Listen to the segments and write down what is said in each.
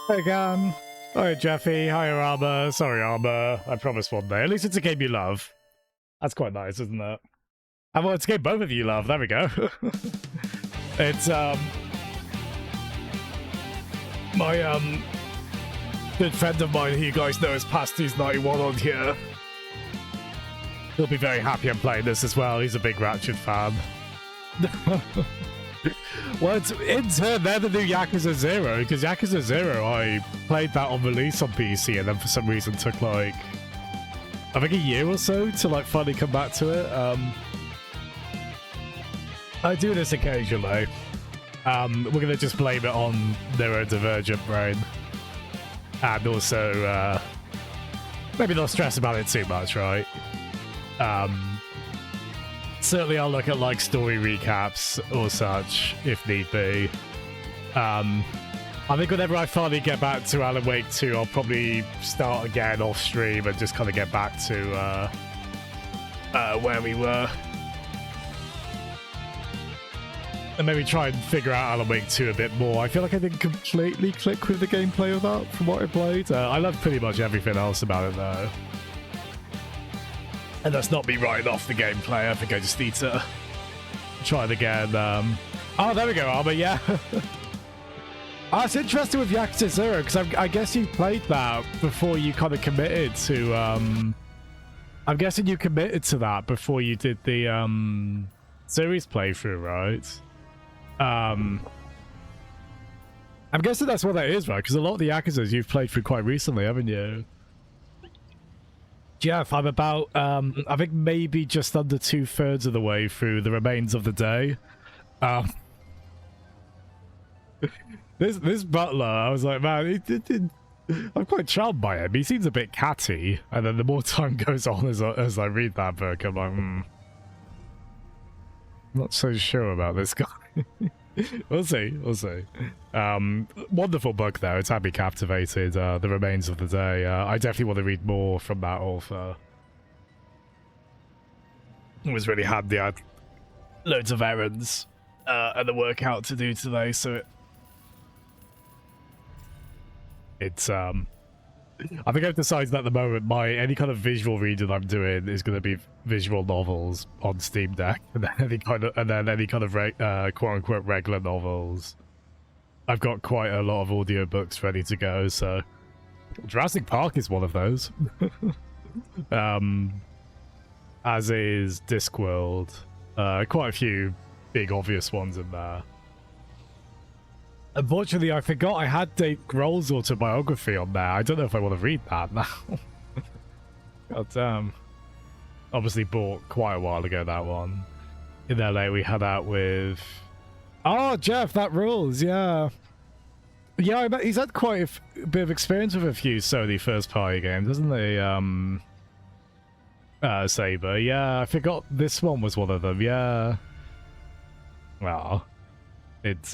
Again. Hi, Jeffy. Hi, Armor. Sorry, Armor. I promise one day. At least it's a game you love. That's quite nice, isn't it? I want to game both of you love. There we go. It's, my, good friend of mine who you guys know as Pasties91 on here. He'll be very happy I'm playing this as well. He's a big Ratchet fan. Well, it's in turn, they're the new Yakuza 0, because Yakuza 0, I played that on release on PC, and then for some reason took, like, I think a year or so to, like, finally come back to it. I do this occasionally. We're gonna just blame it on neurodivergent brain. And also, maybe not stress about it too much, right? Certainly I'll look at, like, story recaps or such, if need be. I think whenever I finally get back to Alan Wake 2, I'll probably start again off stream and just kind of get back to, where we were. And maybe try and figure out Alan Wake 2 a bit more. I feel like I didn't completely click with the gameplay of that from what I played. I love pretty much everything else about it, though. And that's not me writing off the gameplay. I think I just need to try it again. Oh, there we go, Armor, yeah. Oh, it's interesting with Yakuza 0, because I guess you played that before you kind of committed to... I'm guessing you committed to that before you did the series playthrough, right? I'm guessing that's what that is, right? Because a lot of the Yakuzas you've played through quite recently, haven't you? Jeff, I'm about, I think maybe just under 2/3 of the way through The Remains of the Day. This butler, I was like, man, I'm quite charmed by him. He seems a bit catty, and then the more time goes on as I read that book, I'm like, I'm not so sure about this guy. We'll see, we'll see. Wonderful book, though. It's had me captivated. The Remains of the Day. I definitely want to read more from that author. It was really handy. I had loads of errands and a workout to do today, so it's I think I've decided at the moment any kind of visual reading I'm doing is going to be visual novels on Steam Deck, and then any kind of quote unquote regular novels. I've got quite a lot of audiobooks ready to go, so Jurassic Park is one of those. As is Discworld. Quite a few big obvious ones in there. Unfortunately, I forgot I had Dave Grohl's autobiography on there. I don't know if I want to read that now. God damn. Obviously bought quite a while ago, that one. In LA, we had out with... Oh, Jeff, that rules, yeah. Yeah, I bet he's had quite a bit of experience with a few Sony first-party games, hasn't he? Saber, yeah, I forgot this one was one of them, yeah. Well, it's,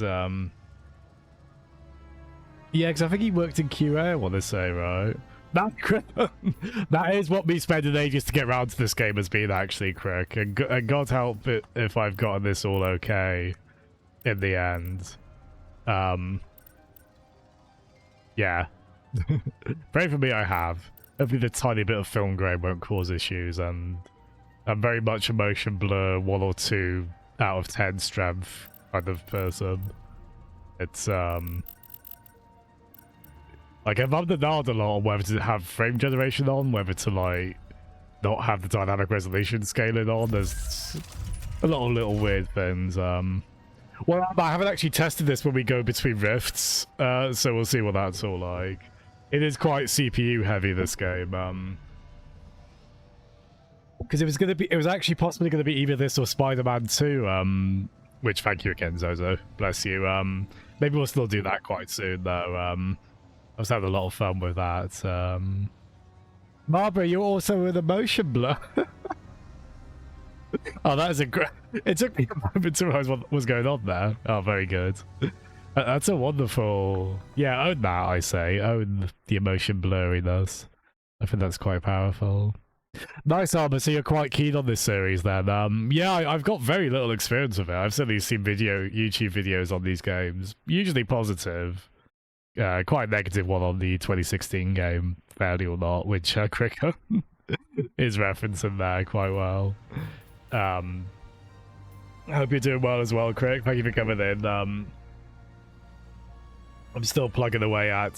yeah, because I think he worked in QA, I want to say, right? That is what me spending ages to get around to this game has been, actually, Crick. And God help it if I've gotten this all okay in the end. Yeah. Pray for me, I have. Hopefully the tiny bit of film grain won't cause issues, and I'm very much a motion blur 1 or 2 out of 10 strength kind of person. It's, like, I've ummed and ahed a lot on whether to have frame generation on, whether to, like, not have the dynamic resolution scaling on. There's a lot of little weird things. Well, I haven't actually tested this when we go between rifts, so we'll see what that's all like. It is quite CPU heavy, this game. Because it was actually possibly going to be either this or Spider-Man 2, which, thank you again, Zozo. Bless you. Maybe we'll still do that quite soon, though. I was having a lot of fun with that. Barbara, you're also in a motion blur. Oh, that is a great... It took me a moment to realize what was going on there. Oh, very good. That's a wonderful... Yeah, own that, I say. Own the emotion blurriness. I think that's quite powerful. Nice, Armor, so you're quite keen on this series then. Yeah, I've got very little experience with it. I've certainly seen YouTube videos on these games. Usually positive. quite a negative one on the 2016 game, fairly or not, which Cricker is referencing there quite well. I hope you're doing well as well, Crick. Thank you for coming in. I'm still plugging away at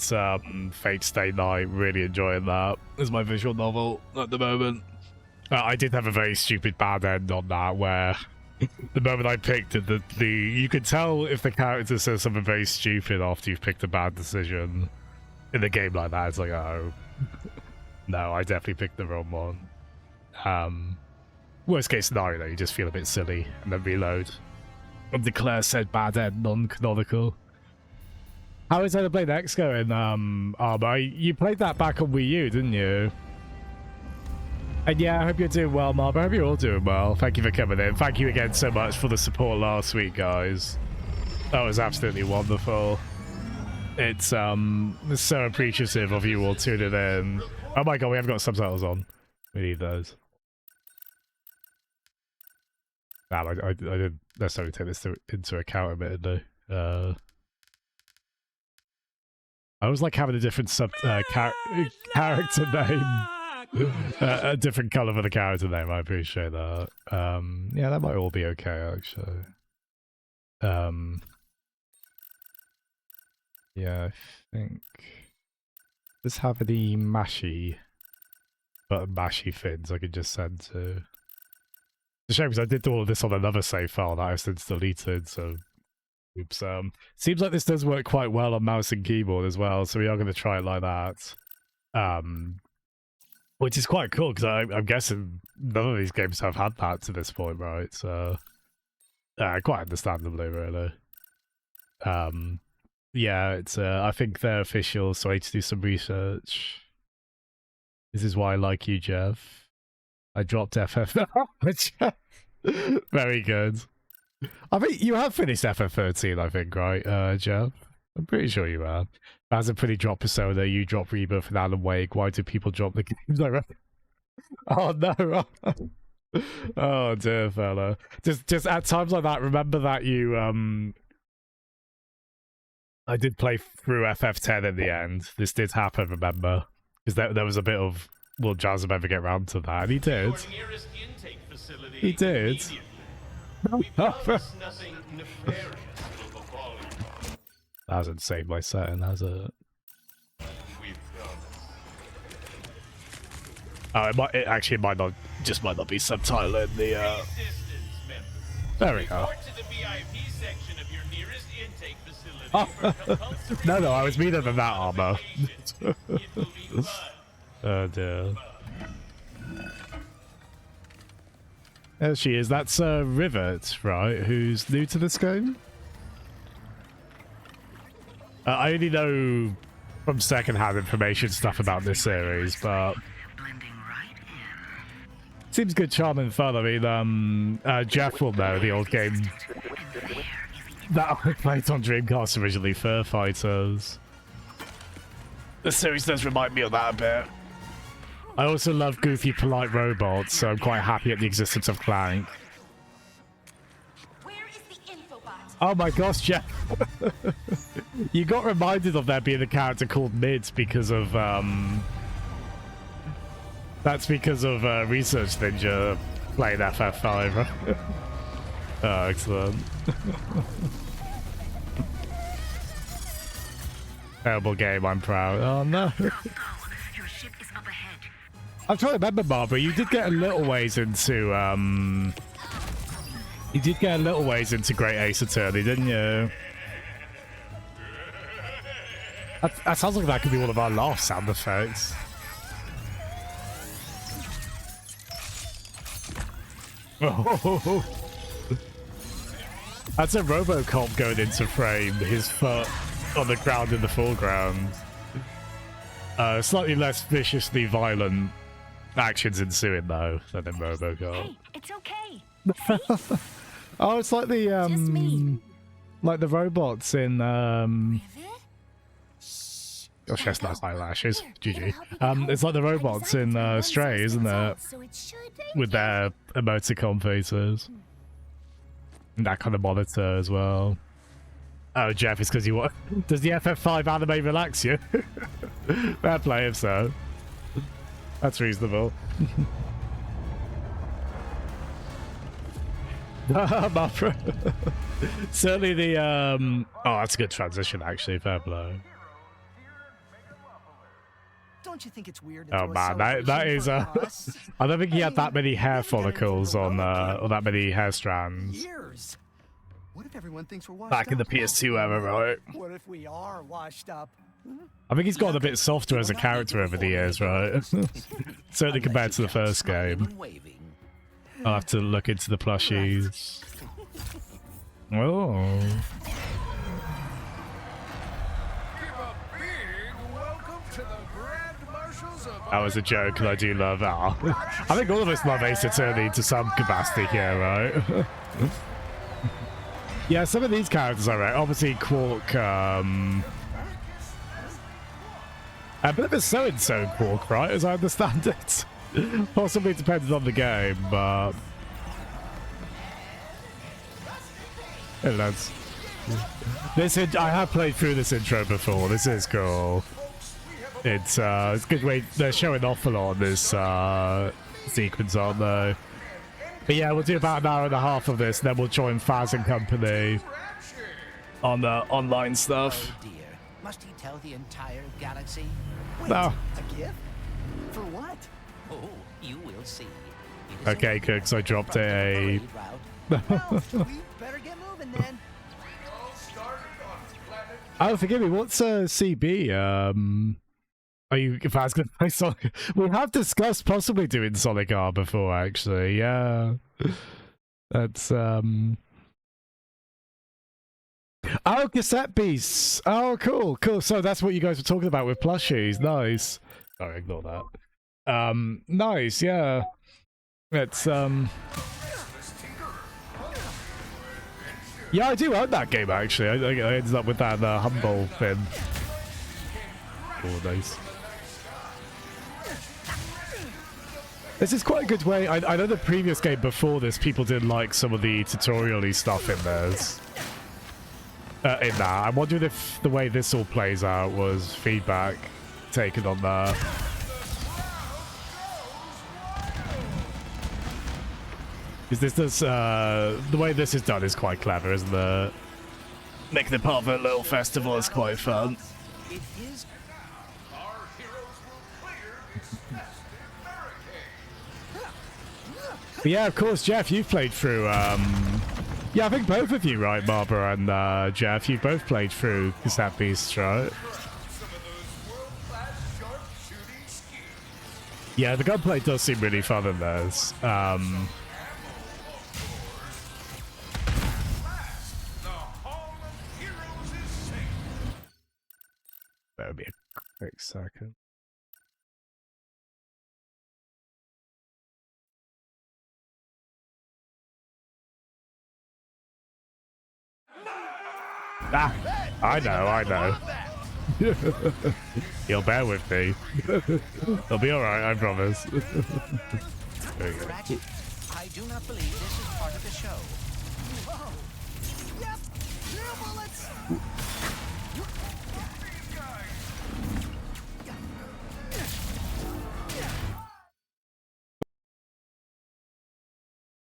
Fate Stay Night, really enjoying that as my visual novel at the moment. I did have a very stupid bad end on that, where the moment I picked it, you could tell if the character says something very stupid after you've picked a bad decision. In a game like that, it's like, oh, no, I definitely picked the wrong one. Worst case scenario, though, you just feel a bit silly and then reload. And declare said bad end non-canonical. How is Xenoblade X going, Armor? You played that back on Wii U, didn't you? And yeah, I hope you're doing well, Marb. I hope you're all doing well. Thank you for coming in. Thank you again so much for the support last week, guys. That was absolutely wonderful. It's so appreciative of you all tuning in. Oh my god, we haven't got subtitles on. We need those. Damn, I didn't necessarily take this into account, admittedly. I always like having a different character name. A different colour for the character name, I appreciate that. Yeah, that might all be okay, actually. Yeah, I think... Does have any mashy, button mashy things I could just send to... It's a shame because I did all of this on another save file that I've since deleted, so... Oops. Seems like this does work quite well on mouse and keyboard as well, so we are going to try it like that. Which is quite cool, because I'm guessing none of these games have had that to this point, right? So, quite understandably, really. Yeah, it's I think they're official, so I need to do some research. This is why I like you, Jeff. I dropped FF. Very good. I think you have finished FF13, I think, right, Jeff? I'm pretty sure you have. As a pretty drop Persona, you drop Rebirth and Alan Wake. Why do people drop the games I reckon? Oh no! Oh dear fella. Just at times like that, remember that you I did play through FF10 in the end. This did happen, remember? Because there was a bit of, will Jazzem ever get around to that? And he did. He did. That hasn't saved my setting, has it? Oh, it might not be subtitling the there we go. Oh. No, I was meaner than that, Armor. Oh dear. There she is. That's Rivet, right? Who's new to this game? I only know from second-hand information stuff about this series, but seems good, charming, and fun. I mean, Jeff will know the old game that I played on Dreamcast originally, Fur Fighters. The series does remind me of that a bit. I also love goofy, polite robots, so I'm quite happy at the existence of Clank. Where is the infobot? Oh my gosh, Jeff. You got reminded of there being a character called Mid because of, that's because of Research Ninja playing FF5, right? Oh, excellent. Terrible game, I'm proud. Oh no. I'm trying to remember, Barbara, you did get a little ways into, Great Ace Attorney, didn't you? That sounds like that could be one of our last sound effects. Oh. That's a Robocop going into frame, his foot on the ground in the foreground. Slightly less viciously violent actions ensuing though than in Robocop. Hey, it's okay. Oh, it's like the like the robots in Oh, she has nice eyelashes. GG. It's like the robots in Stray, isn't it? With their emoticon faces. And that kind of monitor as well. Oh, Jeff, it's because you want. Does the FF5 anime relax you? Fair play if so. That's reasonable. Barbara. Certainly the oh, that's a good transition actually. Fair play. Don't you think it's weird to Oh do a man, that celebration is for us? I don't think he had that many hair follicles on or that many hair strands. Years. What if everyone thinks we're washed Back in the up? PS2 era, right? What if we are washed up? I think he's gotten a bit softer as a character over the years, right? Certainly compared to the first game. I'll have to look into the plushies. Oh. That was a joke, and I do love that. I think all of us love Ace Attorney to some capacity here, right? Yeah, some of these characters are right. Obviously, Quark, a bit of a so-and-so Quark, right, as I understand it. Possibly depending on the game, but... Hey, lads. I have played through this intro before. This is cool. It's a good way. They're showing off a lot on this sequence, aren't they? But yeah, we'll do about an hour and a half of this, and then we'll join Faz and company on the online stuff. Oh dear. Must he tell the entire galaxy? Wait, No. a gift? For what? Oh, you will see. It is Okay, good, because I dropped a... Well, we better get moving then. Oh, forgive me, what's CB? Are you Faz gonna play Sonic? We have discussed possibly doing Sonic R before, actually. Yeah, that's Oh, cassette beasts. Oh, cool, cool. So that's what you guys were talking about with plushies. Nice. Sorry, ignore that. Nice. Yeah, it's yeah, I do own that game actually. I ended up with that humble thing. Oh, nice. This is quite a good way. I know the previous game before this, people didn't like some of the tutorial-y stuff in theirs. In that. I'm wondering if the way this all plays out was feedback taken on that. Because this does, the way this is done is quite clever, isn't it? Making it part of a little festival is quite fun. It is. But yeah, of course, Jeff, you've played through, yeah, I think both of you, right, Barbara and Jeff, you both played through Cassette Beasts, right? Yeah, the gunplay does seem really fun in those. That would be a quick second. Ah, I know. You'll bear with me. It'll be alright, I promise. There we go. Ratchet, I do not believe this is part of the show. Whoa. Yep. New bullets.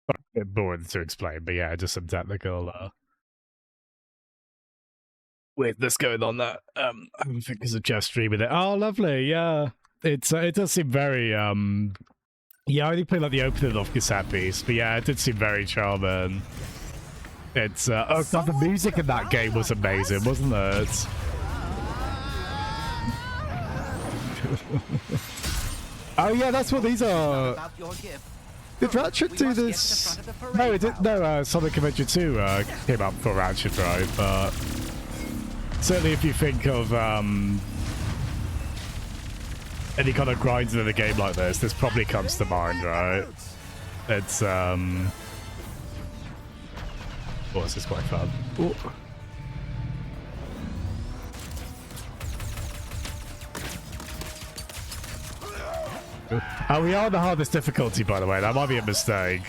A bit boring to explain, but yeah, just some technical weirdness going on that I think there's a Jeff stream with it. Oh, lovely, yeah. It's it does seem very yeah, I only played like the opening of Cassette Beast, but yeah, it did seem very charming. It's oh god, the music in that game was amazing, wasn't it? Oh yeah, that's what these are. About your gift. Did Ratchet do this? No, it didn't. No, Sonic Adventure 2 came out before Ratchet, right? But certainly, if you think of any kind of grinds in a game like this probably comes to mind, right? It's oh, this is quite fun. Ooh. Oh, we are on the hardest difficulty, by the way. That might be a mistake.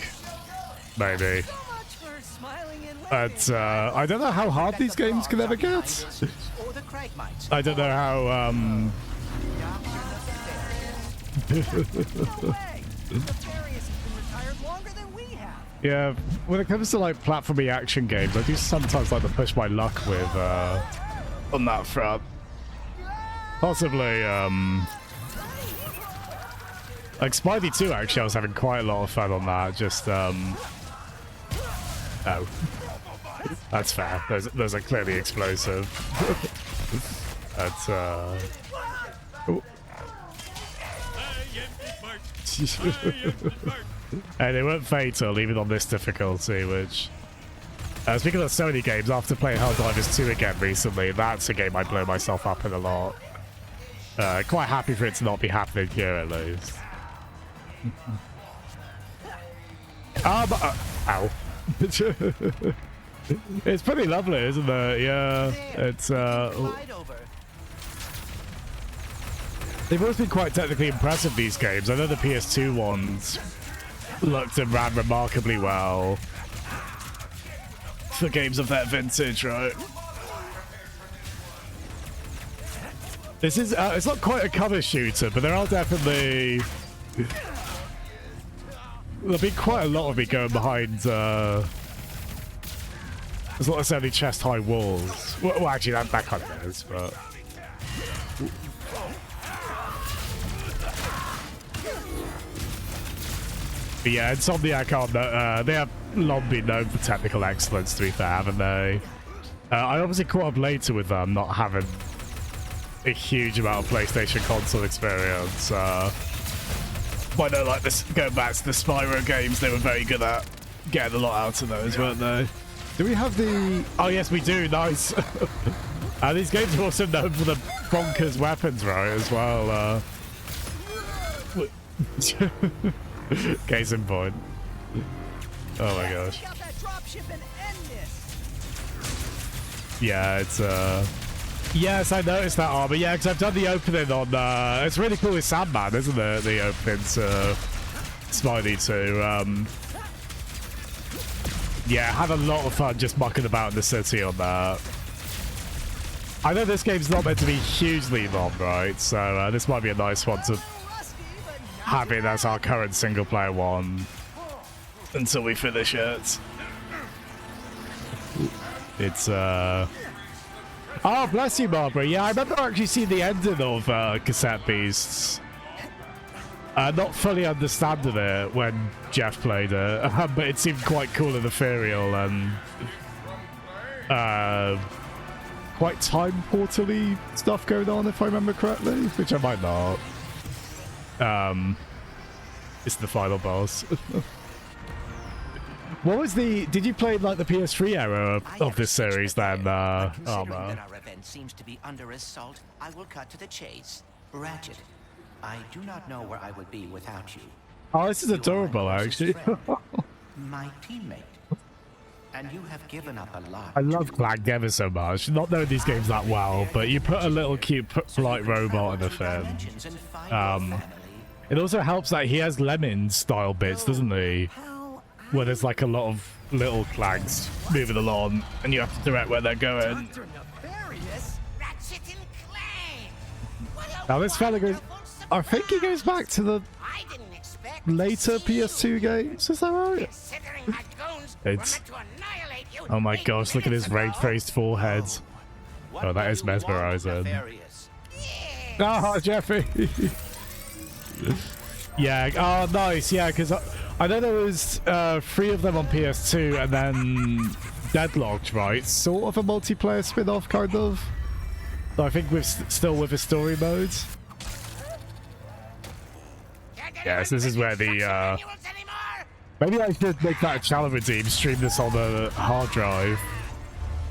Maybe. So much for smiling and But I don't know how hard these games can ever get. Or the Cragmites. I don't know how. No way! Nefarious has been retired longer than we have. Yeah, when it comes to like platformy action games, I do sometimes like to push my luck with on that front. Possibly like Spidey 2 actually I was having quite a lot of fun on that, just oh. That's fair. Those are clearly explosive. That's oh. And they weren't fatal even on this difficulty, which speaking of Sony games, after playing Helldivers 2 again recently, that's a game I blow myself up in a lot. Quite happy for it to not be happening here at least. Ow. It's pretty lovely, isn't it? Yeah, it's Slide over. they've always been quite technically impressive, these games. I know the PS2 ones looked and ran remarkably well for games of that vintage, right? This is it's not quite a cover shooter, but there are definitely there'll be quite a lot of me going behind there's not necessarily chest high walls. Well actually that kind of is, but yeah, Insomniac are they have long been known for technical excellence, to be fair, haven't they? I obviously caught up later with them not having a huge amount of PlayStation console experience. But I know, like this, going back to the Spyro games, they were very good at getting a lot out of those, weren't they? Do we have the? Oh yes, we do. Nice. These games are also known for the bonkers weapons, right? As well. Case in point. Oh my gosh. Take out that dropship and end this. Yeah, it's yes, I noticed that armor. Yeah, because I've done the opening on it's really cool with Sandman, isn't it? The opening to Spidey 2. Yeah, had a lot of fun just mucking about in the city on that. I know this game's not meant to be hugely long, right? So this might be a nice one to have it as our current single player one until we finish it. It's oh, bless you, Barbara. Yeah, I remember actually seeing the ending of Cassette Beasts. Not fully understanding it when Jeff played it, but it seemed quite cool and ethereal and quite time portal-y stuff going on, if I remember correctly, which I might not. It's the final boss. What was the? Did you play like the PS3 era of this series then? Considering that our event seems to be under assault, I will cut to the chase. Ratchet, I do not know where I would be without you. Oh, this is You are adorable, my actually. closest friend, my teammate. And you have given up a lot. I love Clank ever so much. Not knowing these games that well, but you put a little cute polite robot in a film. It also helps that he has Lemon-style bits, doesn't he? Where there's like a lot of little Clanks moving along, and you have to direct where they're going. Dr. Nefarious? Ratchet and Clank. Now this fella goes... I think he goes back to the I didn't expect later PS2 games, is that right? considering my goons It's... were meant to annihilate you. Oh my gosh, look at his red-faced forehead. Oh, that is mesmerizing. Ah, Jeffy! Yeah, oh nice, yeah, because I know there was 3 of them on PS2 and then Deadlocked, right? Sort of a multiplayer spin-off, kind of. So I think we're still with a story mode. Yes, this is where the maybe I should make that a channel redeem, stream this on a hard drive.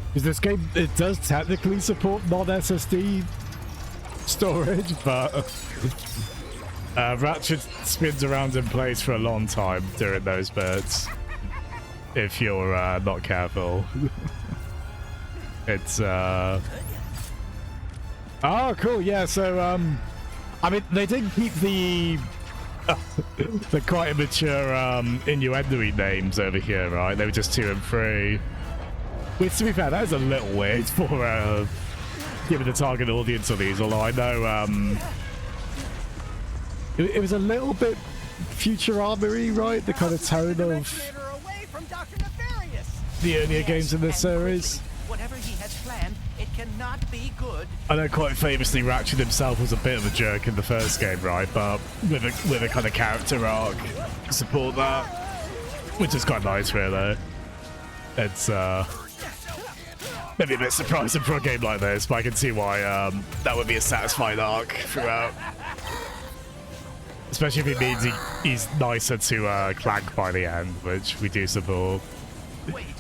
Because this game, it does technically support non-SSD storage, but Ratchet spins around in place for a long time during those bits. If you're not careful. It's oh cool, yeah, so I mean they did keep the the quite immature innuendo-y names over here, right? They were just 2 and 3. Which, to be fair, that is a little weird for given the target audience of these. Although I know it was a little bit Futurama-y, right? The kind of tone of Away from Dr. Nefarious. the earlier games in this series. Whatever he has planned, it cannot be good. I know quite famously Ratchet himself was a bit of a jerk in the first game, right? But with a kind of character arc to support that, which is quite nice, really. It's maybe a bit surprising for a game like this, but I can see why that would be a satisfying arc throughout. Especially if it means he's nicer to Clank by the end, which we do support.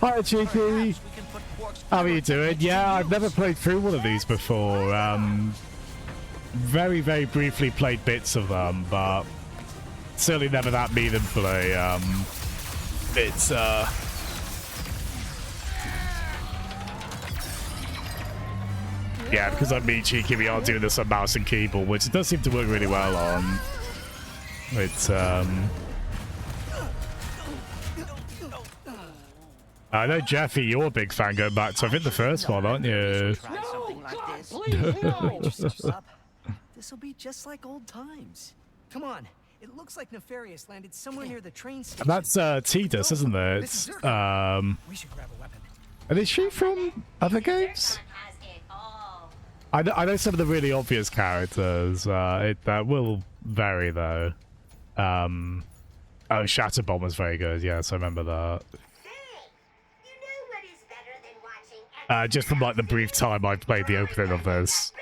Hi, Cheeky. How are you doing? Yeah, I've never played through one of these before. Very, very briefly played bits of them, but certainly never that meaningfully. It's yeah, because I'm me, Cheeky, we are doing this on mouse and keyboard, which it does seem to work really well on. It's I know, Jeffy, you're a big fan going back to, I think, the first one, aren't you? This will be just like old times. Come on. It looks like Nefarious landed somewhere near the train station. And that's Tidus, isn't it? We should grab a weapon. And is she from other games? I know some of the really obvious characters. That will vary, though. Oh, Shatterbomb was very good. Yes, I remember that. Just from like the brief time I've played the opening of this.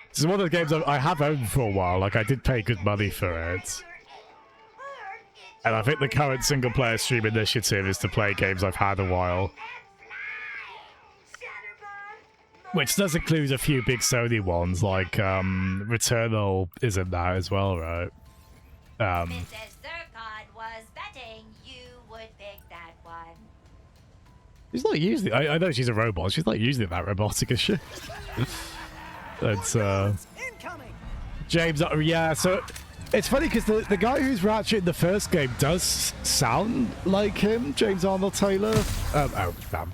This is one of the games I have owned for a while. Like, I did pay good money for it. And I think the current single-player stream initiative is to play games I've had a while. Which does include a few big Sony ones, like Returnal is in that as well, right? Mrs. Zircon was betting you would pick that one. She's not usually... I know she's a robot. She's not usually that robotic as shit. That's, James, yeah, so... It's funny because the guy who's Ratchet in the first game does sound like him, James Arnold Taylor. Oh, damn.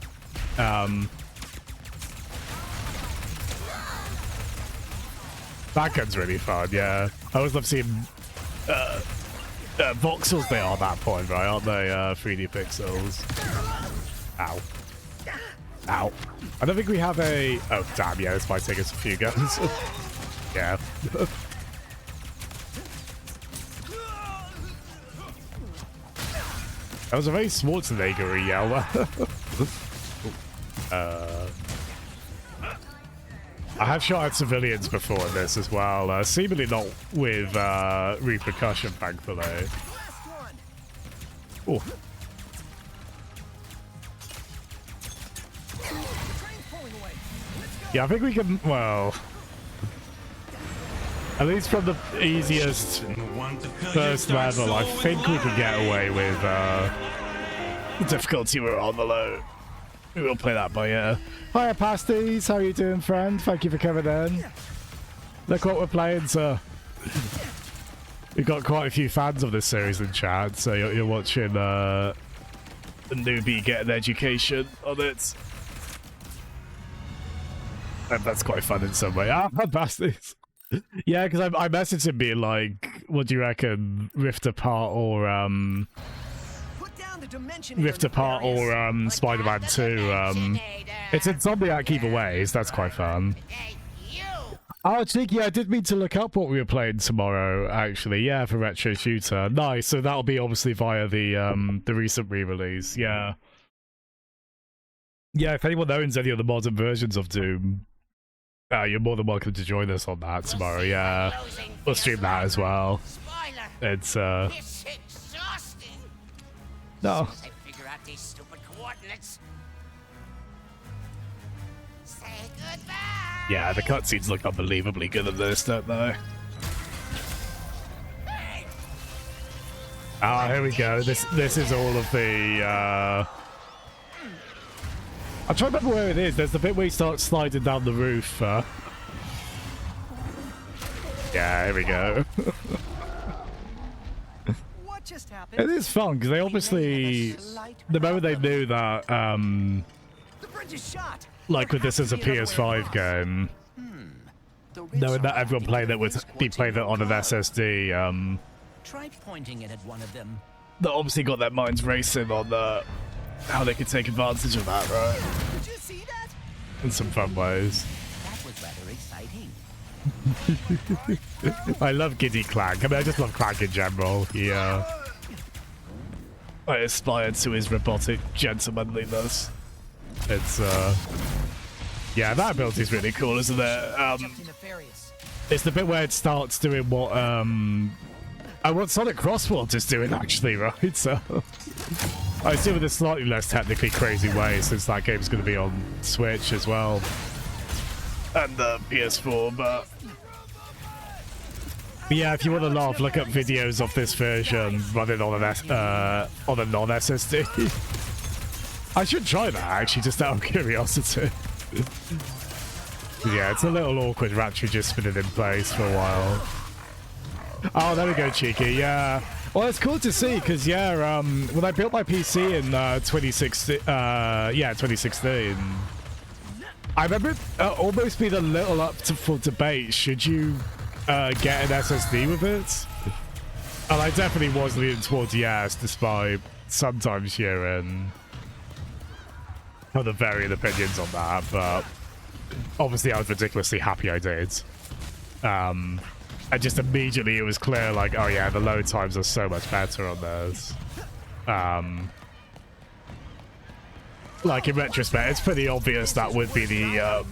That gun's really fun, yeah. I always love seeing voxels they are at that point, right? Aren't they 3D pixels? Ow. Ow. I don't think we have a... Oh, damn, yeah, this might take us a few guns. Yeah. That was a very Schwarzenegger-y yell. I have shot at civilians before in this as well, seemingly not with repercussion, thankfully. Oh. Yeah, I think we can, well... At least from the easiest first level, I think we can get away with the difficulty we're on the low. We will play that by ear. Hiya, Pasties. How are you doing, friend? Thank you for coming in. Look what we're playing, sir. We've got quite a few fans of this series in chat, so you're watching a newbie get an education on it. And that's quite fun in some way. Ah, Pasties. Yeah, because I messaged him being like, what do you reckon? Rift Apart or Spider-Man 2. It's Insomniac either way, so that's quite fun. Oh, Cheeky, I did mean to look up what we were playing tomorrow, actually. Yeah, for Retro Shooter. Nice, so that'll be obviously via the recent re-release, yeah. Yeah, if anyone owns any of the modern versions of Doom, you're more than welcome to join us on that tomorrow, yeah. We'll stream that as well. It's, It's exhausting. no. As I figure out these stupid coordinates. Say goodbye. Yeah, the cutscenes look unbelievably good in this, don't they? Ah, here we go. This is all of the, I'm trying to remember where it is. There's the bit where you start sliding down the roof. Yeah, here we go. What What just happened? It is fun because they obviously, the moment they knew that, The bridge is shot. like with this as a PS5 game, knowing that everyone playing it would be playing it on an SSD, Try pointing it at one of them. they obviously got their minds racing on how they could take advantage of that, right? Did you see that? In some fun ways. That was rather exciting. I love Giddy Clank. I mean, I just love Clank in general. Yeah. I aspired to his robotic gentlemanliness. It's, yeah, that ability's really cool, isn't it? Nefarious. It's the bit where it starts doing what, what Sonic Crossworld is doing, actually, right? So, I assume in a slightly less technically crazy way, since that game's going to be on Switch as well. And the PS4, but yeah, if you want to laugh, look up videos of this version running on a non-SSD. I should try that, actually, just out of curiosity. Yeah, it's a little awkward, Ratchet just spinning in place for a while. Oh, there we go, Cheeky, yeah. Well, it's cool to see, because, yeah, when I built my PC in 2016, I remember it almost being a little up for debate. Should you get an SSD with it? And I definitely was leaning towards yes, despite sometimes hearing other varying opinions on that. But obviously, I was ridiculously happy I did. And just immediately it was clear, like, oh yeah, the load times are so much better on this. Like, in retrospect, it's pretty obvious that would be the,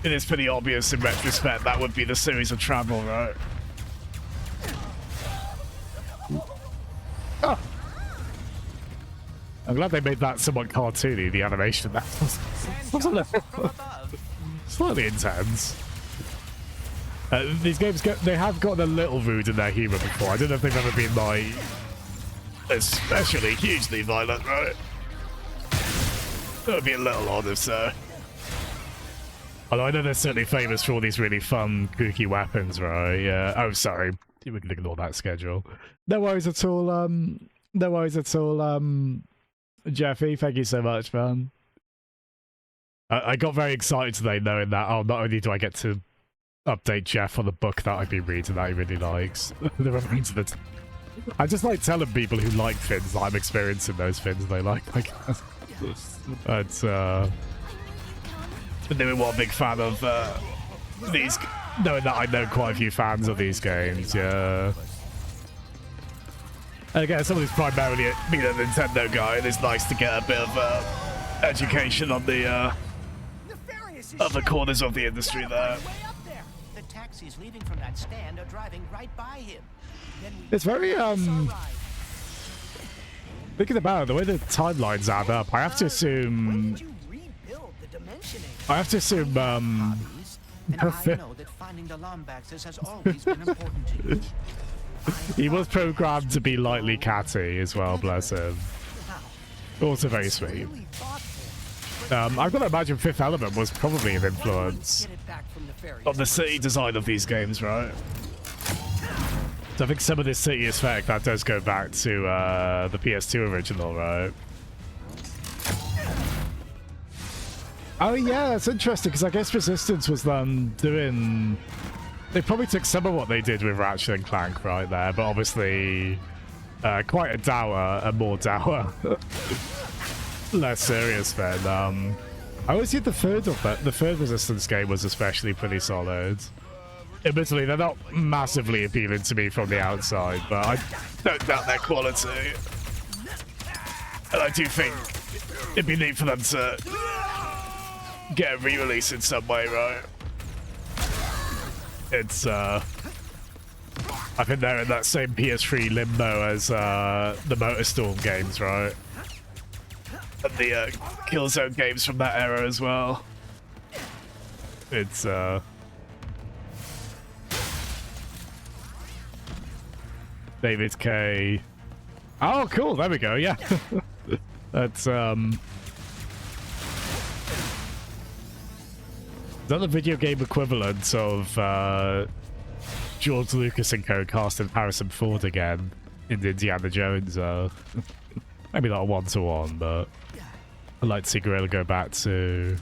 it is pretty obvious in retrospect that would be the series of travel, right? Oh. I'm glad they made that somewhat cartoony, the animation. That was a little slightly intense. These games, they have gotten a little rude in their humor before. I don't know if they've ever been, like, especially hugely violent, right? That would be a little odd if so. Although I know they're certainly famous for all these really fun, kooky weapons, right? Yeah. Oh, sorry. We can ignore that schedule. No worries at all, no worries at all, Jeffy. Thank you so much, man. I got very excited today knowing that, oh, not only do I get to update Jeff on the book that I've been reading that he really likes, the remains of it. I just like telling people who like fins that I'm experiencing those fins they like, I guess. But, they were one big fan of these, knowing that I know quite a few fans of these games, yeah. And again, someone who's primarily been a Nintendo guy, and it's nice to get a bit of education on the other corners of the industry there. The taxis leaving from that stand are driving right by him. It's very, thinking about it, the way the timelines add up, I have to assume... And I know that finding the Lombaxes has always been important to you. He was programmed to be lightly catty as well, bless him. Also very sweet. I've got to imagine Fifth Element was probably an influence on the city design of these games, right? So I think some of this city aesthetic, that does go back to the PS2 original, right? Oh yeah, that's interesting, because I guess Resistance was doing... They probably took some of what they did with Ratchet and Clank right there, but obviously quite a more dour, less serious then. I always think the third Resistance game was especially pretty solid. Admittedly, they're not massively appealing to me from the outside, but I don't doubt their quality. And I do think it'd be neat for them to get a re-release in some way, right? It's, I think they're in that same PS3 limbo as the MotorStorm games, right? And the Killzone games from that era as well. It's, David K. Oh, cool. There we go. Yeah. That's, is that the video game equivalent of George Lucas and co casting Harrison Ford again? in Indiana Jones. Maybe not a one-to-one, but I'd like to see Gorilla go back to...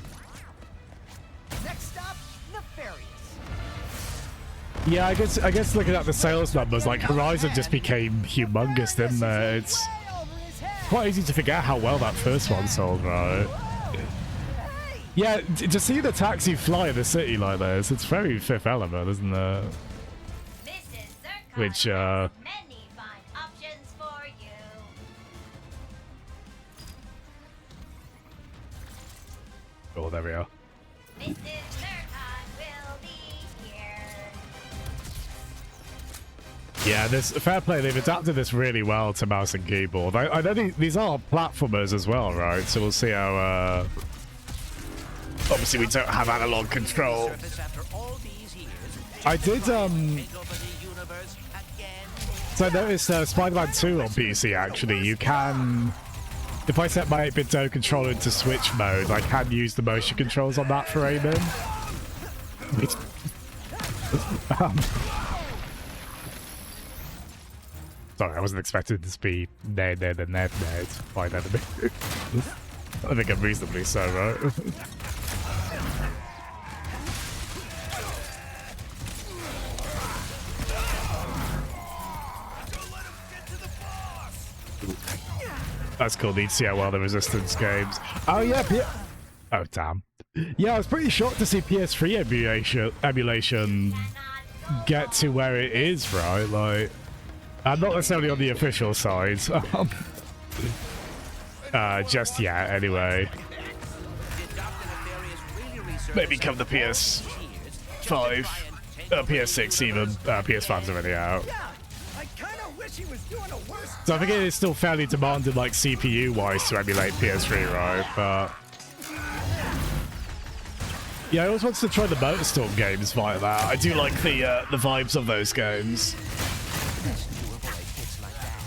Next stop, Nefarious. Yeah, I guess looking at the sales numbers, like Horizon just became humongous, didn't it? It's quite easy to forget how well that first one sold, right? Yeah, to see the taxi fly in the city like this, it's very Fifth Element, isn't it? Which, many fine options for you. Oh, there we are. Mrs. Zircon will be here. Yeah, this fair play. They've adapted this really well to mouse and keyboard. I know these are platformers as well, right? So we'll see how. Obviously, we don't have analog control. I did. So I noticed Spider-Man 2 on PC. Actually, you can. If I set my 8-bit controller into Switch mode, I can use the motion controls on that for aiming. Sorry, I wasn't expecting this to be ned by enemy. I think I'm reasonably so, right? That's cool. Need to see how well the Resistance games. Oh yeah, oh damn. Yeah, I was pretty shocked to see PS3 emulation get to where it is, right? Like, not necessarily on the official side. Just yet, anyway. Maybe come the PS5, PS6 even. PS5's already out. So I think it is still fairly demanding, like CPU-wise, to emulate PS3, right? But yeah, I always wanted to try the Motorstorm games via that. I do like the vibes of those games.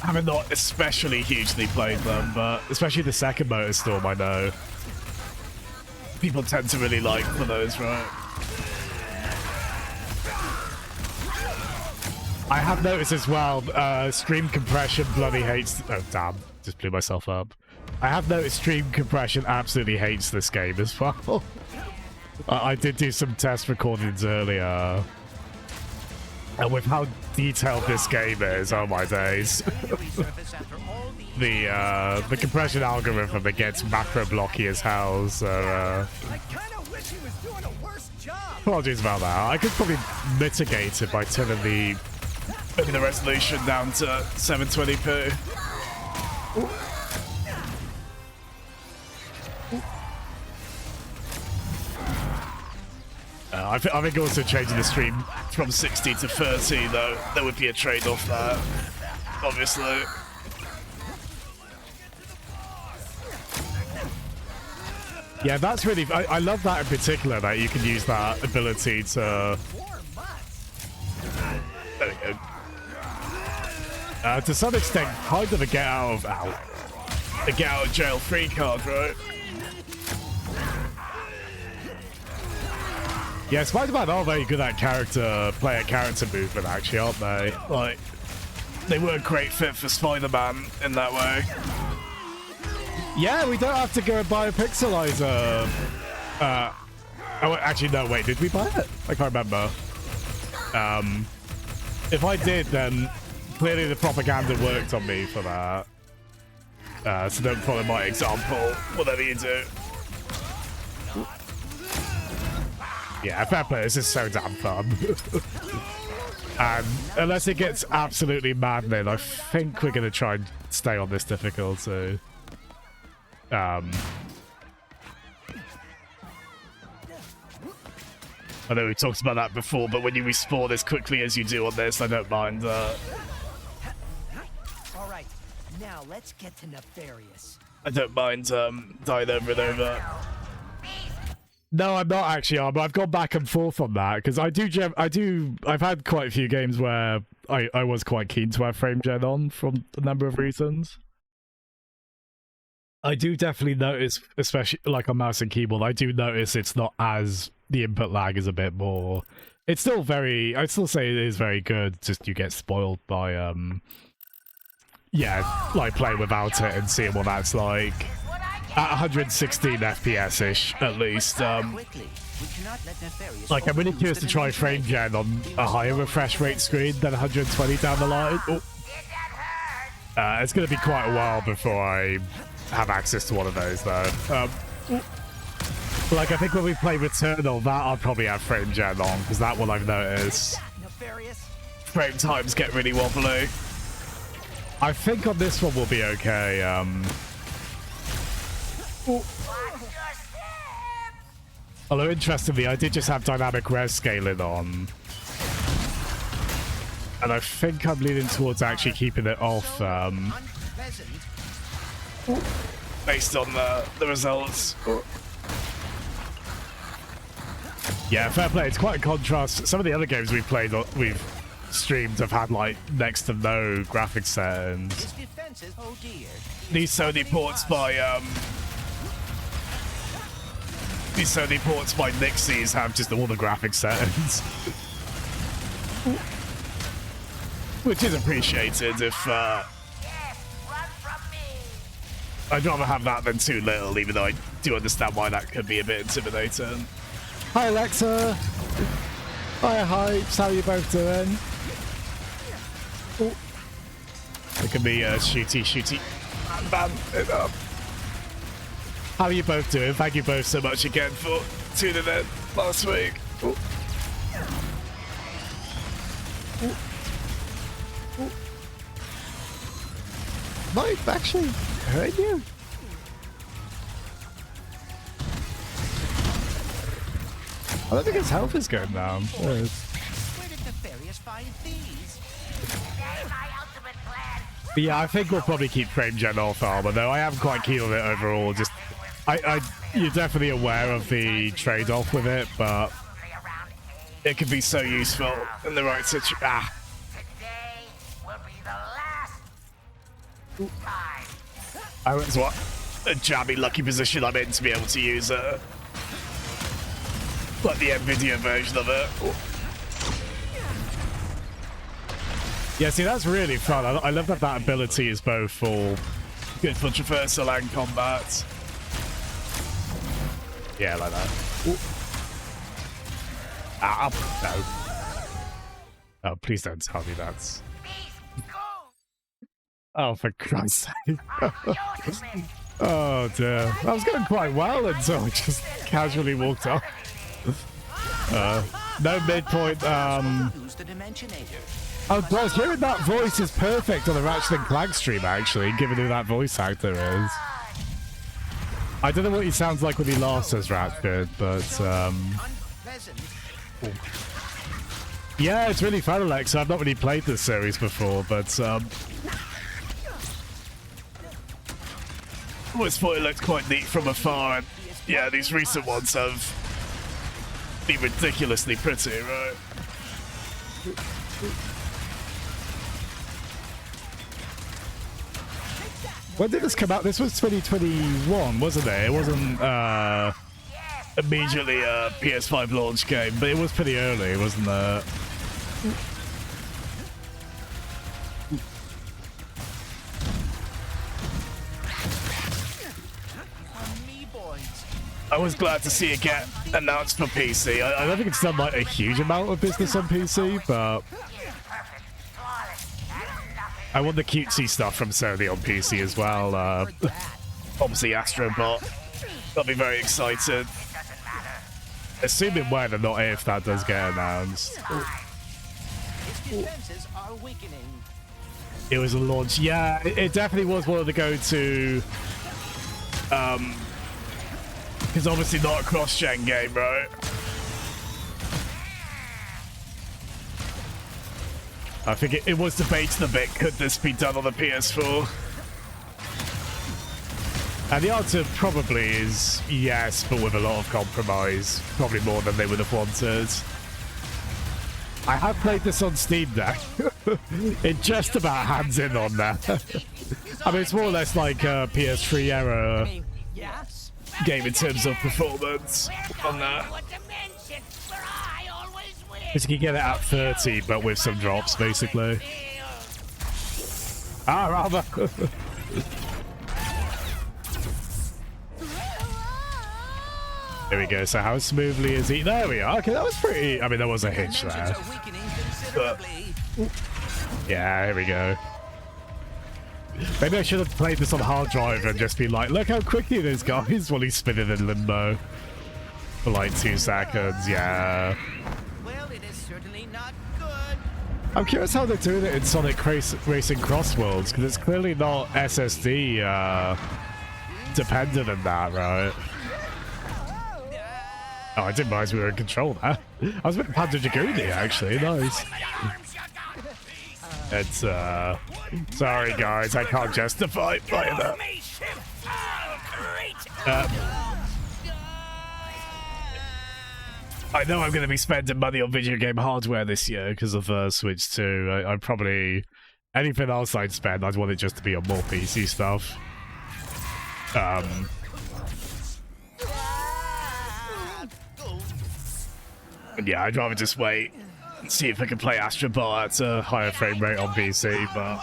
I haven't not especially hugely played them, but especially the second Motorstorm, I know people tend to really like for those, right? I have noticed as well, stream compression bloody hates... Oh, damn. Just blew myself up. I have noticed stream compression absolutely hates this game as well. I did do some test recordings earlier. And with how detailed this game is, oh my days. The compression algorithm, it gets macro blocky as hell, so... apologies about that. I could probably mitigate it by turning the... maybe the resolution down to 720p. I think also changing the stream from 60 to 30, though, there would be a trade-off there, obviously. Yeah, that's really... I love that in particular, that you can use that ability to... There we go. To some extent, kind of a get out of jail free card, right? Yeah, Spider-Man are very good at player character movement, actually, aren't they? Like, they were a great fit for Spider-Man in that way. Yeah, we don't have to go and buy a pixelizer. Oh, actually, no, wait, did we buy it? I can't remember. If I did, then clearly the propaganda worked on me for that. So don't follow my example, whatever you do. Yeah, fair play, this is so damn fun. And unless it gets absolutely maddening, I think we're going to try and stay on this difficulty. I know we talked about that before, but when you respawn as quickly as you do on this, I don't mind. Alright, now let's get to Nefarious. I don't mind dying over and over. No, I'm not actually, but I've gone back and forth on that because I've had quite a few games where I was quite keen to have frame gen on from a number of reasons. I do definitely notice, especially like on mouse and keyboard, I do notice it's not as, the input lag is a bit more. It's still very, I'd still say it is very good, just you get spoiled by yeah, like playing without it and seeing what that's like. At 116 FPS-ish, at least. Quickly. We cannot let nefarious Like, I'm really overuse curious the to try dimension frame gen on a higher refresh rate screen than 120 down the line. Oh. It's going to be quite a while before I have access to one of those, though. Like, I think when we play Returnal, that I'll probably have frame gen on, because that one I've noticed. Nefarious. Frame times get really wobbly. I think on this one we'll be okay. Although, interestingly, I did just have dynamic res scaling on. And I think I'm leaning towards actually keeping it off, based on the results. Yeah, fair play. It's quite a contrast. Some of the other games we've played, we've streamed, have had like next to no graphics settings. His defenses, oh dear. These Sony ports by Nixies have just all the graphics settings. Which is appreciated if Yes, run from me. I'd rather have that than too little, even though I do understand why that could be a bit intimidating. Hi Alexa! Hi Hypes, how are you both doing? Oh. It can be shooty. Bam, it up. How are you both doing? Thank you both so much again for tuning in last week. Oh. Oh. Oh. Might actually hurt you. I don't think his health is going down. Where did nefarious find these? Today, my ultimate plan. But yeah, I think we'll probably keep frame gen off armor, though I am quite keen on it overall. Just, you're definitely aware of the trade-off with it, but it can be so useful in the right situation. Ah. Today will be the last time. I was what? A jammy lucky position I'm in to be able to use it. Like the NVIDIA version of it. Yeah, see, that's really fun. I love that that ability is both for good for traversal and combat. Yeah, like that. Ooh. Ah, no. Oh, please don't tell me that. Oh, for Christ's sake. Oh, dear. That was going quite well until I just casually walked off. No midpoint. Who's the Dimensionator? Oh, plus, hearing that voice is perfect on the Ratchet and Clank stream, actually, given who that voice actor is. I don't know what he sounds like when he laughs as Ratchet, but, yeah, it's really fun, Alexa. I've not really played this series before, but, always thought it looked quite neat from afar, and, yeah, these recent ones have been ridiculously pretty, right? When did this come out? This was 2021, wasn't it? It wasn't immediately a PS5 launch game, but it was pretty early, wasn't it? I was glad to see it get announced for PC. I don't think it's done like a huge amount of business on PC, but I want the cutesy stuff from Sony on PC as well. Obviously Astrobot. I'll be very excited. Assuming when and not if that does get announced. It was a launch. Yeah, it definitely was one of the go-to. It's obviously not a cross-gen game, right? I think it was debated a bit, could this be done on the PS4? And the answer probably is yes, but with a lot of compromise. Probably more than they would have wanted. I have played this on Steam Deck. It just about hands in on that. I mean, it's more or less like a PS3 era game in terms of performance on that. Because you can get it at 30, but with some drops, basically. Ah, rather. There we go. So how smoothly is he? There we are. Okay, that was pretty... I mean, there was a hitch there. But, yeah, here we go. Maybe I should have played this on hard drive and just been like, look how quickly it is, guys, while he's spinning in limbo. For like 2 seconds, yeah. Well, it is certainly not good. I'm curious how they're doing it in Sonic Racing Cross Worlds, because it's clearly not SSD dependent in that, right? Oh, I didn't realize we were in control there. I was a bit Panda Jaguni, actually. Nice. It's, sorry, guys. I can't justify playing that. I know I'm going to be spending money on video game hardware this year because of Switch 2. I probably... Anything else I'd spend, I'd want it just to be on more PC stuff. Yeah, I'd rather just wait and see if I can play Astro Bot at a higher frame rate on PC, but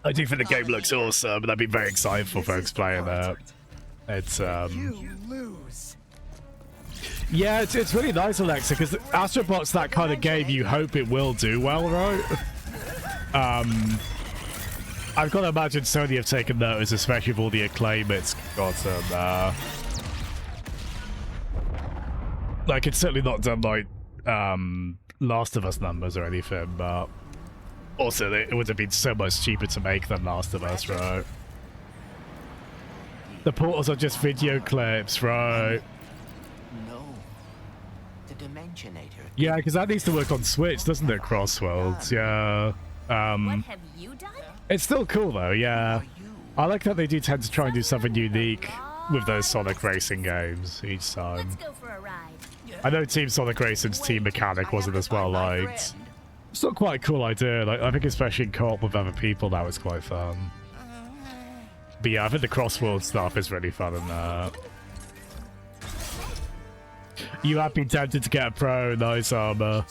I do think the game looks awesome, and I'd be very excited for folks playing that. It's You lose. yeah, it's really nice, Alexa, because Astro Bot's that kind of game you hope it will do well, right? I've got to imagine Sony have taken notice, especially with all the acclaim it's gotten. Like, it's certainly not done like Last of Us numbers or anything, but also it would have been so much cheaper to make than Last of Us, right? The portals are just video clips, right? No. The Dimensionator. Yeah, because that needs to work on Switch, doesn't it, Crossworlds? Yeah. What have you done? It's still cool, though, yeah. I like that they do tend to try and do something unique with those Sonic Racing games each time. Let's go for a ride. I know Team Sonic Racing's team mechanic wasn't as well liked. It's not quite a cool idea. Like, I think especially in co-op with other people, that was quite fun. But yeah, I think the Crossworld stuff is really fun in that. You have been tempted to get a Pro, nice armor.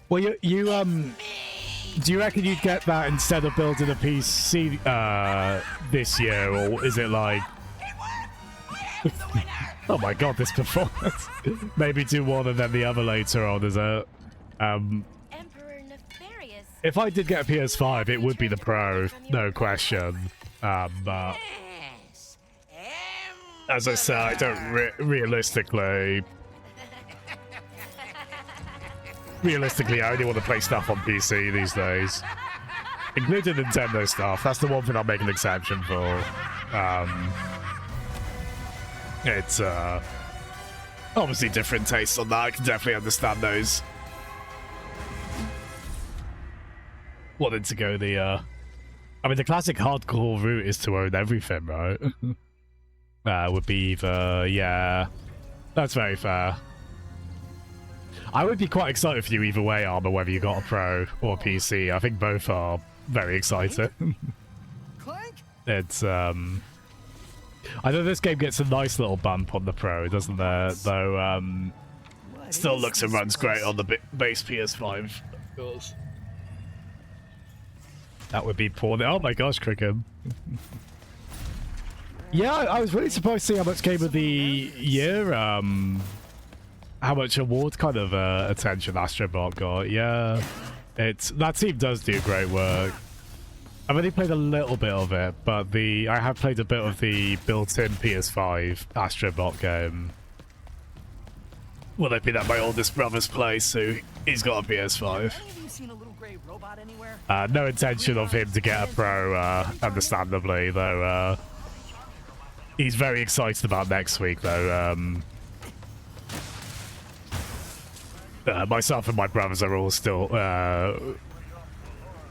Well, you do you reckon you'd get that instead of building a PC this year, or is it like... Oh my god, this performance. Maybe do one and then the other later on, is it? Emperor Nefarious. If I did get a PS5, it would be the Pro, no question. But as I said, I don't realistically, I only want to play stuff on PC these days, including Nintendo stuff. That's the one thing I'll make an exception for. It's obviously different tastes on that. I can definitely understand those. Wanted to go the I mean, the classic hardcore route is to own everything, right? Would be either... Yeah, that's very fair. I would be quite excited for you either way, Armor, whether you got a Pro or a PC. I think both are very exciting. Clank? It's, I know this game gets a nice little bump on the Pro, doesn't there? Though, still looks and runs great on the base PS5, of course. That would be poor. Oh my gosh, Cricket. Yeah, I was really surprised to see how much Game of the Year, how much award kind of attention Astrobot got. Yeah, that team does do great work. I've only played a little bit of it, but I have played a bit of the built-in PS5 Astrobot game. Well, they've been at my oldest brother's place, so he's got a PS5. Seen a little gray robot anywhere? No intention of him to get a Pro, understandably, though. He's very excited about next week, though. Myself and my brothers are all still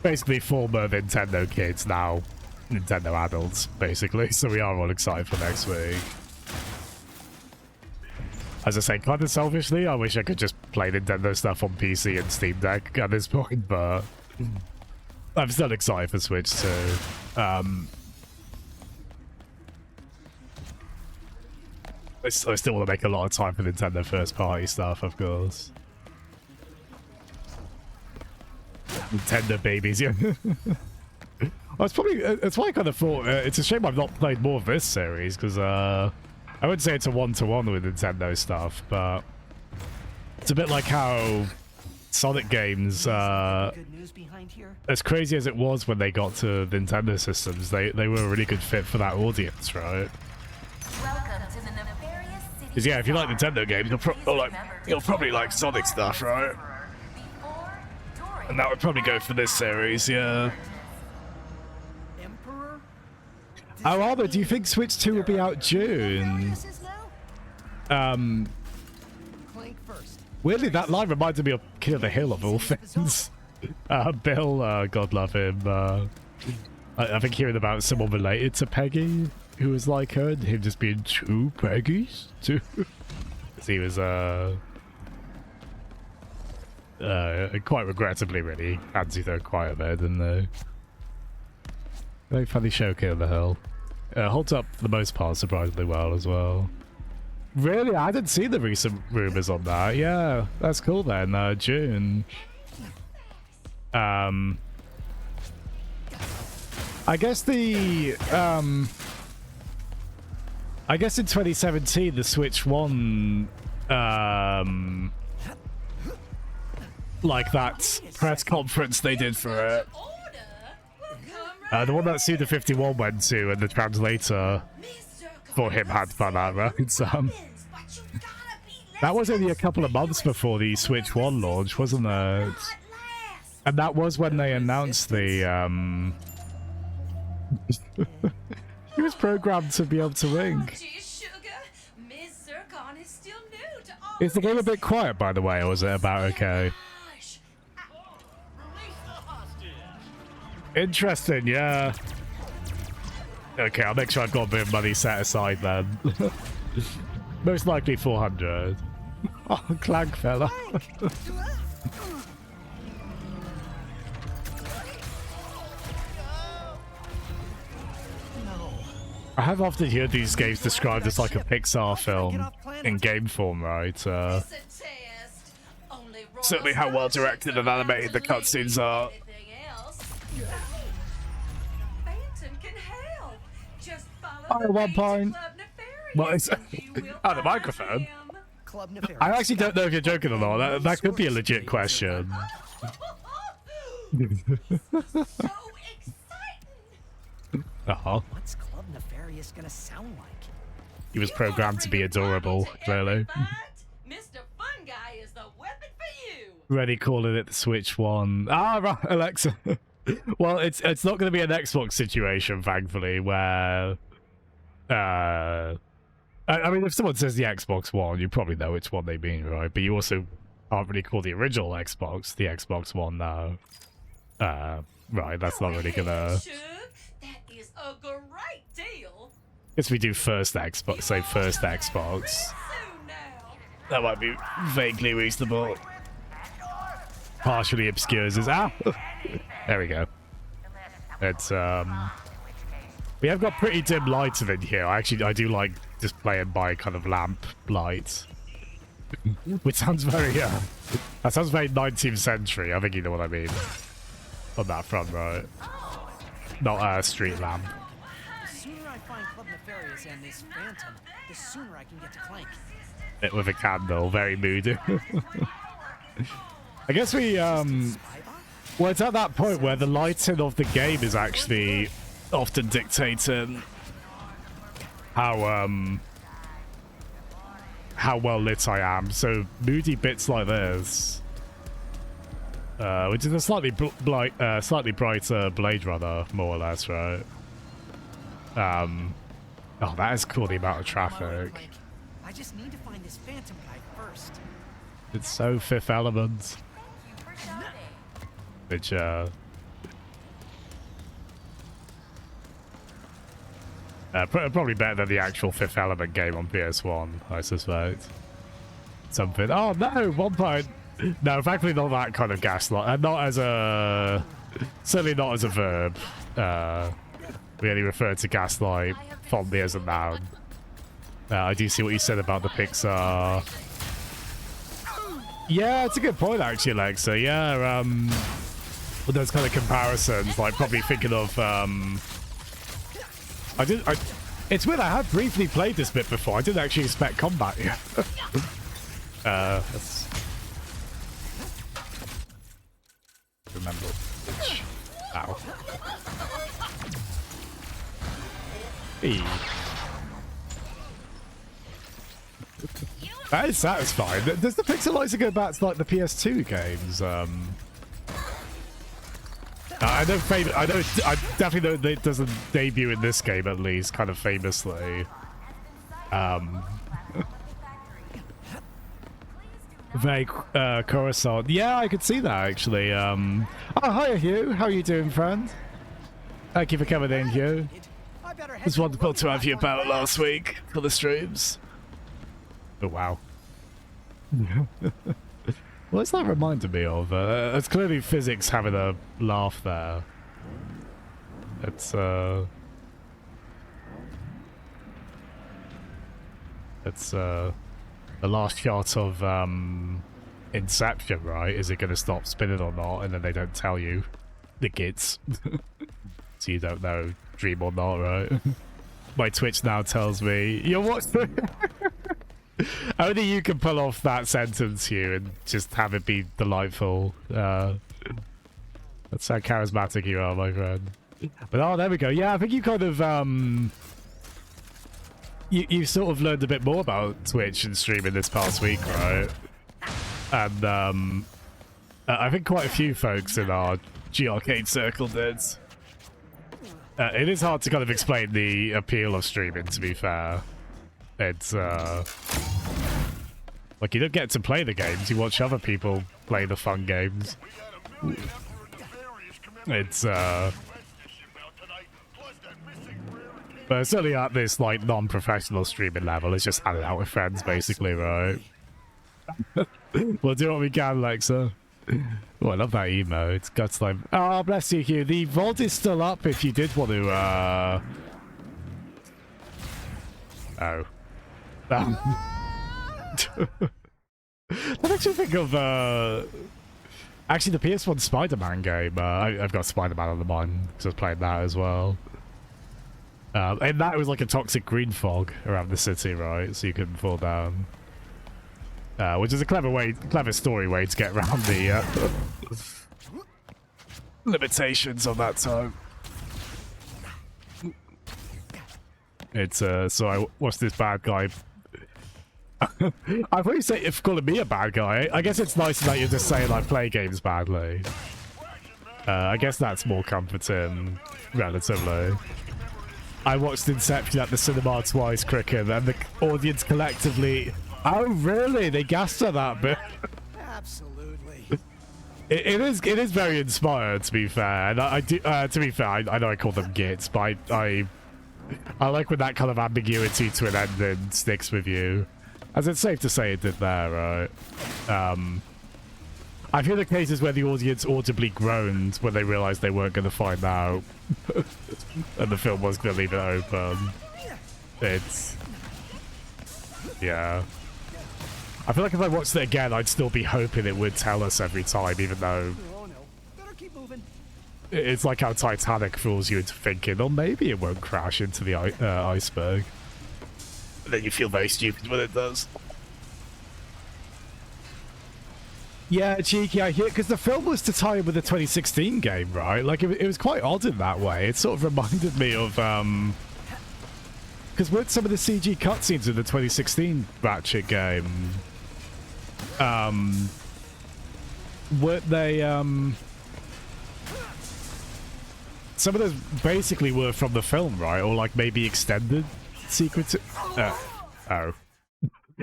basically former Nintendo kids, now Nintendo adults, basically. So we are all excited for next week. As I say, kind of selfishly, I wish I could just play Nintendo stuff on PC and Steam Deck at this point, but I'm still excited for Switch too. I still want to make a lot of time for Nintendo first-party stuff, of course. Nintendo babies, yeah. It's why I kind of thought it's a shame I've not played more of this series, because I wouldn't say it's a one-to-one with Nintendo stuff, but it's a bit like how Sonic games, Good news behind here. as crazy as it was when they got to Nintendo systems, they were a really good fit for that audience, right? Welcome to the nefarious city. Because yeah, if you like Nintendo games, you'll probably like Sonic stuff, right? Before, during, And that would probably go for this series, yeah. Emperor? Oh, Arthur, do you think Switch 2 will be out June? Nefarious is now? Clank first. Weirdly, that line reminded me of King of the Hill of all things. Bill, God love him. I think hearing about someone related to Peggy who was like her, and him just being two Peggys, too. Because he was, quite regrettably, really, fancy their quiet there, didn't they? Very funny show, King of the Hill. Holds up for the most part surprisingly well as well. Really? I didn't see the recent rumors on that. Yeah, that's cool then. June. I guess the I guess in 2017 the Switch won like that press conference they did for it. The one that Suda51 went to and the translator for him had fun at, right? That was only a couple of months before the Switch 1 launch, wasn't it? And that was when they announced the he was programmed to be able to wing. Is the game a bit quiet, by the way, or is it about okay? Interesting, yeah. Okay, I'll make sure I've got a bit of money set aside then. Most likely 400. Oh, Clank fella. I have often heard these games described as like a Pixar film in game form, right? Certainly how well directed and animated the cutscenes are. Oh, at one point. Well, it's oh, the microphone. Club Nefarious. I actually don't know if you're joking or not. That could be a legit question. Uh-huh. What's Club Nefarious gonna sound like? He was programmed to be adorable, clearly. Mr. Fun Guy is the weapon for you. Ready calling it the Switch 1. Ah, right, Alexa. Well, it's not going to be an Xbox situation, thankfully, where... I mean, if someone says the Xbox One, you probably know which one they mean, right? But you also can't really call the original Xbox the Xbox One now. Right, that's not really gonna... That is a great deal. Guess we do first Xbox, say first Xbox. Soon now. That might be vaguely reasonable. Partially obscures his... Ah! There we go. It's, we have got pretty dim lighting in here. I do like just playing by kind of lamp light. Which sounds very, that sounds very 19th century. I think you know what I mean. On that front, right? Not a street lamp. The sooner I find Club Nefarious and this Phantom, the sooner I can get to Clank. It with a candle, very moody. I guess we, well, it's at that point where the lighting of the game is actually often dictating how well lit I am. So moody bits like this, which is a slightly brighter Blade Runner, more or less, right? Oh, that is cool, the amount of traffic. Clank. I just need to find this Phantom guy first. It's so Fifth Element. Which, probably better than the actual Fifth Element game on PS1, I suspect. Something. Oh no, 1 point. No, thankfully not that kind of gaslight. And not as a... Certainly not as a verb. We only refer to gaslight fondly as a noun. I do see what you said about the Pixar. Yeah, it's a good point actually, Alexa. Yeah, with those kind of comparisons, like probably thinking of it's weird, I had briefly played this bit before. I didn't actually expect combat. Let's remember which. Ow. Hey. That is satisfying. Does the pixelizer go back to like the PS2 games? I definitely know that it doesn't debut in this game, at least, kind of famously. Very Coruscant. Yeah, I could see that actually. Oh, hi Hugh. How are you doing, friend? Thank you for coming in, Hugh. It's wonderful to have you about last week for the streams. Oh wow. What's that reminded me of? It's clearly physics having a laugh there. It's the last shot of Inception, right? Is it going to stop spinning or not? And then they don't tell you the gits. So you don't know, dream or not, right? My Twitch now tells me, you're watching. Only you can pull off that sentence here and just have it be delightful. That's how charismatic you are, my friend. But oh, there we go. Yeah, I think you kind of you sort of learned a bit more about Twitch and streaming this past week, right? And I think quite a few folks in our G-Arcade circle did. It is hard to kind of explain the appeal of streaming, to be fair. It's like you don't get to play the games, you watch other people play the fun games. It's but certainly at this like non-professional streaming level, it's just hanging out with friends basically, right? We'll do what we can, Alexa. Oh, I love that emo. It's got like, oh bless you, Hugh. The vault is still up if you did want to oh. That makes me think of actually the PS1 Spider-Man game. I've got Spider-Man on the mind because I was playing that as well. And that was like a toxic green fog around the city, right? So you couldn't fall down. Which is a clever story way to get around the limitations of that time. It's so I watched this bad guy. I thought you say if calling me a bad guy. I guess it's nice that you're just saying I play games badly. I guess that's more comforting, relatively. I watched Inception at the cinema twice, Cricket, and the audience collectively. Oh really? They gassed at that bit. Absolutely. It is very inspired, to be fair. And I do to be fair, I know I call them gits, but I like when that kind of ambiguity to an ending sticks with you. As it's safe to say it did there, right? I've heard the cases where the audience audibly groaned when they realised they weren't going to find out. And the film was going to leave it open. It's... yeah. I feel like if I watched it again, I'd still be hoping it would tell us every time, even though... Oh no. Better keep moving. It's like how Titanic fools you into thinking, oh, maybe it won't crash into the iceberg. And then you feel very stupid when it does. Yeah, cheeky, I hear, because the film was to tie in with the 2016 game, right? Like, it was quite odd in that way. It sort of reminded me of, because with some of the CG cutscenes in the 2016 Ratchet game, weren't they, some of those basically were from the film, right? Or, like, maybe extended sequence... oh.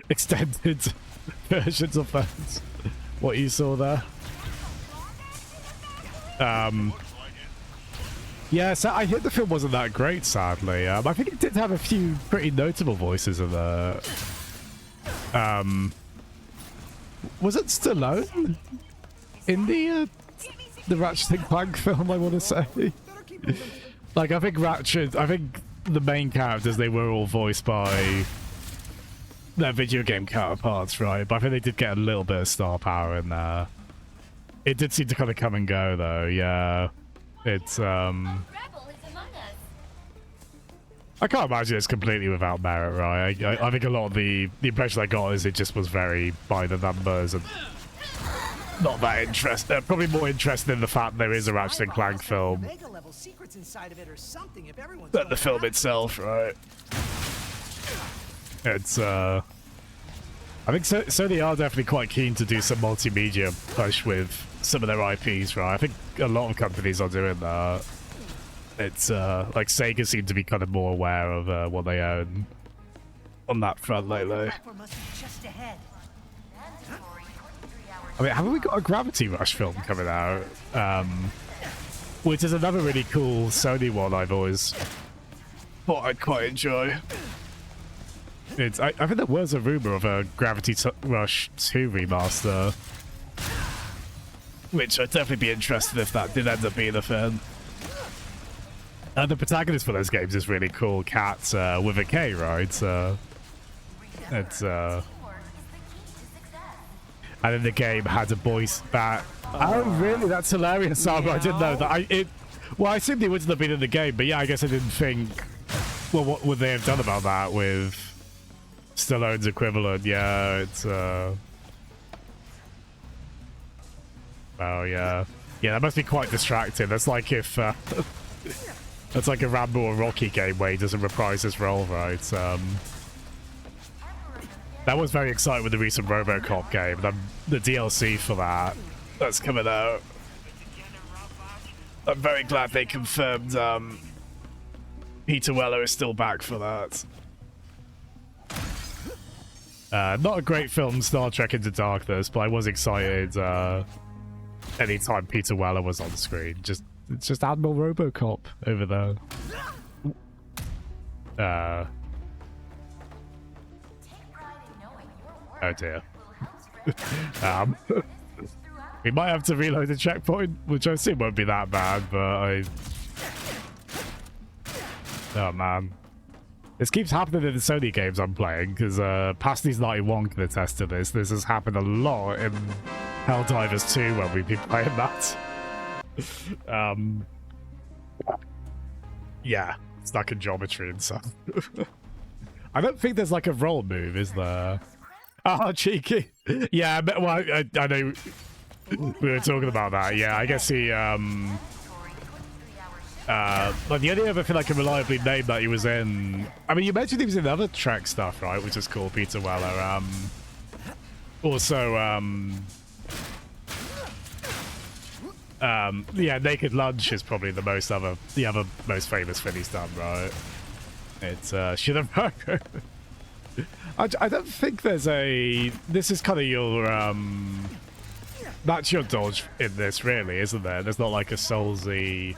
Extended versions of those. What you saw there. Yeah, so I heard the film wasn't that great, sadly. I think it did have a few pretty notable voices in there. Was it Stallone in the Ratchet and Clank film, I want to say? Like, I think the main characters, they were all voiced by their video game counterparts, right? But I think they did get a little bit of star power in there. It did seem to kind of come and go, though. Yeah, it's Rebel is among us. I can't imagine it's completely without merit, right? I think a lot of the impression I got is it just was very by the numbers and not that interested. Probably more interested in the fact there is a Ratchet and Clank film Mega level secrets inside of it or something if everyone's than the going film after itself, right? It's I think Sony are definitely quite keen to do some multimedia push with some of their IPs, right? I think a lot of companies are doing that. It's like Sega seem to be kind of more aware of what they own on that front lately. platform must be just ahead. I mean, haven't we got a Gravity Rush film coming out? Which is another really cool Sony one I've always thought I'd quite enjoy. I think there was a rumor of a Gravity Rush 2 remaster, which I'd definitely be interested if that did end up being a thing. The protagonist for those games is really cool. Cat with a K, right? It's and then the game had a voice that. Oh, really? That's hilarious, Sam. I didn't know that. Well, I assumed it wouldn't have been in the game, but yeah, I guess I didn't think. Well, what would they have done about that with Stallone's equivalent? Yeah, it's. Oh yeah, that must be quite distracting. That's like if. That's like a Rambo or Rocky game where he doesn't reprise his role, right? That was very exciting with the recent RoboCop game. The DLC for that's coming out. I'm very glad they confirmed Peter Weller is still back for that. Not a great film, Star Trek Into Darkness, but I was excited anytime Peter Weller was on screen. It's just Admiral RoboCop over there. Oh dear. We might have to reload the checkpoint, which I assume won't be that bad, but oh man. This keeps happening in the Sony games I'm playing, because Pasti's 91 can attest to this. This has happened a lot in Helldivers 2 when we've been playing that. Yeah, stuck in geometry and stuff. I don't think there's like a roll move, is there? Oh, cheeky. Yeah, but, well, I know we were talking about that. Yeah, I guess he but the only other thing I can reliably name that he was in, I mean, you mentioned he was in other Trek stuff, right, which is cool. Peter Weller. Also yeah, Naked Lunch is probably the other most famous thing he's done, right? It's should have. I don't think there's a. This is kind of your that's your dodge in this, really, isn't there? There's not like a Soulsy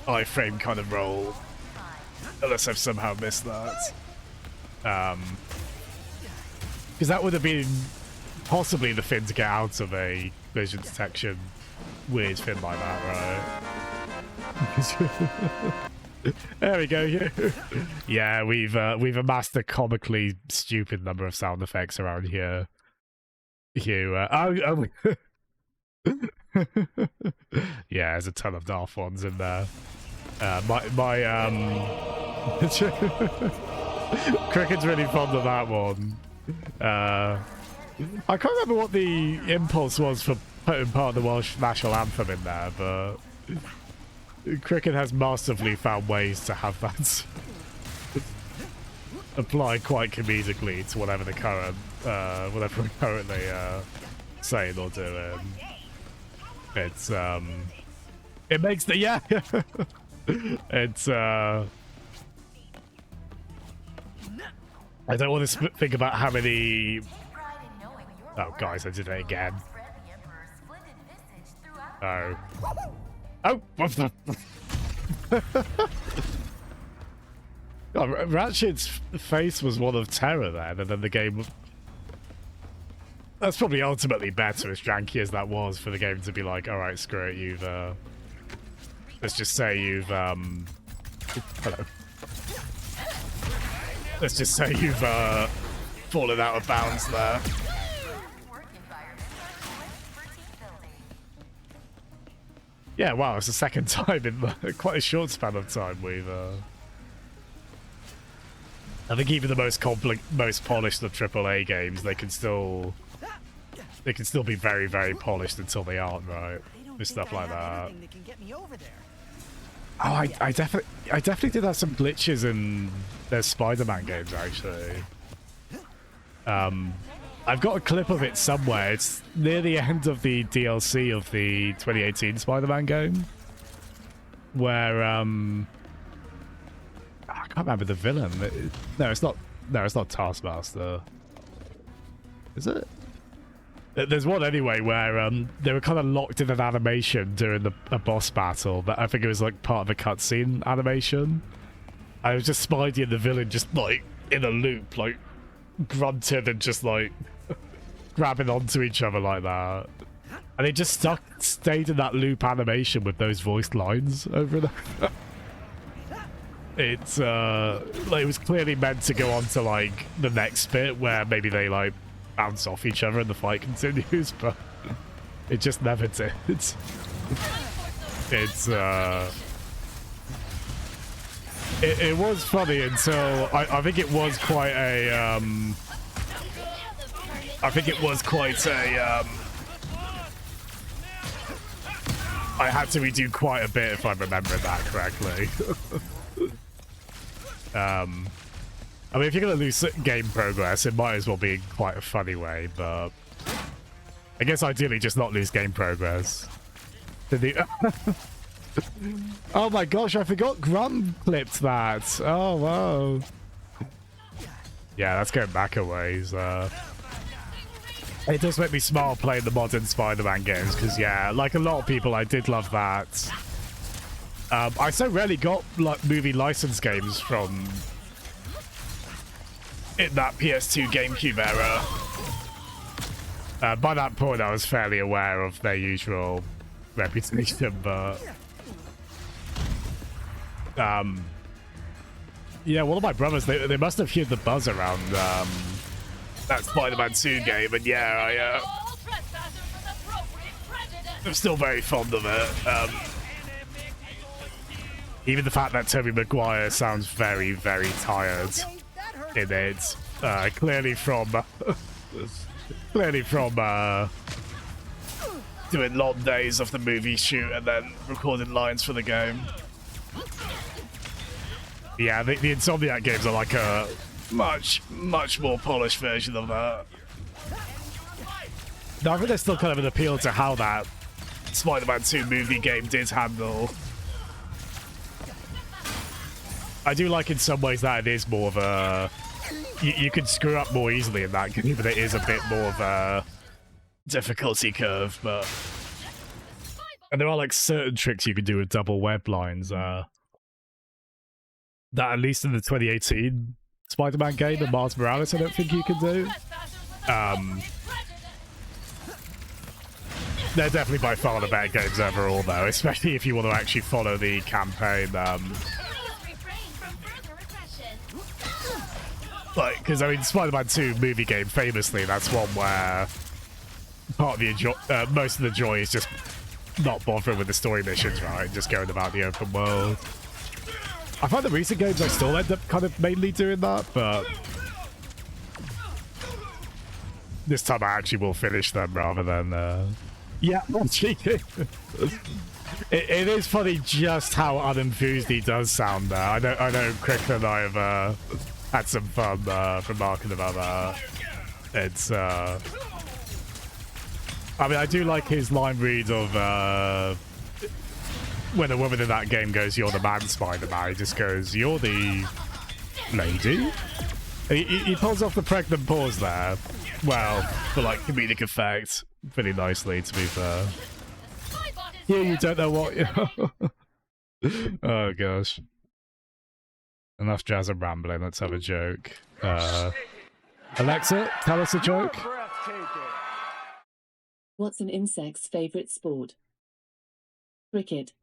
iframe kind of roll, unless I've somehow missed that. Because that would have been possibly the thing to get out of a vision detection weird thing like that, right? There we go. Yeah, we've amassed a comically stupid number of sound effects around here. Yeah, there's a ton of daft ones in there. Cricket's really fond of that one. I can't remember what the impulse was for putting part of the Welsh national anthem in there, but Cricket has masterfully found ways to have that apply quite comedically to whatever the current, whatever we're currently saying or doing. It's it makes the it's I don't want to think about how many. Oh, guys, I did it again. Oh. Oh! God, Ratchet's face was one of terror there, and then the game. That's probably ultimately better, as janky as that was, for the game to be like, alright, screw it, you've. Let's just say you've. Hello. Let's just say you've fallen out of bounds there. Yeah, wow, it's the second time in quite a short span of time we've... I think even the most most polished of AAA games, they can still be very, very polished until they aren't, right? With stuff like that. Oh, I definitely did have some glitches in their Spider-Man games, actually. I've got a clip of it somewhere. It's near the end of the DLC of the 2018 Spider-Man game, where I can't remember the villain. No, it's not. No, it's not Taskmaster. Is it? There's one anyway where they were kind of locked in an animation during a boss battle. That I think it was like part of a cutscene animation. I was just Spidey and the villain just like in a loop, like grunted and just like grabbing onto each other like that. And they just stayed in that loop animation with those voiced lines over and over. It's like it was clearly meant to go on to like the next bit where maybe they like bounce off each other and the fight continues, but it just never did. It was funny until I think it was quite a I had to redo quite a bit if I remember that correctly. I mean, if you're going to lose game progress, it might as well be in quite a funny way, but I guess ideally just not lose game progress. Oh my gosh, I forgot Grum clipped that. Oh, wow. Yeah, that's going back a ways. It does make me smile playing the modern Spider-Man games, because, yeah, like a lot of people, I did love that. I so rarely got like movie license games from in that PS2 GameCube era. By that point, I was fairly aware of their usual reputation, but yeah, one of my brothers, they must have heard the buzz around that Spider-Man 2 game, and yeah, I'm still very fond of it. Even the fact that Tobey Maguire sounds very, very tired in it, clearly from doing long days of the movie shoot and then recording lines for the game. Yeah, the Insomniac games are like a much more polished version of that. No, I think there's still kind of an appeal to how that Spider-Man 2 movie game did handle. I do like in some ways that it is more of a... You can screw up more easily in that game, but it is a bit more of a difficulty curve, but... And there are like certain tricks you can do with double web lines, that at least in the 2018 Spider-Man game, the Miles Morales, I don't think you can do. They're definitely by far the better games overall, though, especially if you want to actually follow the campaign. Like, because I mean, Spider-Man 2 movie game, famously, that's one where part of the most of the joy is just not bothering with the story missions, right? Just going about the open world. I find the recent games I still end up kind of mainly doing that, but this time I actually will finish them rather than yeah, I'm cheating. It is funny just how unenthused he does sound there. I know Crick and I have had some fun remarking about that. It's I mean, I do like his line read of when a woman in that game goes, "You're the man, Spider-Man," he just goes, "You're the lady?" He pulls off the pregnant pause there. Well, for like comedic effect, pretty nicely, to be fair. Yeah, you don't know what. Oh gosh. Enough Jazzem rambling. Let's have a joke. Alexa, tell us a joke. What's an insect's favorite sport? Cricket.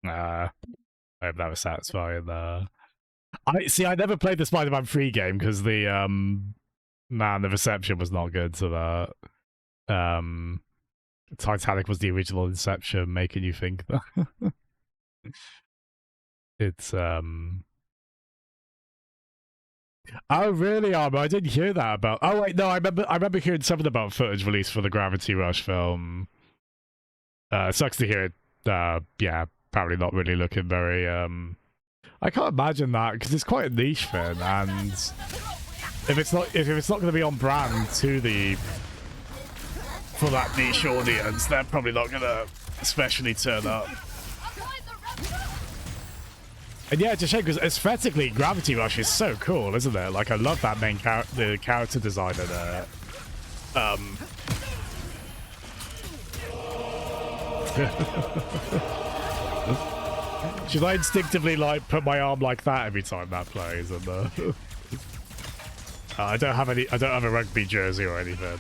I hope that was satisfying. I never played the Spider-Man 3 game because the reception was not good to that. Titanic was the original Inception, making you think that. It's Oh really, Armo? I didn't hear that about. Oh wait, no, I remember hearing something about footage released for the Gravity Rush film. Sucks to hear it. Yeah, probably not really looking very. I can't imagine that because it's quite a niche thing, and if it's not going to be on brand to the for that niche audience, they're probably not going to especially turn up. And yeah, it's a shame because aesthetically, Gravity Rush is so cool, isn't it? Like, I love that the character designer there. Should I instinctively like put my arm like that every time that plays? And I don't have a rugby jersey or anything.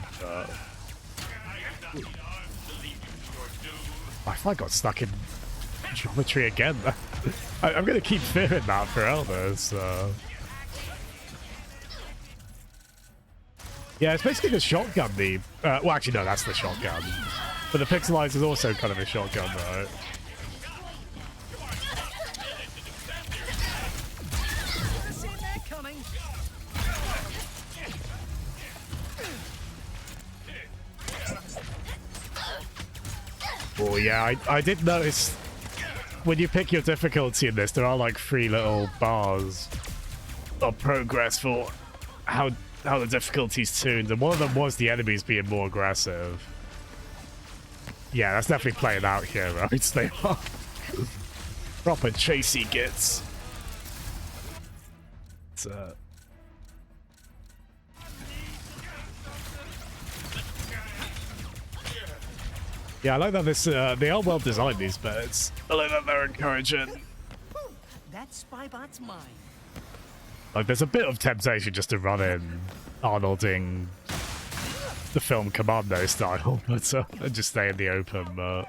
I thought I got stuck in geometry again. I'm gonna keep fearing that for Elders. Yeah, it's basically the shotgun. Well, actually, no, that's the shotgun. But the pixelize is also kind of a shotgun, right? Oh yeah, I did notice when you pick your difficulty in this, there are like 3 little bars of progress for how the difficulty's tuned, and one of them was the enemies being more aggressive. Yeah, that's definitely playing out here, right? They are proper chasey gits. It's yeah, I like that they are well designed, these bits. I like that they're encouraging. That Spybot's mine. Like, there's a bit of temptation just to run in Arnolding the film Commando style, but and just stay in the open, but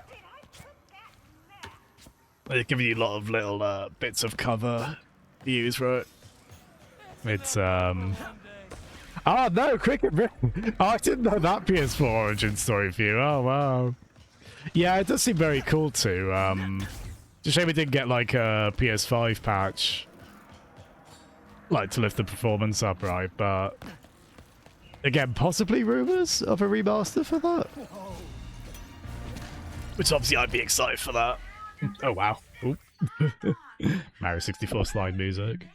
they're giving you a lot of little bits of cover to use, right? It's oh no, Cricket! Oh, I didn't know that PS4 origin story for you. Oh wow. Yeah, it does seem very cool too. It's a shame we didn't get like a PS5 patch, like to lift the performance up, right? But again, possibly rumors of a remaster for that. Which obviously I'd be excited for that. Oh wow. Mario 64 slide music.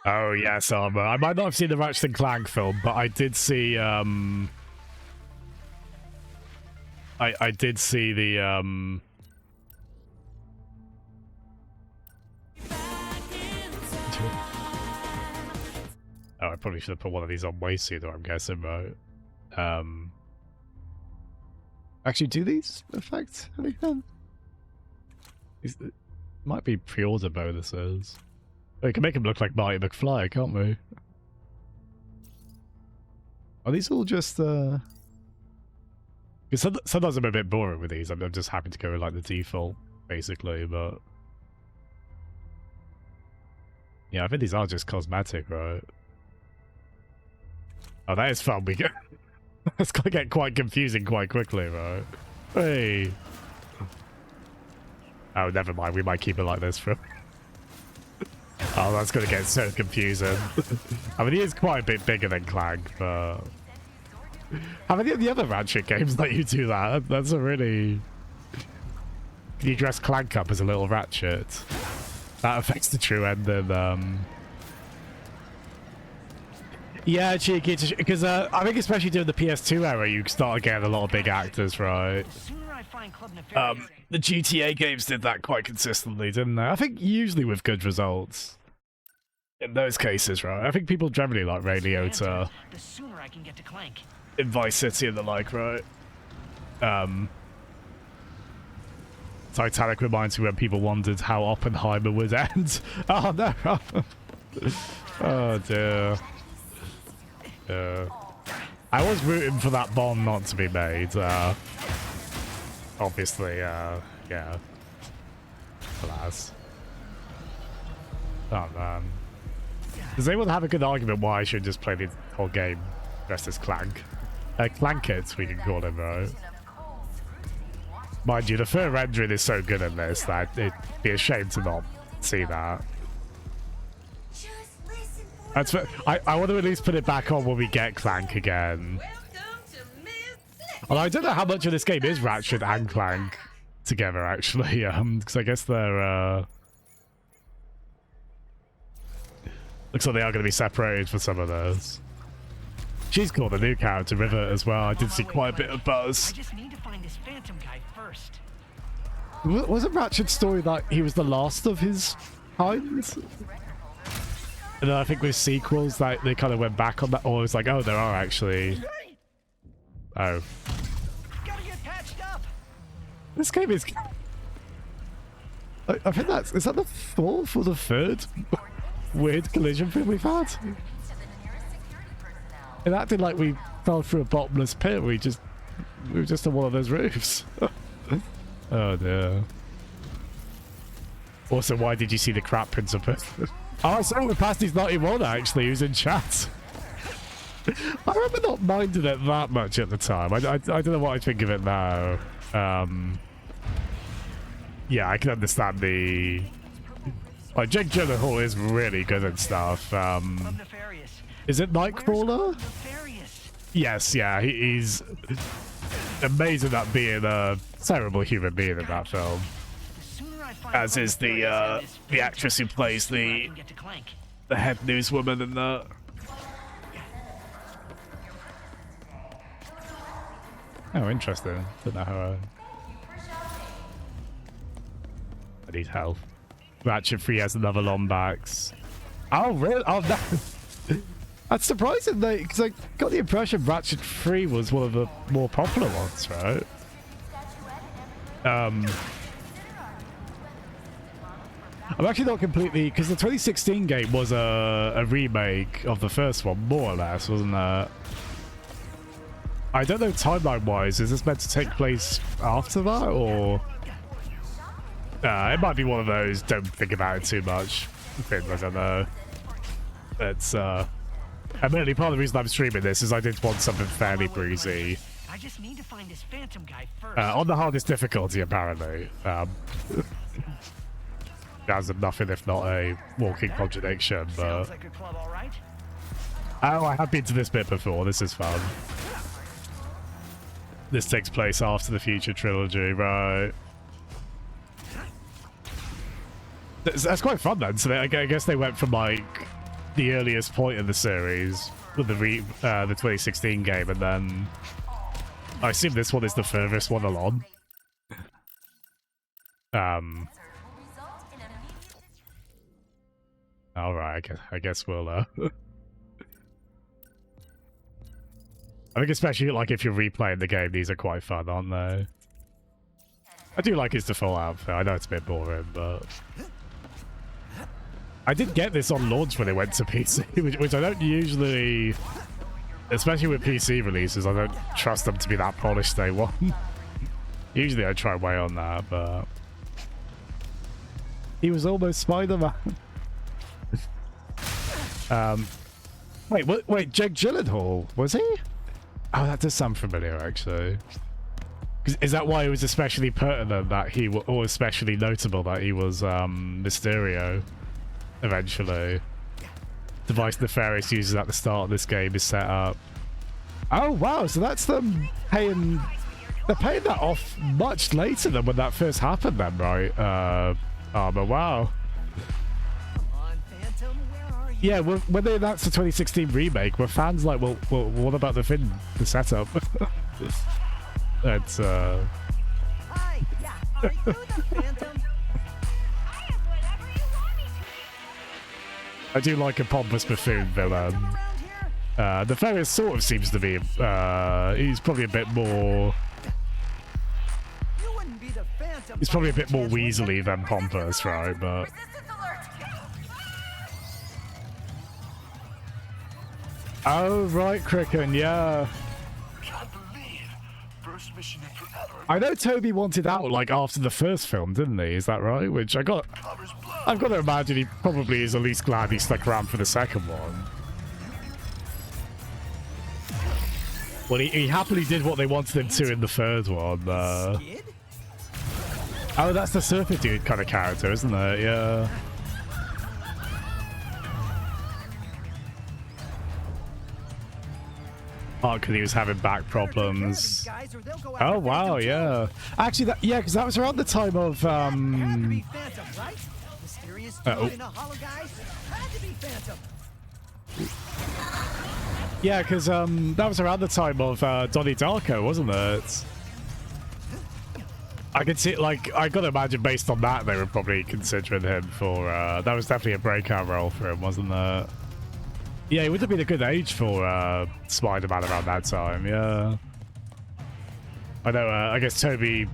Oh yes, Armor. I might not have seen the Ratchet and Clank film, but I did see I did see the oh, I probably should have put one of these on way sooner, I'm guessing, right? Actually, do these affect anything? These might be pre-order bonuses. We can make him look like Marty McFly, can't we? Are these all just because sometimes I'm a bit boring with these. I'm just happy to go with like the default, basically, but yeah, I think these are just cosmetic, right? Oh, that is fun. We get it's gonna get quite confusing quite quickly, right? Hey. Oh, never mind. We might keep it like this for. Oh, that's gonna get so confusing. I mean, he is quite a bit bigger than Clank, but how many of the other Ratchet games let you do that? That's a really. Can you dress Clank up as a little Ratchet? That affects the true ending. Yeah, cheeky, because I think especially during the PS2 era, you start getting a lot of big actors, right? The GTA games did that quite consistently, didn't they? I think usually with good results. In those cases, right? I think people generally like Ray Liotta in Vice City and the like, right? Titanic reminds me when people wondered how Oppenheimer would end. Oh no! Oh dear. I was rooting for that bomb not to be made. Obviously, yeah. Alas. Oh man. Does anyone have a good argument why I should just play the whole game dressed as Clank? Clankets, we can call him, right? Mind you, the fur rendering is so good in this that it'd be a shame to not see that. That's I want to at least put it back on when we get Clank again. Although I don't know how much of this game is Ratchet and Clank together, actually, because I guess they're looks like they are going to be separated for some of those. She's called a new character, River, as well. I did see quite a bit of buzz. I just need to find this Phantom guy first. Wasn't Ratchet's story that he was the last of his kind? And then I think with sequels, that they kind of went back on that, or it was like, oh, there are actually. Oh. Gotta get patched up. This game is. I think is that the fourth or the third weird collision thing we've had? It acted like we fell through a bottomless pit. We were just on one of those roofs. Oh dear. Also, why did you see the crap Prince of Persia? Oh, I saw with Pasty's 91 actually, he was in chat. I remember not minding it that much at the time. I don't know what I think of it now. Yeah, I can understand the... Like, Jake Gyllenhaal is really good and stuff. Is it Nightcrawler? Yes, yeah, he's amazing at being a terrible human being in that film. As is the actress who plays the head newswoman in that. Oh, interesting. Don't know how I need help. Ratchet 3 has another Lombax. Oh, really? Oh, no. That's surprising, because I got the impression Ratchet 3 was one of the more popular ones, right? I'm actually not completely... Because the 2016 game was a remake of the first one, more or less, wasn't it? I don't know timeline-wise, is this meant to take place after that, or... it might be one of those don't think about it too much things, I don't know. It's, admittedly, part of the reason I'm streaming this is I did want something fairly breezy. I just need to find this Phantom guy first. On the hardest difficulty, apparently. That's nothing if not a walking contradiction, but... Sounds like a club, all right? Oh, I have been to this bit before. This is fun. This takes place after the Future Trilogy, right? That's quite fun then. So I guess they went from like the earliest point in the series with the 2016 game, and then I assume this one is the furthest one along. All right, I guess we'll. I think especially like if you're replaying the game, these are quite fun, aren't they? I do like his default outfit. I know it's a bit boring, but I did get this on launch when it went to PC, which I don't usually, especially with PC releases, I don't trust them to be that polished day one. Usually I try way on that, but he was almost Spider-Man. Wait, Jake Gyllenhaal, was he? Oh, that does sound familiar, actually. Is that why it was especially pertinent that he, or especially notable that he was Mysterio? Eventually, device Nefarious uses at the start of this game is set up. Oh wow, so that's them paying. They're paying that off much later than when that first happened, then, right? Armor, wow. Yeah, when they announced the 2016 remake, were fans like, well, what about the setup? That's Hi, yeah, are you the Phantom? I do like a pompous buffoon villain. Nefarious sort of seems to be, he's probably a bit more... He's probably a bit more weaselly than pompous, right? But... Oh, right, Cricken, yeah. I know Toby wanted out, like, after the first film, didn't he? Is that right? Which I've got to imagine he probably is at least glad he stuck around for the second one. Well, he happily did what they wanted him to in the third one. Skid? Oh, that's the surfer dude kind of character, isn't it? Yeah. Oh, because he was having back problems. Oh, wow, yeah. Actually, yeah, because that was around the time of, yeah, because that was around the time of Donnie Darko, wasn't it? I can see, like, I gotta imagine based on that, they were probably considering him for, that was definitely a breakout role for him, wasn't it? Yeah, it would have been a good age for Spider-Man around that time, yeah. I know, I guess Toby,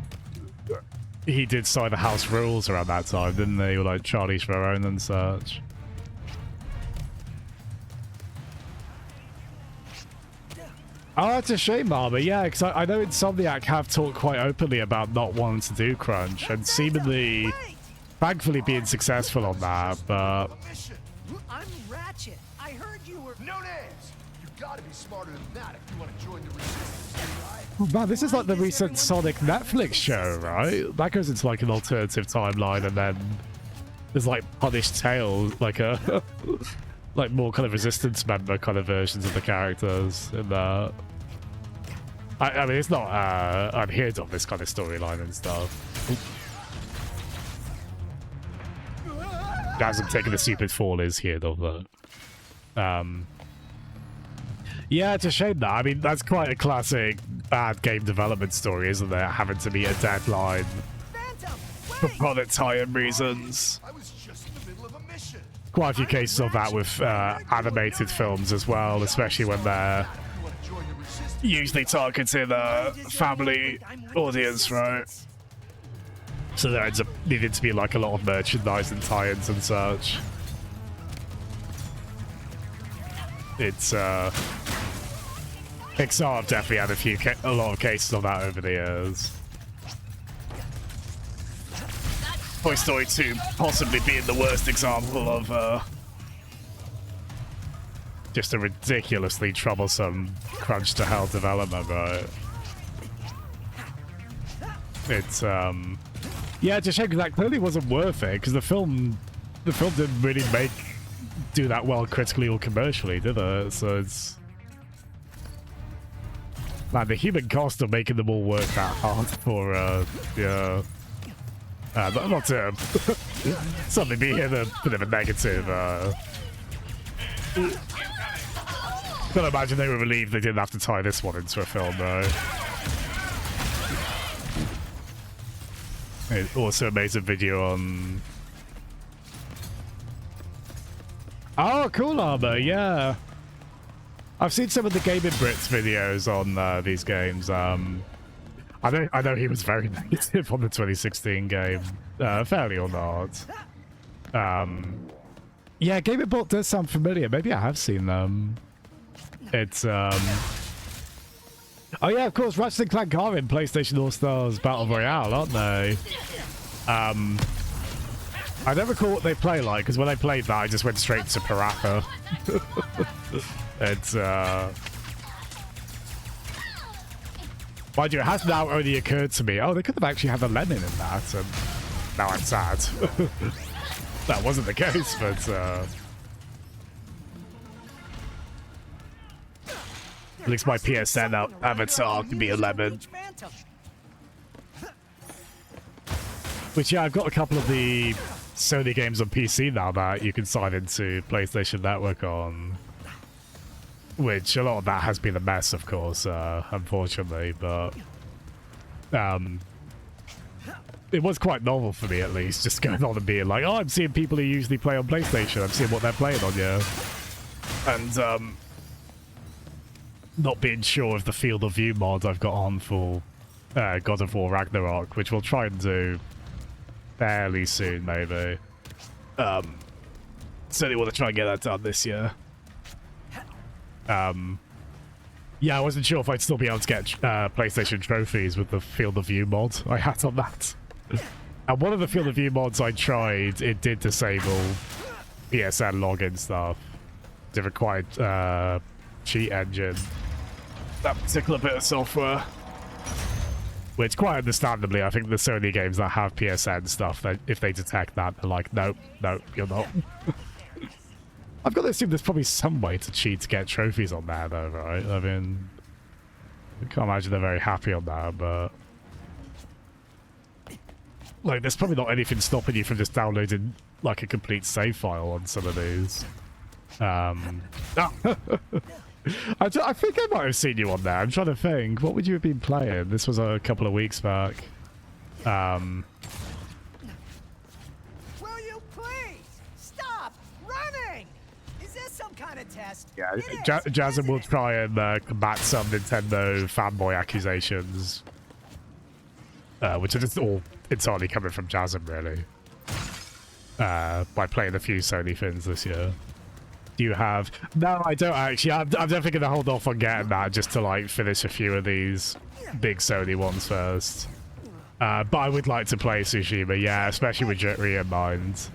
he did sign the house rules around that time, didn't they? Like Charlie's Theron and such. Oh, that's a shame, Mama. Yeah, because I know Insomniac have talked quite openly about not wanting to do Crunch, and seemingly, thankfully, being successful on that, but... I'm Ratchet. I heard you were... No names! You've got to be smarter than that if you want to join the resistance, right? Oh, man, this is like the recent Sonic Netflix show, right? That goes into like an alternative timeline, and then there's like Punished Tail, like a... like more kind of resistance member kind of versions of the characters in that. I mean, it's not unhinged on this kind of storyline and stuff. Jazzem taking a stupid fall is here though. Yeah, it's a shame that. I mean, that's quite a classic bad game development story, isn't it? Having to meet a deadline for product tie-in reasons. I was just in the middle of a mission. Quite a few cases of that with animated films as well, especially when they're usually targeting a family audience, right? So there ends up needing to be like a lot of merchandise and tie-ins and such. It's Pixar have definitely had a lot of cases of that over the years. Toy Story 2 possibly being the worst example of just a ridiculously troublesome crunch to hell development, right? It's yeah, it's a shame because that clearly wasn't worth it, because the film didn't really do that well critically or commercially, did it? So it's, man, the human cost of making them all work that hard for yeah. Not to suddenly be in a bit of a negative. Can't imagine they were relieved they didn't have to tie this one into a film, though. It also made a video on. Oh, cool armor, yeah. I've seen some of the Gaming Brits videos on these games. I know he was very negative on the 2016 game, fairly or not. Yeah, Gaming Bot does sound familiar. Maybe I have seen them. It's oh yeah, of course, Ratchet & Clank are in PlayStation All-Stars Battle Royale, aren't they? I don't recall what they play like, because when I played that, I just went straight to Parappa. It's mind you, it has now only occurred to me, oh, they could have actually had a lemon in that, and now I'm sad. That wasn't the case, but at least my PSN avatar can be a lemon. Which, yeah, I've got a couple of the Sony games on PC now that you can sign into PlayStation Network on. Which, a lot of that has been a mess, of course, unfortunately, but it was quite novel for me, at least, just going on and being like, oh, I'm seeing people who usually play on PlayStation, I'm seeing what they're playing on, yeah. And, not being sure of the field of view mod I've got on for God of War Ragnarok, which we'll try and do fairly soon, maybe. Certainly want to try and get that done this year. Yeah, I wasn't sure if I'd still be able to get PlayStation trophies with the field of view mod I had on that. And one of the field of view mods I tried, it did disable PSN login stuff. It required cheat engine. that particular bit of software. Which, quite understandably, I think the Sony games that have PSN stuff, that if they detect that, they're like, nope, nope, you're not. I've got to assume there's probably some way to cheat to get trophies on there, though, right? I mean, I can't imagine they're very happy on that, but... Like, there's probably not anything stopping you from just downloading, like, a complete save file on some of these. I think I might have seen you on there. I'm trying to think. What would you have been playing? This was a couple of weeks back. Will you please stop running? Is this some kind of test? Yeah, It is, Jazzem will isn't it? try and combat some Nintendo fanboy accusations. Which are just all entirely coming from Jazzem, really. By playing a few Sony things this year. Do you have... No, I don't actually. I'm definitely going to hold off on getting that just to, like, finish a few of these big Sony ones first. But I would like to play Tsushima, yeah, especially with Jetri in mind.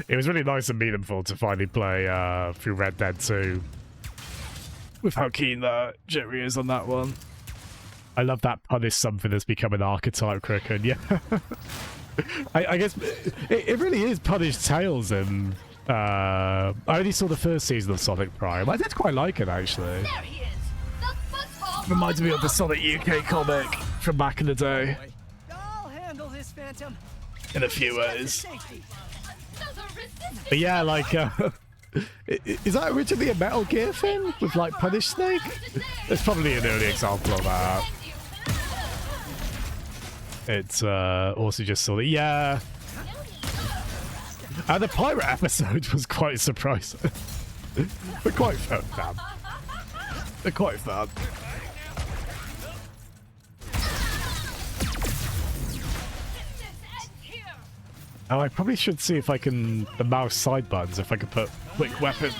It was really nice and meaningful to finally play through Red Dead 2. With how keen Jetri is on that one. I love that punish something that's become an archetype, Cricken, yeah. I guess it really is Punish Tales and... I only saw the first season of Sonic Prime. I did quite like it, actually. There he is. The football. Reminds me of the Sonic UK comic from back in the day. I'll handle this, Phantom. In a few Step to ways. safety. Those are resistance. But yeah, like, is that originally a Metal Gear thing? With, like, Punish Snake? There's probably an early example of that. It's, also just sort of, yeah. And the pirate episode was quite surprising. But quite fun, man. They're quite fun. Oh, I probably should see if I can... The mouse side buttons, if I can put quick weapon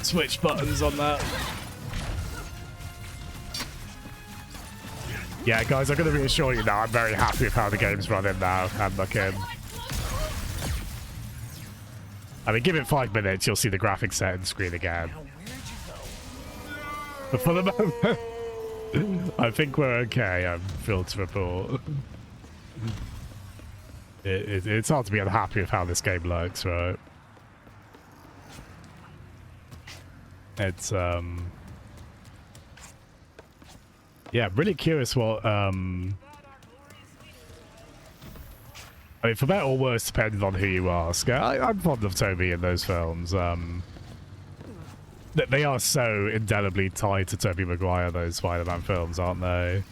switch buttons on that. Yeah, guys, I'm going to reassure you now, I'm very happy with how the game's running now. And looking... I mean, give it 5 minutes, you'll see the graphics setting screen again. But for the moment, I think we're okay, I'm thrilled to report. It's hard to be unhappy with how this game looks, right? It's, yeah, I'm really curious what, I mean, for better or worse, depending on who you ask. I'm fond of Toby in those films. They are so indelibly tied to Tobey Maguire, those Spider-Man films, aren't they?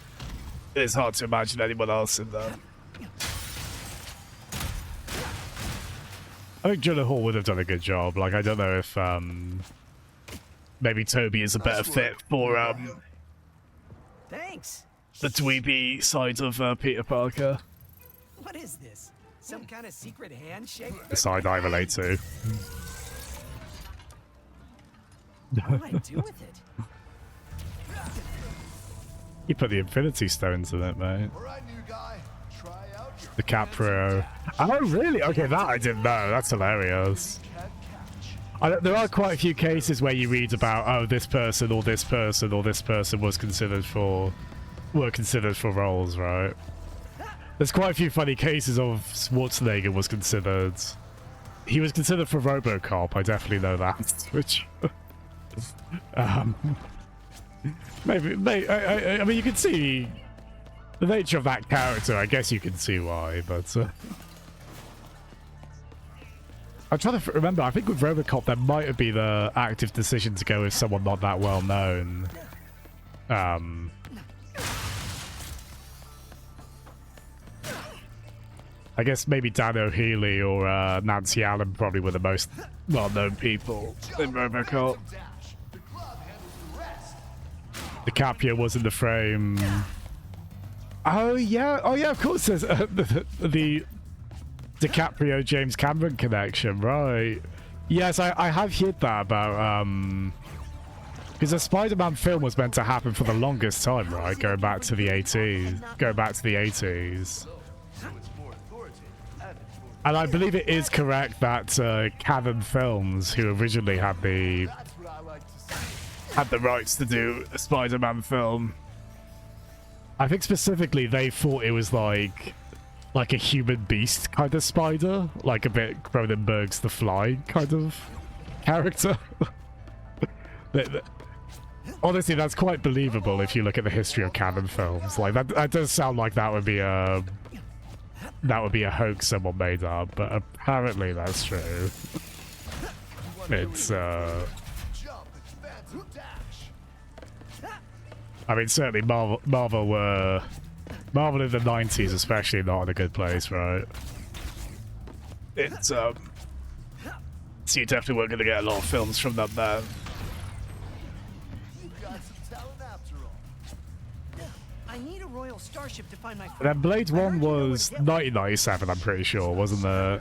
It's hard to imagine anyone else in them. I think Jonah Hall would have done a good job. Like, I don't know if maybe Toby is a better fit for Thanks. the dweeby side of Peter Parker. What is this? Some kind of secret handshake? The side I relate to. What do I do with it? You put the Infinity Stones in it, mate. All right, new guy. Try out your The Caprio. Oh, really? Okay, that I didn't know. That's hilarious. There are quite a few cases where you read about, oh, this person or this person or this person were considered for roles, right? There's quite a few funny cases of Schwarzenegger was considered. He was considered for RoboCop. I definitely know that. Which, maybe I mean, you can see the nature of that character. I guess you can see why, but. I'm trying to remember. I think with RoboCop there might have been the active decision to go with someone not that well known. I guess maybe Dan O'Healy or Nancy Allen probably were the most well-known people in RoboCop. DiCaprio was in the frame. Oh yeah, of course. There's the DiCaprio James Cameron connection, right? Yes, I have heard that about because the Spider-Man film was meant to happen for the longest time, right? Going back to the 80s. And I believe it is correct that Canon Films, who originally had the had the rights to do a Spider-Man film. I think specifically they thought it was like a human beast kind of spider, like a bit Cronenberg's The Fly kind of character. Honestly, that's quite believable if you look at the history of canon films. Like that does sound like that would be a hoax someone made up, but apparently that's true. It's I mean, certainly Marvel in the 90s especially not in a good place, right? It's so you definitely weren't gonna get a lot of films from them then. I need a royal starship to find my friend. And then Blade 1 was 1997, I'm pretty sure, wasn't there?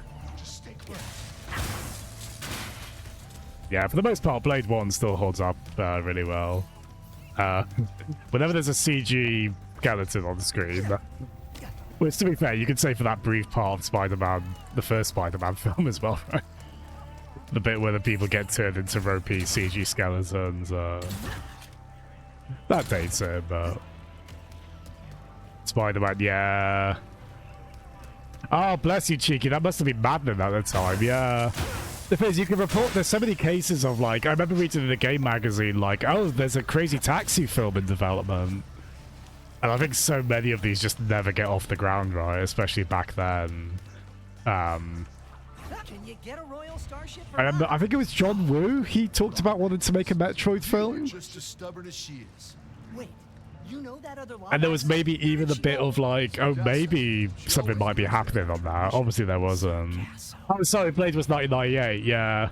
Yeah, for the most part, Blade 1 still holds up really well. Whenever there's a CG skeleton on the screen, which to be fair, you could say for that brief part of Spider-Man, the first Spider-Man film as well, right? The bit where the people get turned into ropey CG skeletons, that dates it, but Spider-Man, yeah. Oh, bless you, Cheeky. That must have been maddening at the time, yeah. The thing is, you can report, there's so many cases of, like, I remember reading in the game magazine, like, oh, there's a Crazy Taxi film in development. And I think so many of these just never get off the ground, right? Especially back then. Can you get a royal starship? I think it was John Woo. He talked about wanting to make a Metroid film. Just as stubborn as she is. Wait, you know that other And there was maybe even a bit of like, oh, maybe something might be happening on that. Obviously there wasn't. Oh, sorry, Blade was 1998, yeah.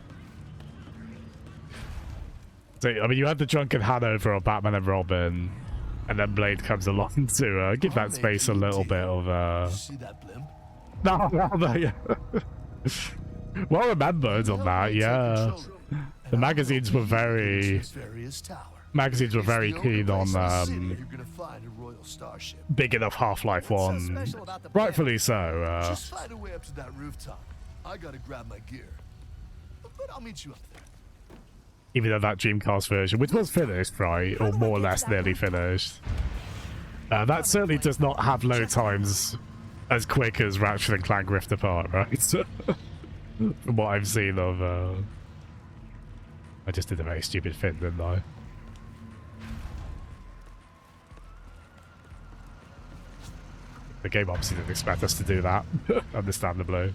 So, I mean, you had the drunken Hanover of Batman and Robin, and then Blade comes along to give that space a little bit of, See that blimp? No, yeah. Well remembered on that, yeah. The magazines were very keen on big enough Half-Life 1. Rightfully so. Just find a way up to that rooftop. I gotta grab my gear. But I'll meet you up there. Even though that Dreamcast version, which was finished, right? Or more or less nearly finished. That certainly does not have load times as quick as Ratchet and Clank Rift Apart, right? From what I've seen of... I just did a very stupid fit, didn't I? The game obviously didn't expect us to do that, understandably.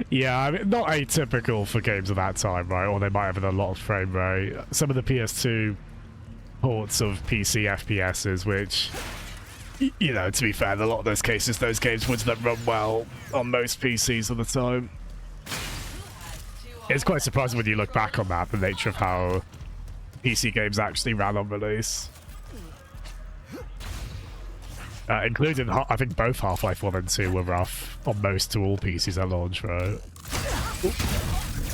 Yeah, I mean, not atypical for games of that time, right? Or they might have a lot of frame rate. Some of the PS2 ports of PC FPSs, which, you know, to be fair, in a lot of those cases, those games wouldn't run well on most PCs at the time. It's quite surprising when you look back on that, the nature of how PC games actually ran on release. Including, I think both Half-Life 1 and 2 were rough on most to all PCs at launch, right?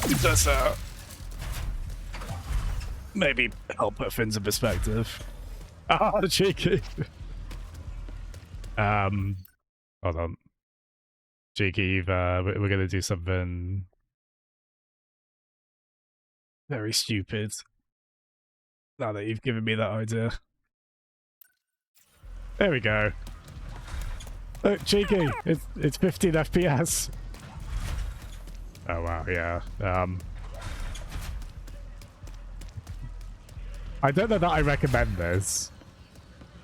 It does maybe help put things in perspective. Ah, cheeky! Hold on. Cheeky, we're gonna do something very stupid. Now that you've given me that idea. There we go. Oh, cheeky! It's 15 FPS. Oh wow, yeah. I don't know that I recommend this.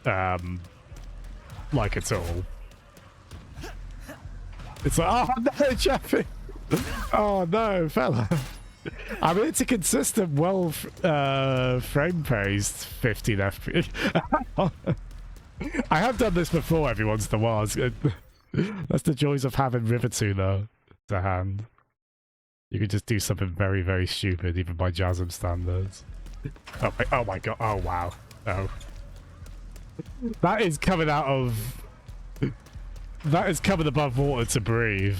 Like at all. It's like, oh no, Jeffy! Oh no, fella. I mean, it's a consistent, well frame-paced 15 FPS. I have done this before every once in a while. That's the joys of having River Tuner to hand. You can just do something very, very stupid, even by Jazzem standards. Oh my god. Oh wow. Oh. That is coming out of... That is coming above water to breathe.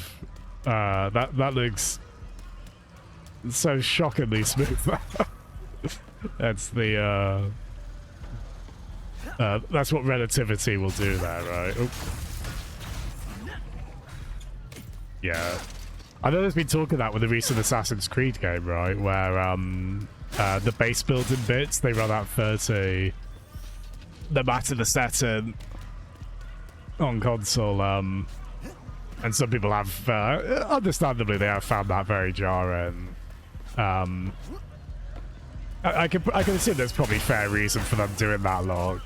That looks so shockingly smooth. That's the that's what relativity will do there, right? Oop. Yeah. I know there's been talk of that with the recent Assassin's Creed game, right? Where the base building bits, they run at 30. No matter the setting on console, and some people have, understandably, they have found that very jarring. I can assume there's probably fair reason for them doing that long.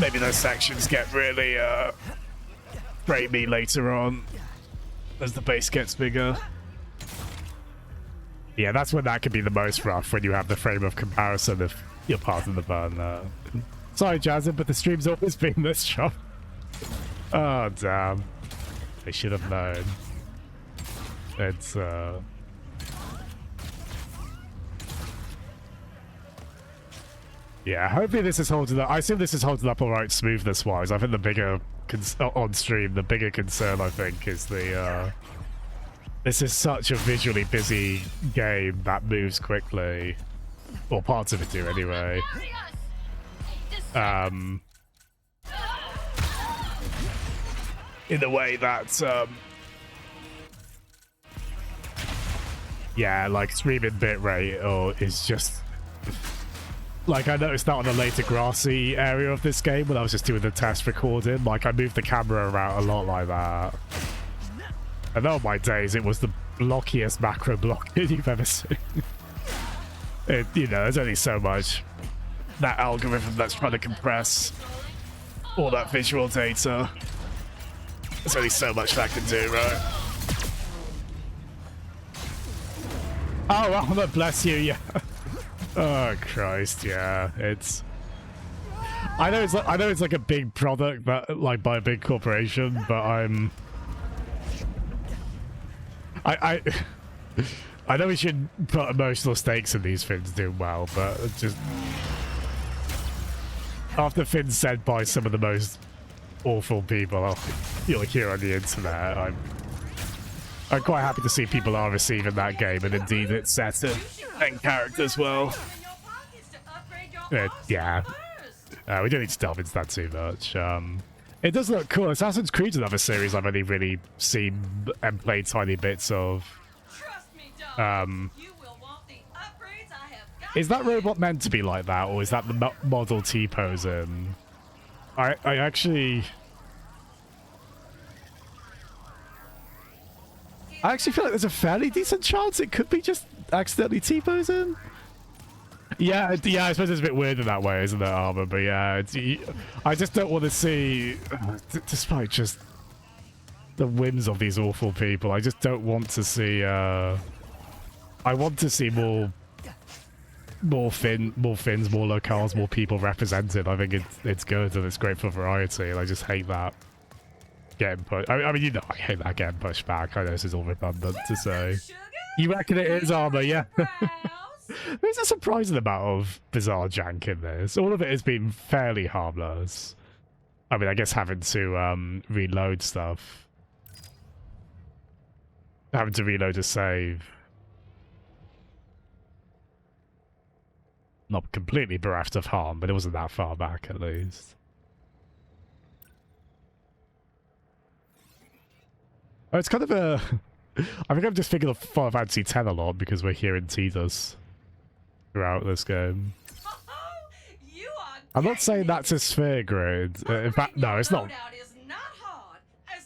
Maybe those sections get really framey later on as the base gets bigger. Yeah, that's when that can be the most rough, when you have the frame of comparison if you're part of the burn. Sorry, Jazzem, but the stream's always been this job. Oh, damn. They should have known. It's, yeah, hopefully this is holding up. I assume this is holding up alright smoothness-wise. I think the bigger... on stream, the bigger concern, I think, is the, this is such a visually busy game that moves quickly. Or parts of it do, anyway. In the way that, yeah, like, streaming bitrate or is just... Like, I noticed that on the later grassy area of this game when I was just doing the test recording. Like, I moved the camera around a lot like that. And on my days, it was the blockiest macro blocking you've ever seen. You know, there's only so much that algorithm that's trying to compress all that visual data. There's only so much that can do, right? Oh, well, bless you, yeah. Oh Christ, yeah. It's... I know it's like a big product that, like, by a big corporation, but I know we should put emotional stakes in these things doing well, but just after Finn's said by some of the most awful people you'll hear on the internet, I'm quite happy to see people are receiving that game, and indeed it's set and characters well. Yeah. We don't need to delve into that too much. It does look cool. Assassin's Creed's another series I've only really seen and played tiny bits of. Is that robot meant to be like that, or is that the model T-posing? I actually feel like there's a fairly decent chance it could be just accidentally T-posing. Yeah, I suppose it's a bit weird in that way, isn't it, Armor? But yeah, I just don't want to see, despite just the whims of these awful people, I just don't want to see, I want to see more Finns, more locales, more people represented. I think it's good and it's great for variety, and I just hate that getting pushed. I mean, you know, I hate that getting pushed back. I know this is all redundant to say. You reckon it is, Armor? Yeah. There's a surprising amount of bizarre jank in this. All of it has been fairly harmless. I mean, I guess having to reload stuff. Having to reload a save. Not completely bereft of harm, but it wasn't that far back at least. Oh, it's kind of a... I think I'm just thinking of Final Fantasy X a lot because we're hearing Tidus throughout this game. I'm not saying that's a sphere grid. In fact, no, it's not.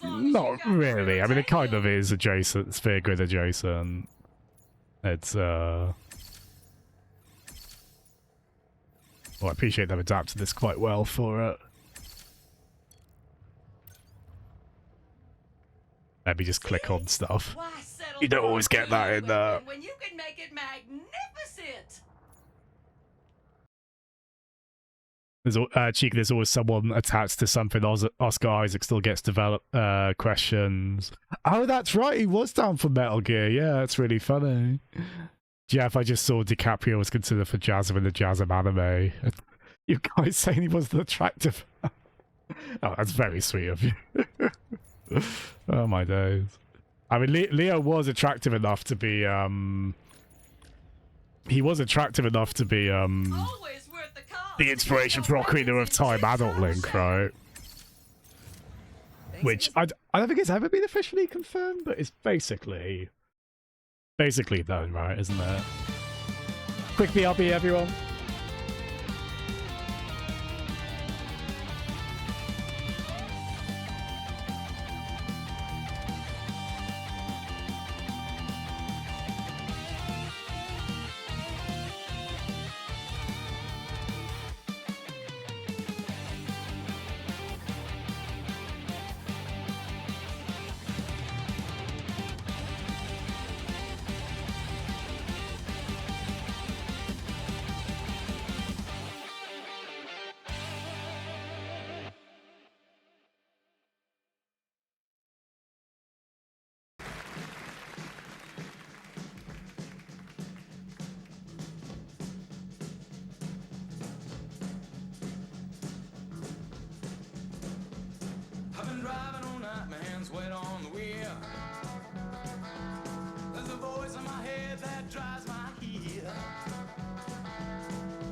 Not really. I mean, it kind of is adjacent, sphere grid adjacent. It's, well, I appreciate they've adapted this quite well for it. Let me just click on stuff. You don't always get that in when you can make it magnificent. There's always someone attached to something. Oscar Isaac still gets developed questions. Oh, that's right. He was down for Metal Gear. Yeah, that's really funny. Jeff, I just saw DiCaprio was considered for Jazzem in the Jazzem anime. You guys saying he wasn't attractive? Oh, that's very sweet of you. Oh my days. I mean, Leo was attractive enough to be, he was attractive enough to be, the inspiration for Ocarina of Time adult Link, right? Which, I I don't think it's ever been officially confirmed, but it's basically done, right? Isn't it? Quick BRB, everyone. I've been driving all night, my hands wet on the wheel. There's a voice in my head that drives my heel.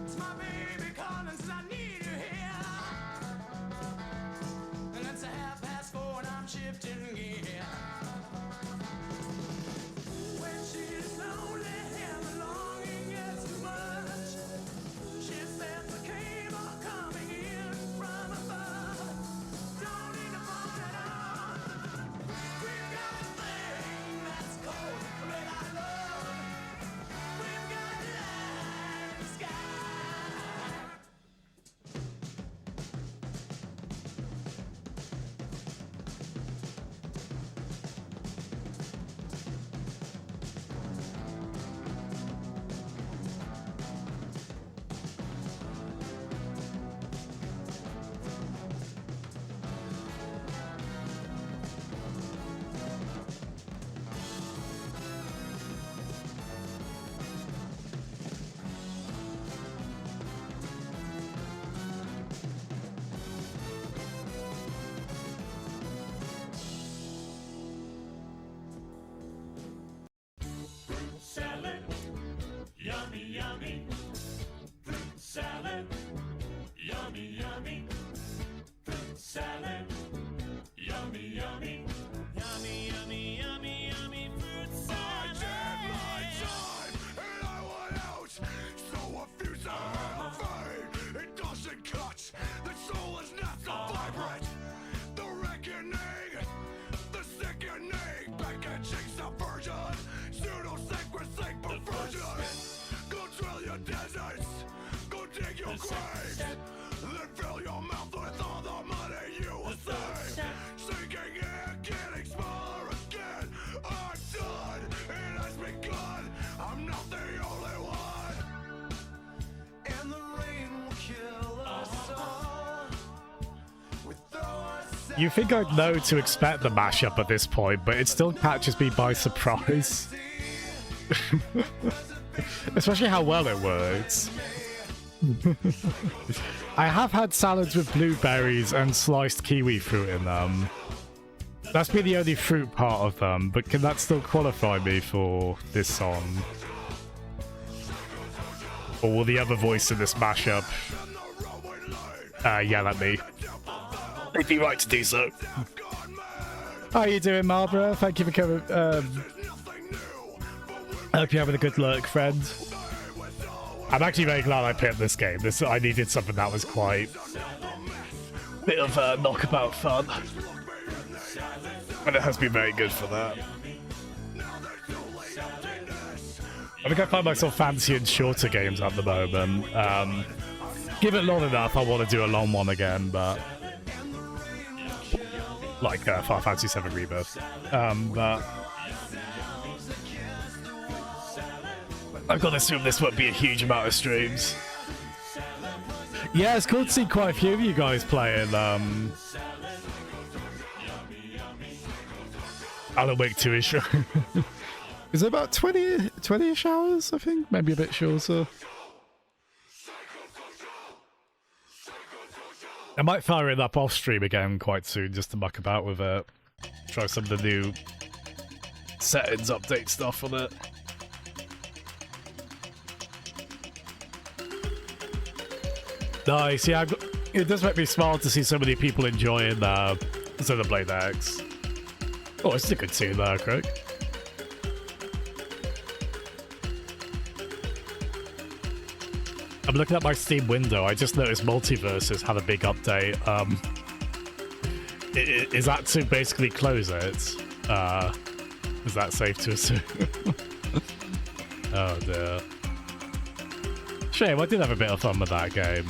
It's my baby calling, says I need you here. And it's 4:30 and I'm shifting gear. When she's lonely and the longing gets too much, she says the cable coming in from above. Don't need to phone it on. We've got a thing that's cold, red I love. We've got light in the sky. Salad, yummy, yummy. Fruit salad, yummy, yummy. Fruit salad, yummy, yummy. Yummy, yummy, yummy, yummy. Fruit salad. I did my time and I went out. So a few times fade, it doesn't cut. The soul is not so vibrant. The reckoning, the sickening, packaging subversion, pseudo-sacred perversion. Go drill your deserts, go dig your graves, then fill your mouth with all the money you will save. Sinking in, getting smaller again. I'm done, it has begun. I'm not the only one. And the rain will kill us all. We throw ourselves. You think I'd know to expect the mashup at this point, but it still catches me by surprise. Especially how well it works. I have had salads with blueberries and sliced kiwi fruit in them. That's been the only fruit part of them, but can that still qualify me for this song? Or will the other voice in this mashup yell at me? It'd be right to do so. How are you doing, Marlborough? Thank you for coming. I hope you're having a good look, friend. I'm actually very glad I picked this game. I needed something that was quite a bit of knockabout fun. And it has been very good for that. I think I find myself fancying shorter games at the moment. Give it long enough, I want to do a long one again, but... like Final Fantasy VII Rebirth. But... I've got to assume this won't be a huge amount of streams. Yeah, it's cool to see quite a few of you guys playing Alan Wake 2-ish. Is it about 20-ish hours, I think? Maybe a bit shorter. I might fire it up off stream again quite soon just to muck about with it. Try some of the new settings, update stuff on it. Nice, yeah, it does make me smile to see so many people enjoying Xenoblade X. Oh, it's a good tune there, Craig. I'm looking at my Steam window. I just noticed Multiverses had a big update. Is that to basically close it? Is that safe to assume? Oh dear. Shame, I did have a bit of fun with that game.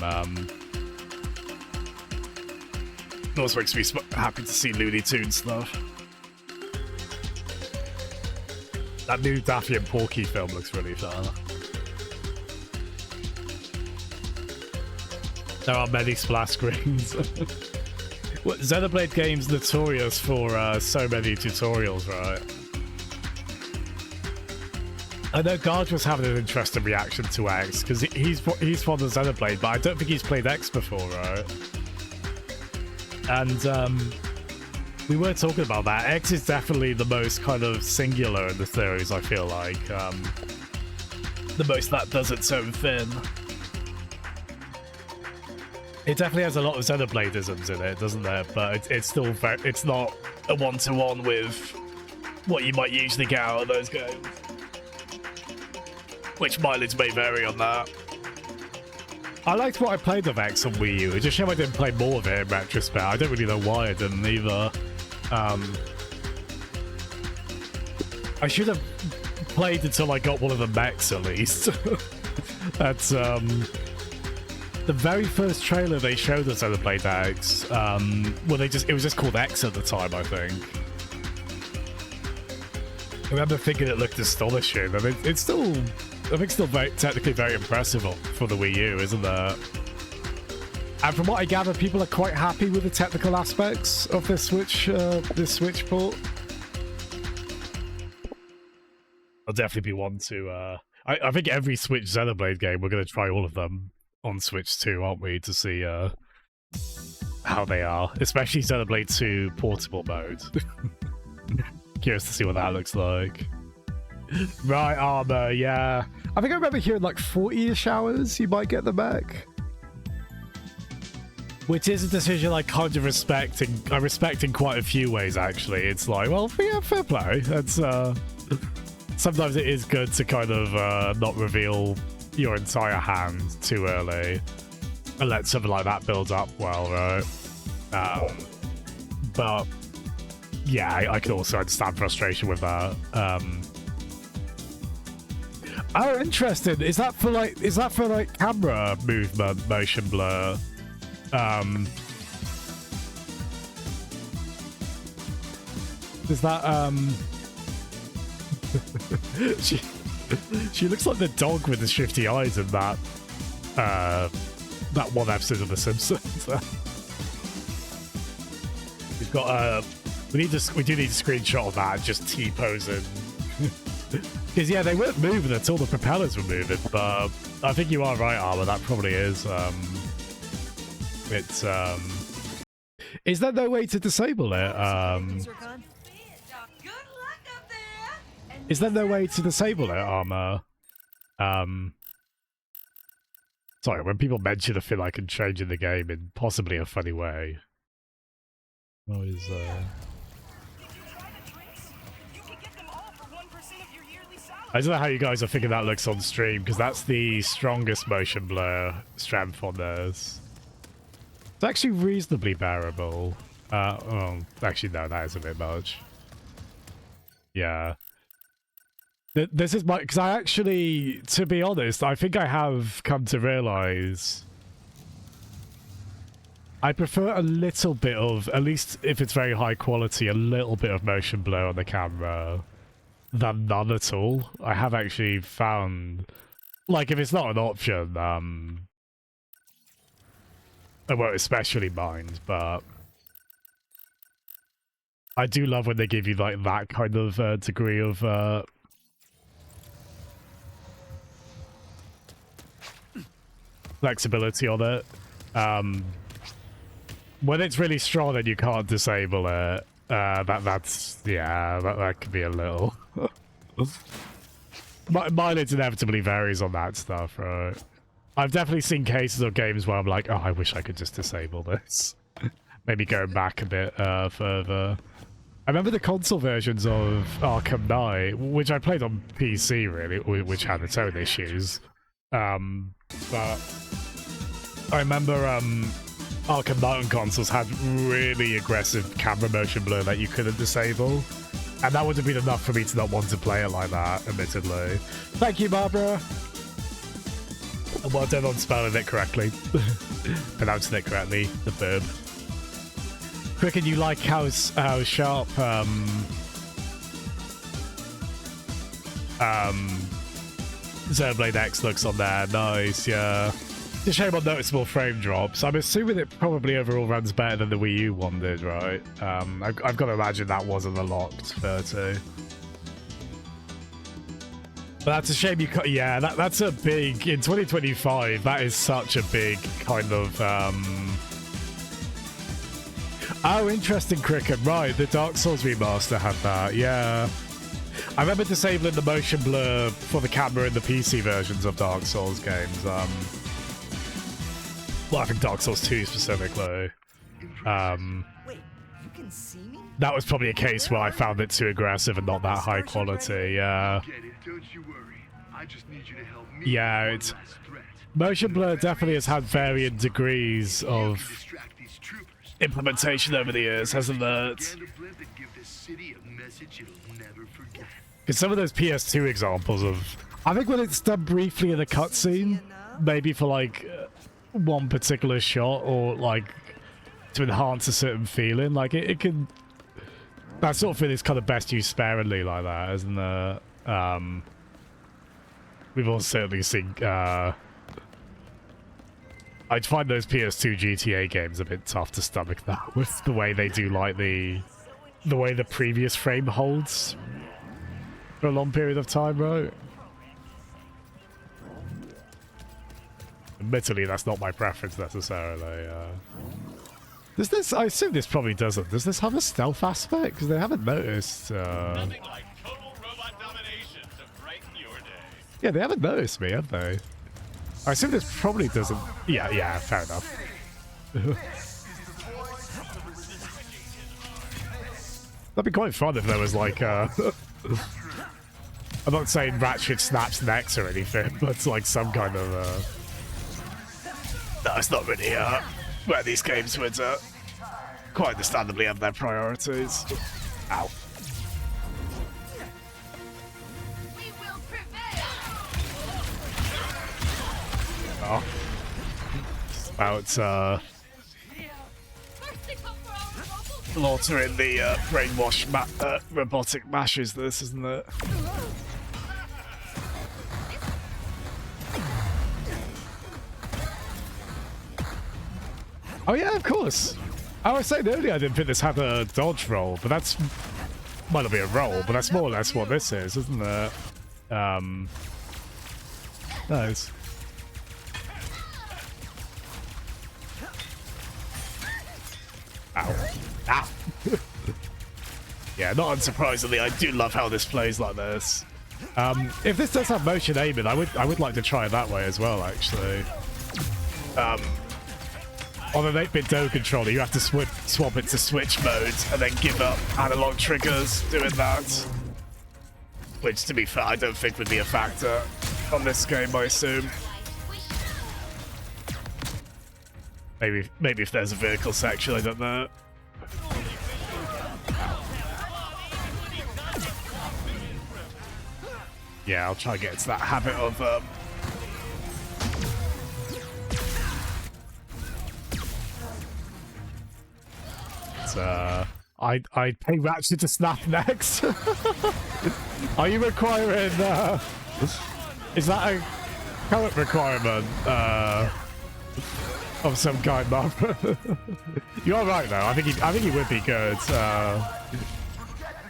It also makes me happy to see Looney Tunes stuff. That new Daffy and Porky film looks really fun. There are many splash screens. Xenoblade game's notorious for so many tutorials, right? I know Garge was having an interesting reaction to X, because he's fond of Xenoblade, but I don't think he's played X before, right? And we were talking about that. X is definitely the most kind of singular in the series, I feel like. The most that does its own thing. It definitely has a lot of Xenobladeisms in it, doesn't it? But it's still it's not a one-to-one with what you might usually get out of those games. Which mileage may vary on that. I liked what I played of X on Wii U. It's just a shame I didn't play more of it in retrospect. I don't really know why I didn't either. I should have played until I got one of the mechs at least. That's the very first trailer they showed us of Xenoblade X. Well, it was just called X at the time, I think. I remember thinking it looked astonishing, and it's still, I think, still technically very impressive for the Wii U, isn't it? And from what I gather, people are quite happy with the technical aspects of this Switch port. I'll definitely be one to. I think every Switch Xenoblade game, we're going to try all of them on Switch 2, aren't we, to see how they are, especially Xenoblade 2 portable mode. Curious to see what that looks like. Right, armor, yeah. I think I remember hearing like 40-ish hours you might get them back. Which is a decision I kind of respect, and I respect in quite a few ways, actually. It's like, well, yeah, fair play. That's, sometimes it is good to kind of not reveal your entire hand too early and let something like that build up well, right? But yeah, I can also understand frustration with that. Oh, interesting. Is that for like camera movement, motion blur? Is that she looks like the dog with the shifty eyes in that that one episode of The Simpsons. We've got we do need a screenshot of that, just T-posing. Because yeah, they weren't moving until the propellers were moving, but I think you are right, Armor, that probably is it's is there no way to disable it? Is there no way to disable it, Armor? Sorry, when people mention a thing I can change in the game in possibly a funny way. Always, I don't know how you guys are thinking that looks on stream, because that's the strongest motion blur strength on this. It's actually reasonably bearable. Oh, actually, no, that is a bit much. Yeah. This is my... Because I actually, to be honest, I think I have come to realise I prefer a little bit of, at least if it's very high quality, a little bit of motion blur on the camera than none at all. I have actually found, like, if it's not an option, I won't especially mind, but I do love when they give you, like, that kind of degree of flexibility on it. When it's really strong and you can't disable it, that's yeah, that could be a little. Mileage inevitably varies on that stuff, right? I've definitely seen cases of games where I'm like, oh, I wish I could just disable this. Maybe going back a bit further. I remember the console versions of Arkham Knight, which I played on PC, really, which had its own issues. But I remember Arkham Knight on consoles had really aggressive camera motion blur that you couldn't disable. And that would have been enough for me to not want to play it like that, admittedly. Thank you, Barbara! And well done on spelling it correctly. Pronouncing it correctly, the verb. Cricket, you like how sharp Xenoblade X looks on there. Nice, yeah. It's a shame on noticeable frame drops. I'm assuming it probably overall runs better than the Wii U one did, right? I've got to imagine that wasn't a locked 30. But that's a shame you cut. Yeah, that's a big in 2025. That is such a big kind of. Oh, interesting, Cricket. Right, the Dark Souls remaster had that. Yeah, I remember disabling the motion blur for the camera in the PC versions of Dark Souls games. Well, I think Dark Souls 2 specifically. Wait, you can see me? That was probably a case where I found it too aggressive and not that high quality. Yeah. Yeah, it's motion blur definitely has had varying degrees of implementation over the years, hasn't it? Because some of those PS2 examples of, I think when it's done briefly in a cutscene, maybe for like one particular shot or like to enhance a certain feeling, like it can. That sort of thing is kind of best used sparingly like that, isn't it? We've all certainly seen. I'd find those PS2 GTA games a bit tough to stomach that with the way they do, like the way the previous frame holds for a long period of time, right? Admittedly, that's not my preference necessarily. Does this? I assume this probably doesn't. Does this have a stealth aspect? Because they haven't noticed. Nothing like total robot domination to brighten your day. Yeah, they haven't noticed me, have they? I assume this probably doesn't. Yeah, fair enough. That'd be quite fun if there was like I'm not saying Ratchet snaps necks or anything, but it's like some kind of no, it's not really where these games would quite understandably have their priorities. Ow. Oh. About slaughtering the brainwash robotic mashes, this, isn't it? Oh yeah, of course. I was saying earlier I didn't think this had a dodge roll, but that's might not be a roll, but that's more or less what this is, isn't it? Nice. Ow. Ow. Yeah, not unsurprisingly, I do love how this plays like this. If this does have motion aiming, I would like to try it that way as well, actually. On an 8-bit Do controller, you have to swap it to switch mode and then give up analog triggers doing that. Which, to be fair, I don't think would be a factor on this game, I assume. Maybe if there's a vehicle section, I don't know. Yeah, I'll try and get into that habit of I'd pay Ratchet to snap next. Are you requiring is that a current requirement of some kind, Barbara? You are right though. I think he would be good.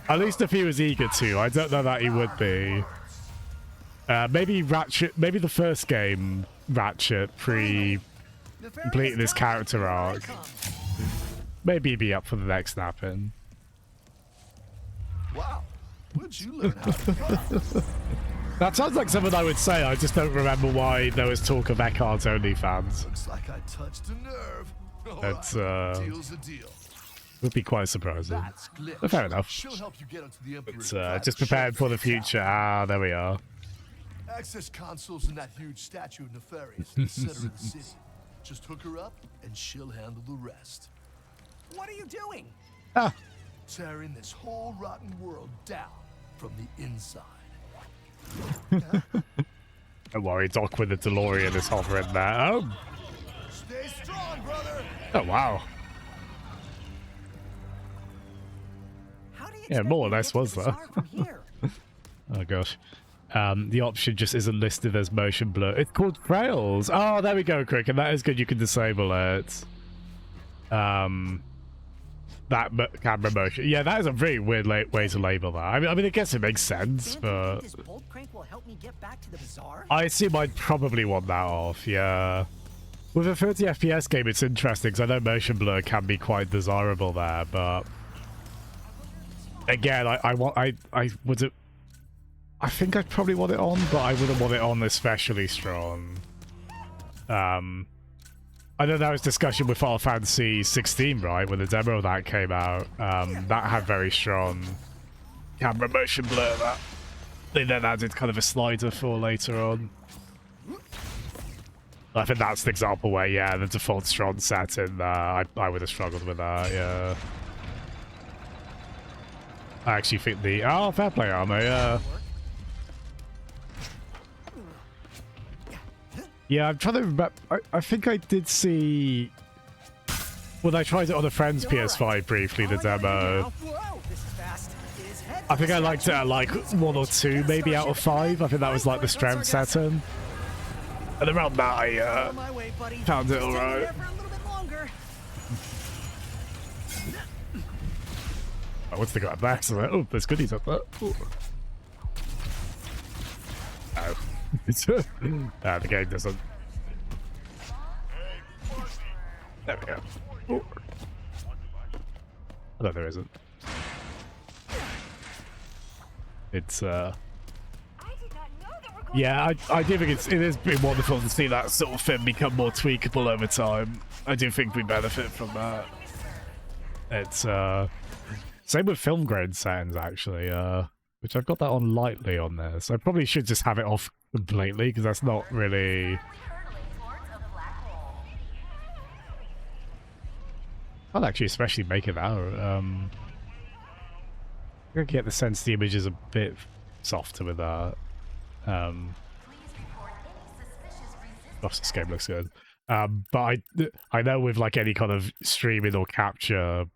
At least if he was eager to. I don't know that he would be. Maybe Ratchet. Maybe the first game, Ratchet, completing his character arc. Maybe he'd be up for the next snapping. Wow, where'd you learn how to That sounds like something I would say. I just don't remember why there was talk of Eckhart's OnlyFans. Looks like I touched a nerve. That's Deal's a deal. Would be quite surprising. That's Glitch. But fair enough. She'll help you get onto the Emperor's It's private just prepared ship. for the future. Ah, there we are. Access consoles and that huge statue of Nefarious in the center of the city. Just hook her up, and she'll handle the rest. What are you doing? Ah, Tearing this whole rotten world down from the inside. don't worry, Doc with the DeLorean is hovering there. Oh, Stay strong, brother. oh wow. How do you Yeah, expect more or me to less get to was the that. bazaar from here? Oh gosh. The option just isn't listed as motion blur. It's called Trails. Oh, there we go, Crick, and that is good. You can disable it. Camera motion. Yeah, that is a very weird way to label that. I mean, I guess it makes sense, Dan, do you but think this bolt crank will help me get back to the bazaar? I assume I'd probably want that off. Yeah. With a 30 FPS game, it's interesting because I know motion blur can be quite desirable there, but again, I think I'd probably want it on, but I wouldn't want it on especially strong. I know that was discussion with Final Fantasy 16, right? When the demo of that came out, that had very strong camera motion blur that they then added kind of a slider for later on. I think that's an example where, yeah, the default strong setting, I would have struggled with that, yeah. I actually think the... Oh, fair play armor, yeah. Yeah, I'm trying to remember. I think I did see when I tried it on a friend's PS5 briefly, the demo. Whoa, this is fast. His head I think I liked it at like 1 or 2, maybe out of 5. I think that was like the strength setting. And around that, I on my way, buddy. found it Just hang in alright. there for a little bit longer. I want to go up there. So oh, there's goodies up there. Ooh. Oh. The game doesn't. There we go. Ooh. No, there isn't. It's yeah, I do think it has been wonderful to see that sort of thing become more tweakable over time. I do think we benefit from that. It's same with film grade settings actually, which I've got that on lightly on there, so I probably should just have it off completely because that's not really. I'll actually especially make it out. I'm gonna get the sense the image is a bit softer with that. Gosh, this game looks good. But I know with like any kind of streaming or capturing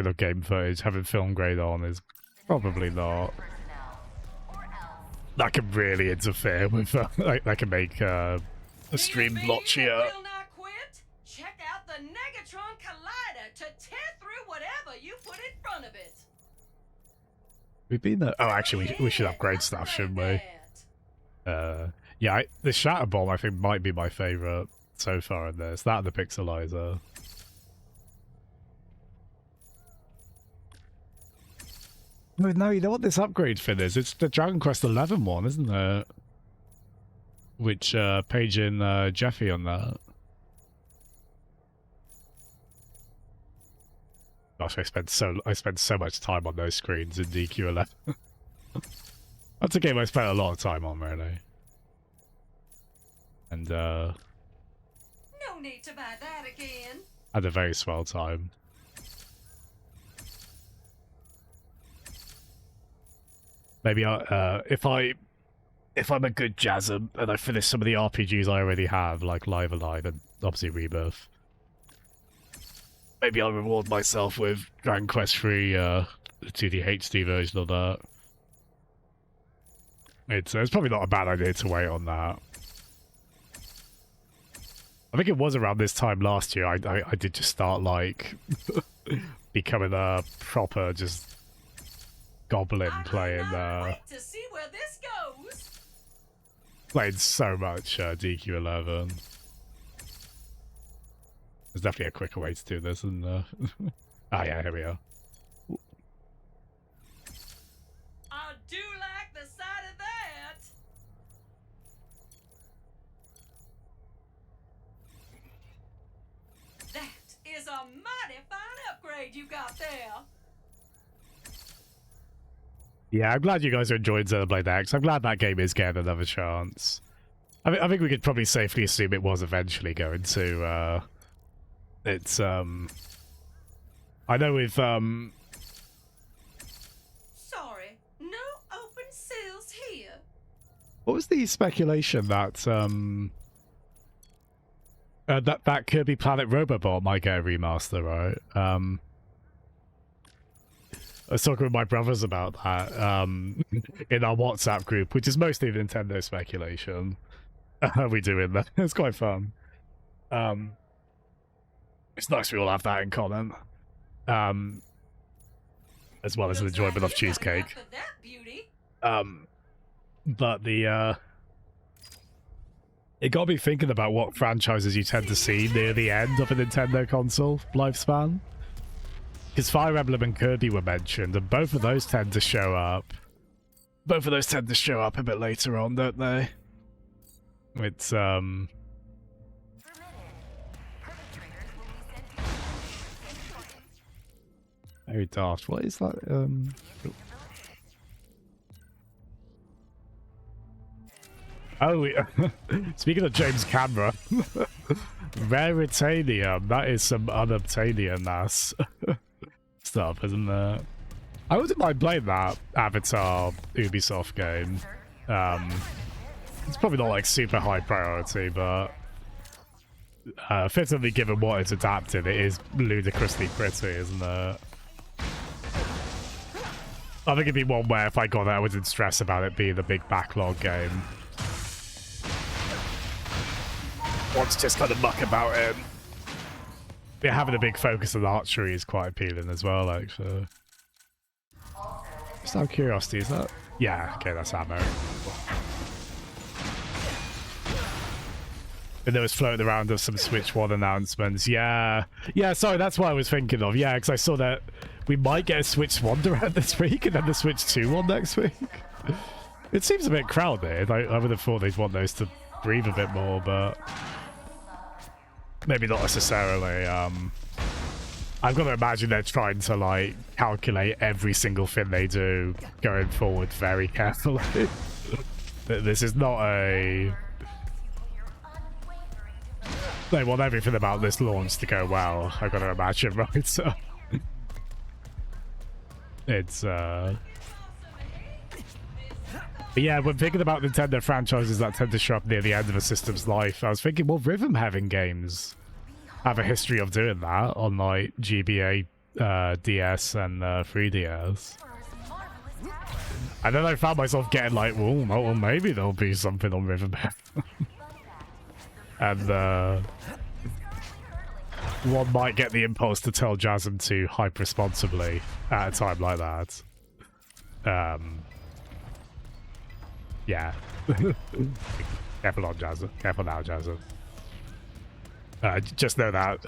of game footage, having film grade on is probably not. That can really interfere with that can make a stream blotchier. Will not quit? Check out the Negatron Collider to tear through whatever you put in front of it. We've been there. Oh, actually, we should upgrade stuff, shouldn't we? Yeah, the Shatter Bomb I think might be my favorite so far in this. That and the Pixelizer. No, you know what this upgrade fit is? It's the Dragon Quest 11 one, isn't it? Which page in Jeffy on that. Gosh, I spent so much time on those screens in DQ11. That's a game I spent a lot of time on, really. And No need to buy that again. had a very swell time. Maybe if I'm a good Jazzem and I finish some of the RPGs I already have, like Live Alive and obviously Rebirth, maybe I'll reward myself with Dragon Quest 3, the 2D HD version of that. It's probably not a bad idea to wait on that. I think it was around this time last year I did just start like becoming a proper just goblin playing Wait to see where this goes. playing so much DQ11. There's definitely a quicker way to do this, and ah yeah, here we are. I do like the sight of that. That is a mighty fine upgrade. upgrade you got there. Yeah, I'm glad you guys are enjoying Xenoblade X. I'm glad that game is getting another chance. I think we could probably safely assume it was eventually going to. It's I know with Sorry, no open sales here. what was the speculation that that Kirby Planet Robobot might get a remaster, right? I was talking with my brothers about that in our WhatsApp group, which is mostly Nintendo speculation. We do in there. It's quite fun. It's nice we all have that in common. As well as an enjoyment of cheesecake. But the it got me thinking about what franchises you tend to see near the end of a Nintendo console lifespan. Because Fire Emblem and Kirby were mentioned, and both of those tend to show up. Both of those tend to show up a bit later on, don't they? It's very daft. What is that? Oh, speaking of James' camera, Raritanium. That is some unobtainium ass stuff, isn't there? I wouldn't mind playing that Avatar Ubisoft game. It's probably not like super high priority, but fittingly given what it's adapted, it is ludicrously pretty, isn't it? I think it'd be one where if I got it, I wouldn't stress about it being a big backlog game. Want to just kind of muck about it. Yeah, having a big focus on archery is quite appealing as well, actually. Just out of curiosity, is that? Yeah, okay, that's ammo. And there was floating around of some Switch 1 announcements. Yeah, sorry, that's what I was thinking of. Yeah, because I saw that we might get a Switch 1 direct this week and then the Switch 2 one next week. It seems a bit crowded. I would have thought they'd want those to breathe a bit more, but maybe not necessarily. I've got to imagine they're trying to like calculate every single thing they do going forward very carefully. This is not a... They want everything about this launch to go well, I've got to imagine, right? So it's but yeah, when thinking about Nintendo franchises that tend to show up near the end of a system's life, I was thinking, well, Rhythm Heaven games have a history of doing that on like GBA, DS, and 3DS. And then I found myself getting like, well, maybe there'll be something on Rhythm Heaven. And one might get the impulse to tell Jazzem to hype responsibly at a time like that. Yeah. Careful on Jazzem. Careful now, Jazzem. Just know that,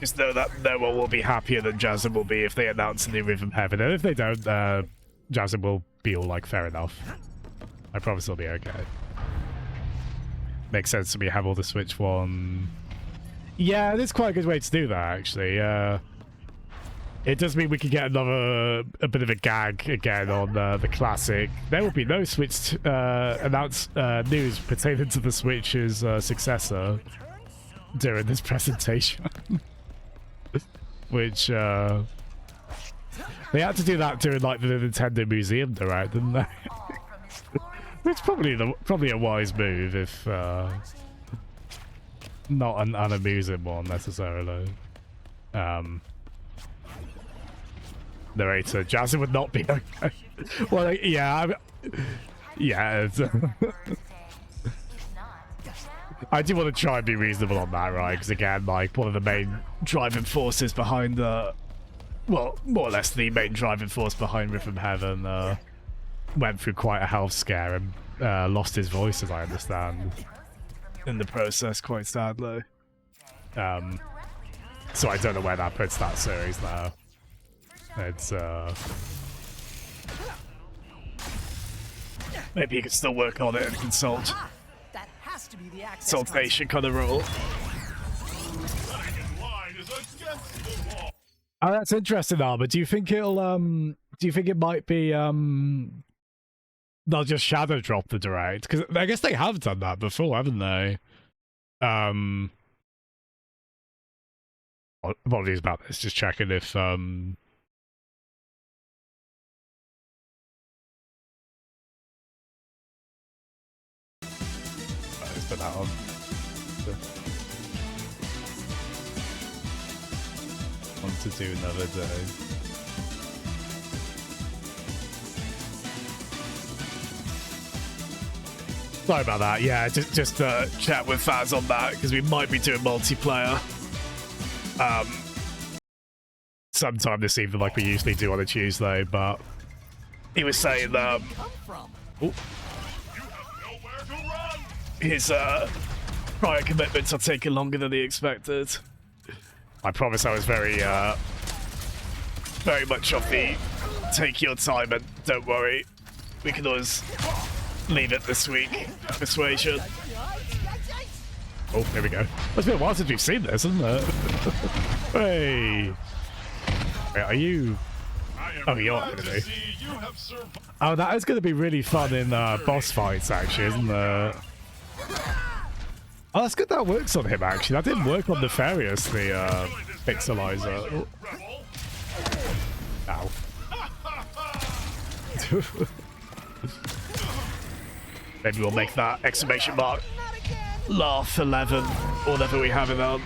just know that no one will be happier than Jazzem will be if they announce a new Rhythm Heaven. And if they don't, Jazzem will be all like, fair enough. I promise it'll be okay. Makes sense to me, have all the Switch 1. Yeah, it's quite a good way to do that, actually. It does mean we could get a bit of a gag again on the classic. There will be no Switch announced news pertaining to the Switch's successor during this presentation. Which, they had to do that during like the Nintendo Museum Direct, didn't they? It's probably a wise move, if not an unamusing one necessarily. Narrator, Jazzem would not be okay. Well, yeah, yeah. I do want to try and be reasonable on that, right? Because again, like one of the main driving forces behind the, well, more or less the main driving force behind Rhythm Heaven, went through quite a health scare and lost his voice, as I understand, in the process, quite sadly. So I don't know where that puts that series now. It's maybe you can still work on it and consult. That has to be the access Consultation kind of rule. Oh, that's interesting, Armor. Do you think it'll do you think it might be they'll just shadow drop the direct? Because I guess they have done that before, haven't they? Apologies about this, just checking if let's put that on. Want to do another day. Sorry about that. Yeah, just chat with Faz on that because we might be doing multiplayer sometime this evening like we usually do on a Tuesday, but he was saying his prior commitments are taking longer than he expected. I promise I was very much of the take your time and don't worry, we can always leave it this week persuasion. Oh, there we go. It's been a while since we've seen this, isn't it? Hey. Wait, are you... Oh, you're going to be. Oh, that is going to be really fun in boss fights, actually, isn't it? Oh, that's good that works on him, actually. That didn't work on Nefarious, the pixelizer. Oh. Ow. Maybe we'll make that exclamation mark laugh 11 or whatever we have it on.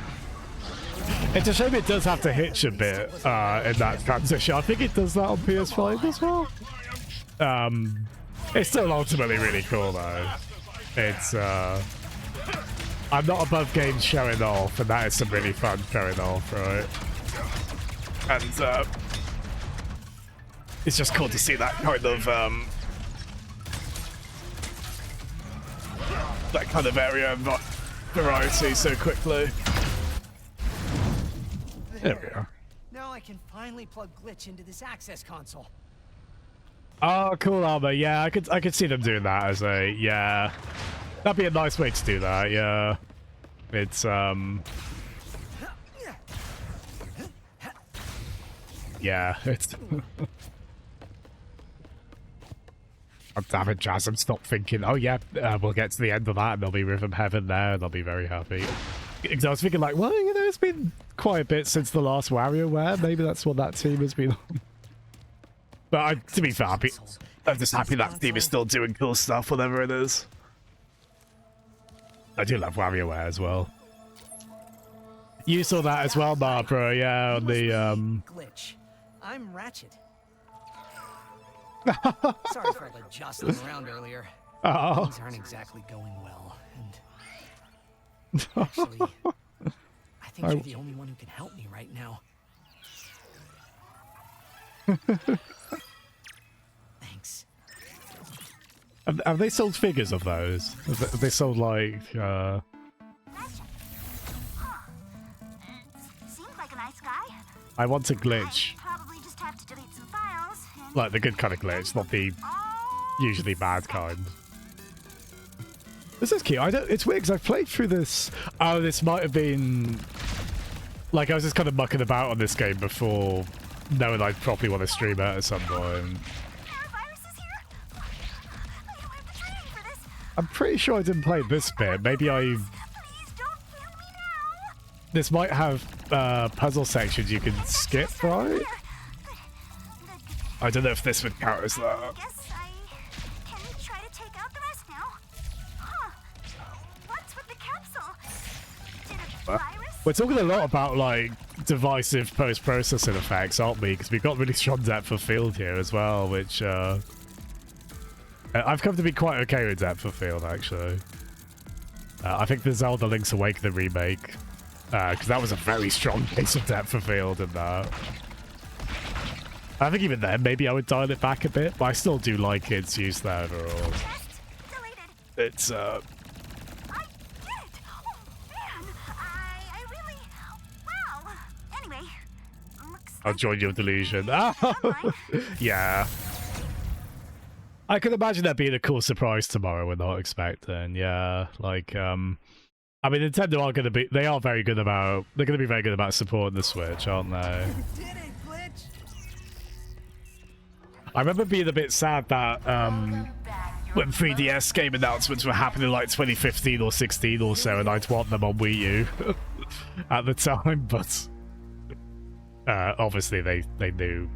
It's a shame it does have to hitch a bit in that transition. I think it does that on PS5 as well. It's still ultimately really cool though. It's I'm not above games showing off, and that is some really fun showing off, right? And it's just cool to see that kind of area and variety so quickly. There we are. Now I can finally plug Glitch into this access console. Oh, cool, Armor. Yeah, I could see them doing that as a that'd be a nice way to do that. Yeah, it's yeah, it's. Oh, damn it, Jazzem, stop thinking, oh yeah, we'll get to the end of that and there'll be Rhythm Heaven there and I'll be very happy. Because I was thinking like, well, you know, it's been quite a bit since the last WarioWare. Maybe that's what that team has been on. But to be fair, I'm just happy that team is still doing cool stuff, whatever it is. I do love WarioWare as well. You saw that as well, Barbara, yeah, on the Glitch. I'm Ratchet. Sorry for all the jostling around earlier. Oh. Things aren't exactly going well, and actually, I think you're the only one who can help me right now. Thanks. Have they sold figures of those? Have they sold like Huh. Seems like a nice guy. I want a glitch. Probably just have to delete some files. And... Like the good kind of glitch, not the usually bad kind. This is cute. It's weird because I've played through this. Oh, this might have been like I was just kind of mucking about on this game before knowing I'd probably want to stream it at some point. I'm pretty sure I didn't play this bit. Maybe I. This might have puzzle sections you can skip, right? I don't know if this would count as that. I guess I can try to take out the rest now. Huh. What's with the capsule? Did a virus? We're talking a lot about like divisive post-processing effects, aren't we? Because we've got really strong depth of field here as well, which I've come to be quite okay with depth of field actually. I think the Zelda Link's Awakening remake, because that was a very strong case of depth of field in that. I think even then, maybe I would dial it back a bit, but I still do like its use there overall. It's I did it! Oh man, I really wow. Anyway, looks I'll join your delusion. Oh, yeah. I can imagine that being a cool surprise tomorrow we're not expecting. Yeah, like, I mean, Nintendo are going to be, they are very good about, they're going to be very good about supporting the Switch, aren't they? Did it, Glitch? I remember being a bit sad that when 3DS game announcements were happening like 2015 or 16 or so, and I'd want them on Wii U at the time, but obviously they knew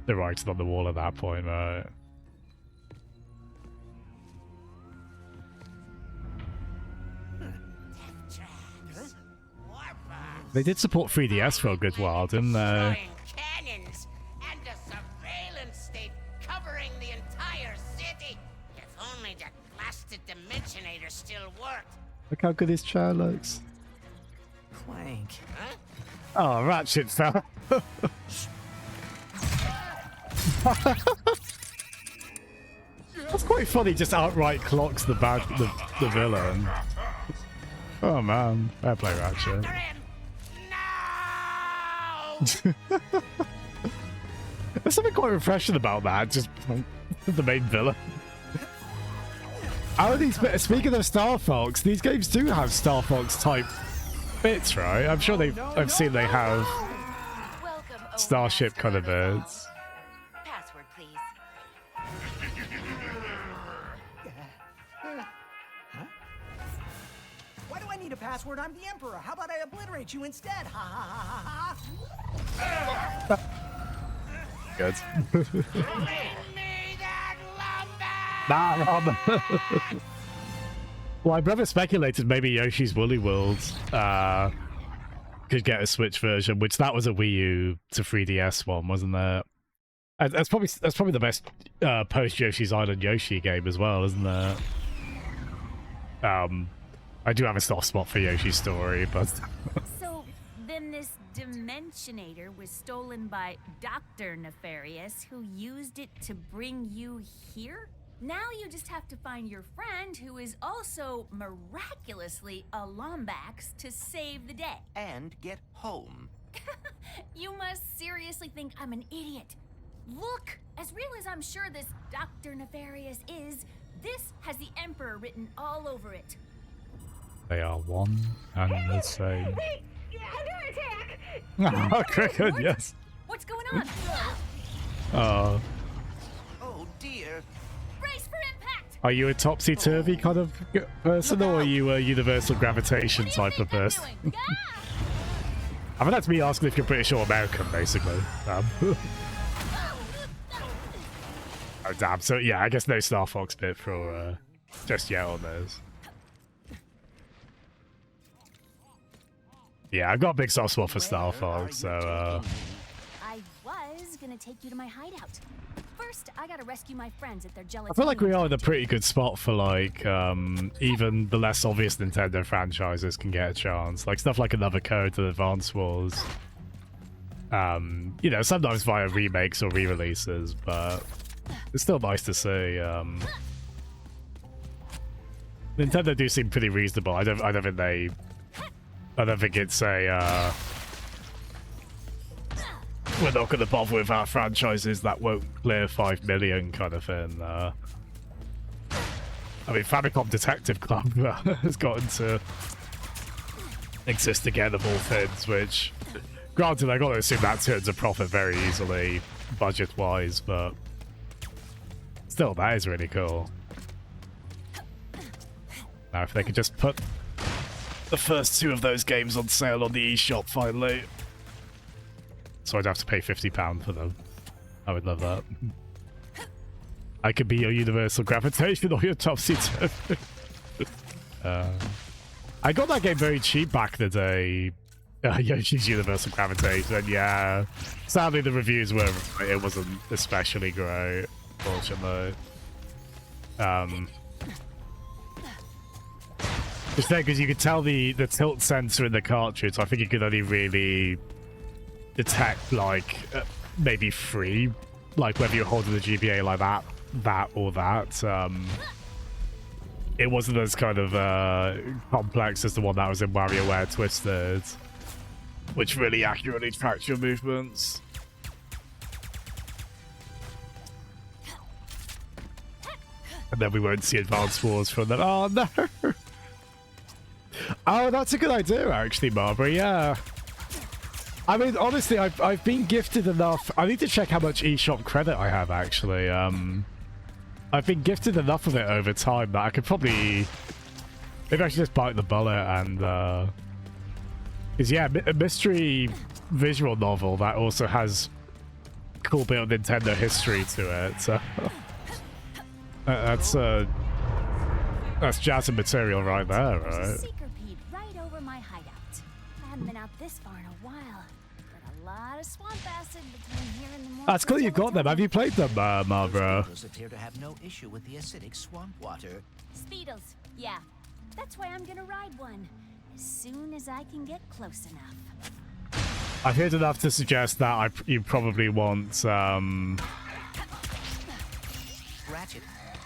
the writing on the wall at that point, right? They did support 3DS for a good while, didn't they? Cannons and a surveillance state covering the entire city. If only that blasted Dimensionator still worked. Look how good his chair looks. Clank. Oh, Ratchet fell. That's quite funny, just outright clocks the villain. Oh man, fair play, Ratchet. There's something quite refreshing about that, just the main villain. Speaking of Star Fox, these games do have Star Fox type bits, right? I'm sure I've seen they have Starship kind of bits. Password, please. Why do I need a password? I'm the Emperor. How about I obliterate you instead? Ha ha ha ha ha. Good. Me that Nah, Rob. Well, my brother speculated maybe Yoshi's Woolly World could get a Switch version, which that was a Wii U to 3DS one, wasn't there? That's probably the best post Yoshi's Island Yoshi game as well, isn't there? I do have a soft spot for Yoshi's Story, but So then this Dimensionator was stolen by Dr. Nefarious, who used it to bring you here? Now you just have to find your friend, who is also miraculously a Lombax, to save the day. And get home. You must seriously think I'm an idiot. Look, as real as I'm sure this Dr. Nefarious is, this has the Emperor written all over it. they are one and the same. Under attack! Oh, cricket, yes. What's going on? Oh. Oh dear. Brace for impact! Are you a topsy-turvy kind of person, or are you a universal gravitation What do you type of think I'm person? doing? Ah! I mean, that's me asking if you're British or American, basically. Oh, damn. So, yeah, I guess no Star Fox bit for just yet on those. Yeah, I've got a big soft spot for Star Fox, so, I was gonna take you to my hideout. First, I gotta rescue my friends at their jealous. I feel like we are in a pretty good spot for, like, even the less obvious Nintendo franchises can get a chance. Like, stuff like Another Code and Advance Wars. You know, sometimes via remakes or re-releases, but it's still nice to see. Nintendo do seem pretty reasonable. I don't think it's a, we're not going to bother with our franchises that won't clear 5 million kind of thing. I mean, Famicom Detective Club has gotten to exist again of all things, which, granted, I got to assume that turns a profit very easily, budget-wise, but still, that is really cool. Now, if they could just put the first 2 of those games on sale on the eShop finally, so I'd have to pay £50 for them. I would love that. I could be your universal gravitation or your topsy-turvy. I got that game very cheap back in the day. Yoshi's Universal Gravitation, and yeah, sadly the reviews were, it wasn't especially great, fortunately. Just there, because you could tell the tilt sensor in the cartridge, I think you could only really detect, like, maybe 3, like whether you're holding the GBA like that or that. It wasn't as kind of complex as the one that was in WarioWare Twisted, which really accurately tracks your movements. And then we won't see Advance Wars from them. Oh no! Oh, that's a good idea, actually, Barbara. Yeah. I mean, honestly, I've been gifted enough. I need to check how much eShop credit I have, actually. I've been gifted enough of it over time that I could probably... Maybe I should just bite the bullet and... Because, yeah, a mystery visual novel that also has cool bit of Nintendo history to it. So that's Jazzem material right there, There's a right? seeker peed right over my hideout. I haven't been out this far in a while. Got a lot of swamp acid between here and the That's cool you've got them. Have you played them, Marbro? Beetles appear to have no issue with the acidic swamp water. Speedles, yeah. That's why I'm gonna ride one. As soon as I can get close enough. I've heard enough to suggest that you probably want, Ratchet,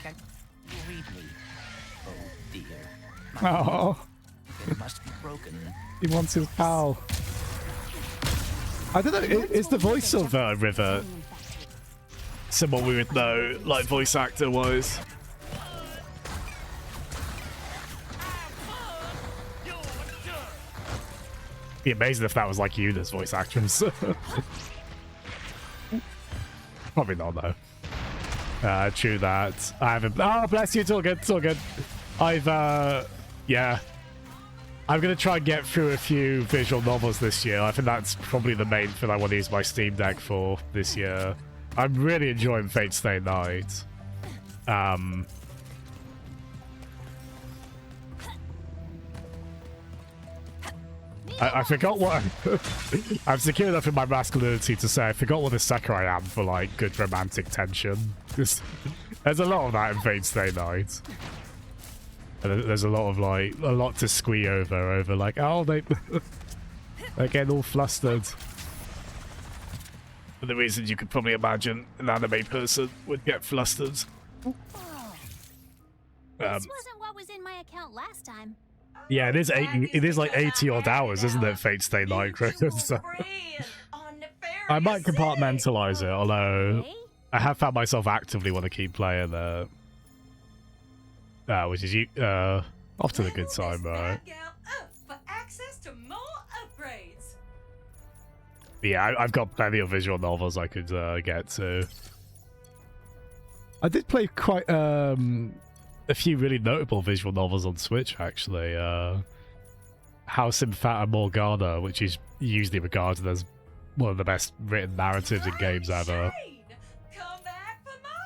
can you read me? Oh dear. Oh, It must be broken. he wants his pal. I don't know, is the voice of River someone we would know, like voice actor-wise? Be amazing if that was like you, this voice actress. Probably not, though. True that. I haven't... Oh, bless you, it's all good, it's all good. I've, yeah. I'm going to try and get through a few visual novels this year. I think that's probably the main thing I want to use my Steam Deck for this year. I'm really enjoying Fate Stay Night. I forgot what... I'm secure enough in my masculinity to say I forgot what a sucker I am for, like, good romantic tension. There's a lot of that in Fate Stay Night. And there's a lot of, like, a lot to squee over, like, oh, they're getting all flustered. For the reasons you could probably imagine an anime person would get flustered. This wasn't what was in my account last time. Yeah, it is like 80 odd hours, isn't it, Fate Stay Night, Chris? So, I might compartmentalize it, although I have found myself actively want to keep playing it. Which is off to the good side, right? For access to more upgrades. Yeah, I've got plenty of visual novels I could get to. I did play quite a few really notable visual novels on Switch, actually. House in Fata Morgana, which is usually regarded as one of the best written narratives in games ever.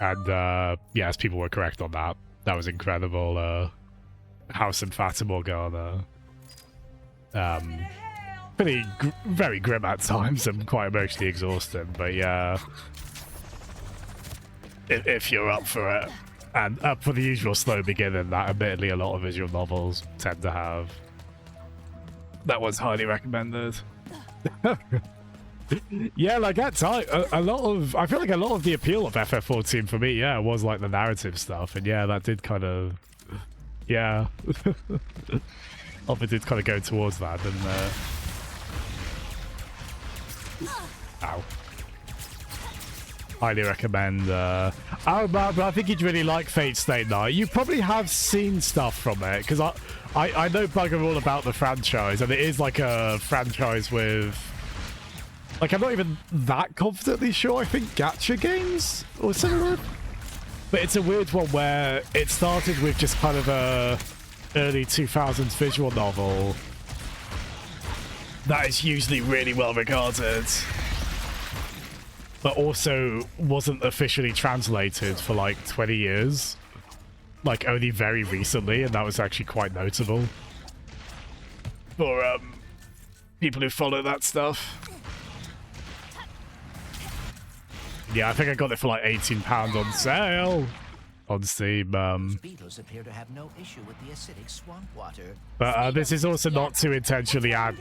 And yes, people were correct on that. That was incredible. House in Fata Morgana. Very grim at times and quite emotionally exhausting, but yeah. If you're up for it. And up for the usual slow beginning that admittedly a lot of visual novels tend to have. That was highly recommended. Yeah, like at time, I feel like a lot of the appeal of FF14 for me, yeah, was like the narrative stuff, and yeah, that did kind of, yeah, of it did kind of go towards that, and ow. Highly recommend. But I think you'd really like Fate Stay Night. You probably have seen stuff from it, because I know bugger all about the franchise, and it is like a franchise with... Like, I'm not even that confidently sure. I think gacha games or similar. But it's a weird one where it started with just kind of a early 2000s visual novel that is usually really well regarded, but also wasn't officially translated for like 20 years. Like, only very recently, and that was actually quite notable for people who follow that stuff. Yeah, I think I got it for like £18 on sale on Steam. Beetles appear to have no issue with the acidic swamp water. But this is also not to intentionally add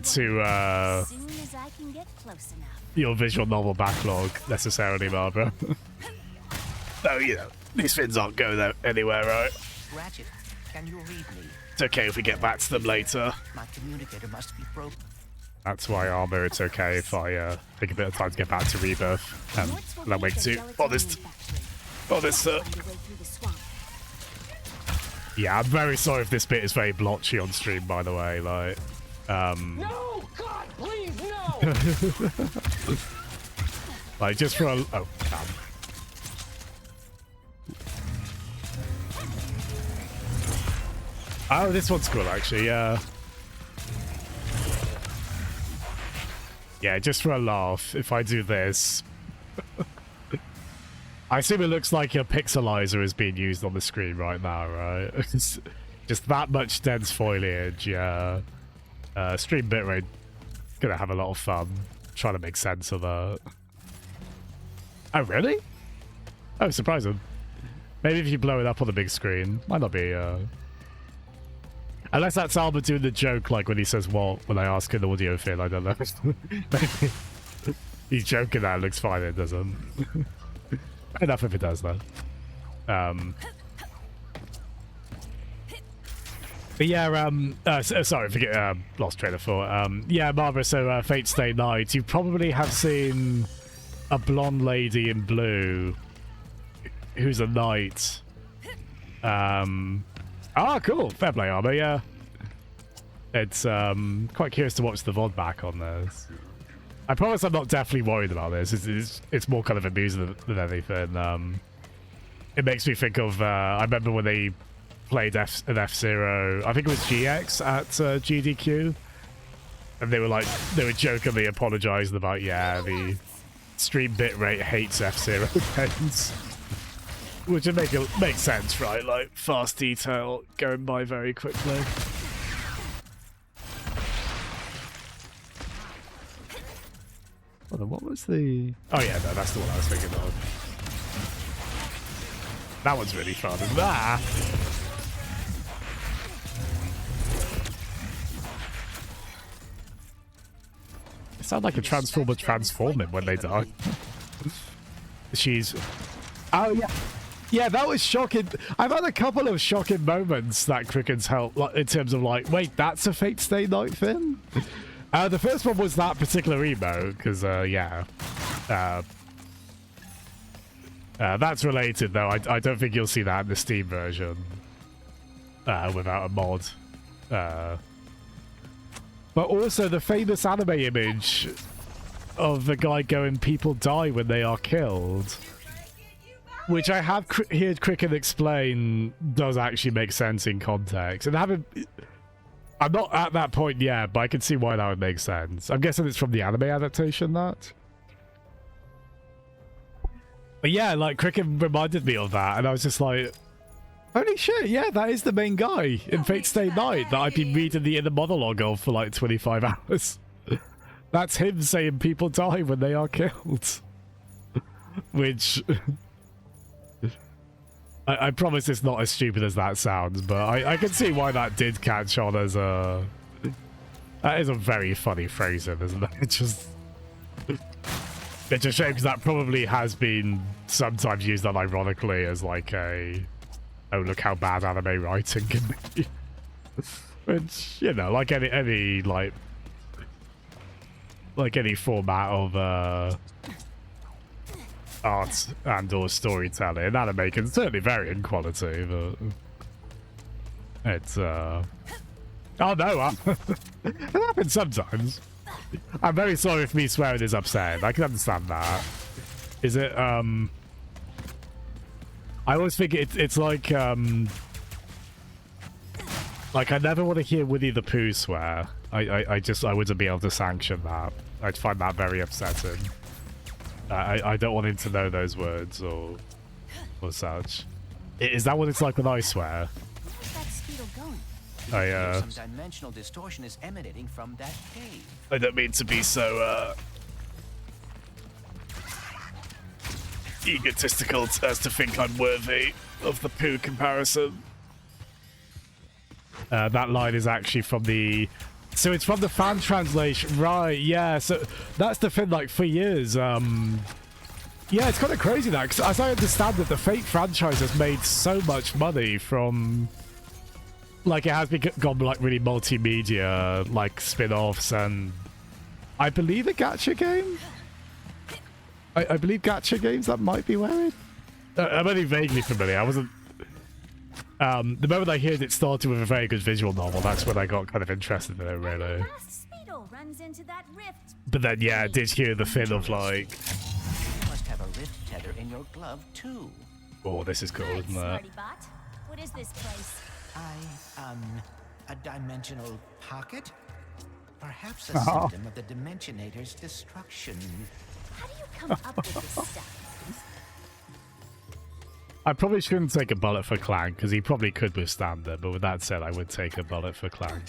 to As soon as I can get close enough. your visual novel backlog necessarily, Barbara. Oh, you know, these things aren't going there anywhere, right? Ratchet, can you read me? It's okay if we get back to them later. My communicator must be broken. That's why Armor, it's okay if I take a bit of time to get back to Rebirth. And then wait to honest. Yeah, I'm very sorry if this bit is very blotchy on stream, by the way. Like, No! God, please, no! like just for a... Oh, damn. Oh, this one's cool, actually, yeah. Yeah, just for a laugh, if I do this... I assume it looks like your pixelizer is being used on the screen right now, right? Just that much dense foliage, yeah. Stream bitrate, gonna have a lot of fun trying to make sense of that. Oh, really? Oh, surprising. Maybe if you blow it up on the big screen. Might not be, Unless that's Alba doing the joke, like when he says what when I ask an audio fill, I don't know. Maybe he's joking that it looks fine, it doesn't. Enough if it does, though. But yeah, sorry, forget, lost train of thought. Yeah, Barbara, so Fate Stay Night, you probably have seen a blonde lady in blue who's a knight. Ah, cool. Fair play, Armor, yeah. It's quite curious to watch the VOD back on this. I promise I'm not definitely worried about this. It's more kind of amusing than anything. It makes me think of, I remember when they played an F-Zero, I think it was GX at GDQ. And they were jokingly apologizing about, yeah, the stream bitrate hates F-Zero games. Which would make sense, right? Like, fast detail going by very quickly. Hold on, what was the... Oh yeah, no, that's the one I was thinking of. That one's really fun, isn't that? It sounds like a Transformer transforming when they die. She's... Oh yeah. Yeah, that was shocking. I've had a couple of shocking moments that Cricken's helped, like, in terms of like, wait, that's a Fate Stay Night thing? The first one was that particular emote, because, yeah. That's related, though. I don't think you'll see that in the Steam version without a mod. But also the famous anime image of the guy going, people die when they are killed. Which I have heard Cricket explain does actually make sense in context. And I'm not at that point yet, but I can see why that would make sense. I'm guessing it's from the anime adaptation, that. But yeah, like, Cricket reminded me of that, and I was just like, holy shit, yeah, that is the main guy in Fate Stay Night that I've been reading the inner monologue of for like 25 hours. That's him saying people die when they are killed. Which... I promise it's not as stupid as that sounds, but I can see why that did catch on as a... That is a very funny phrasing, isn't it? It's just... It's a shame because that probably has been sometimes used unironically as like a... Oh, look how bad anime writing can be. Which, you know, like any format of... art and or storytelling. Anime can certainly vary in quality, but it's oh no, it happens sometimes. I'm very sorry if me swearing is upsetting. I can understand that. Is it I always think it's like I never want to hear Winnie the Pooh swear. I wouldn't be able to sanction that. I'd find that very upsetting. I don't want him to know those words or such. Is that what it's like when I swear? Where's that speedle going? Some dimensional distortion is emanating from that cave. I don't mean to be so egotistical as to think I'm worthy of the poo comparison. That line is actually from the... So it's from the fan translation, right? Yeah, so that's the thing, like, for years, yeah, it's kind of crazy that, because as I understand it, the Fate franchise has made so much money from, like, it has gone, like, really multimedia, like, spin-offs, and I believe a gacha game? I believe gacha games, that might be where it... I'm only vaguely familiar, I wasn't... the moment I heard it started with a very good visual novel, that's when I got kind of interested in it, really. Last Speedle runs into that rift. But then, yeah, I did hear the thing of like, You must have a rift tether in your glove too. oh, this is cool, Good, isn't it? Smarty Bot. What is this place? A dimensional pocket? Perhaps a Oh. symptom of the Dimensionator's destruction. How do you come up with this stuff? I probably shouldn't take a bullet for Clang, because he probably could withstand it, but with that said, I would take a bullet for Clang.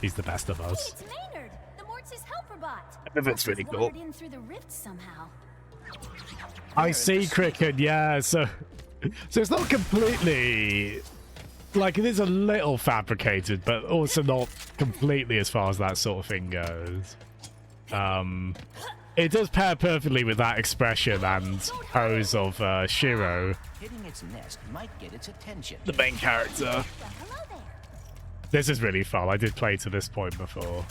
He's the best of us. Hey, it's Maynard, the Morts' helper bot. That's really Must have cool. wandered in through the rift somehow. I see, Cricket, yeah, so it's not completely... Like, it is a little fabricated, but also not completely as far as that sort of thing goes. It does pair perfectly with that expression and pose of Shiro, Hitting its nest might get its attention. the main character. Well, hello there. This is really fun. I did play to this point before.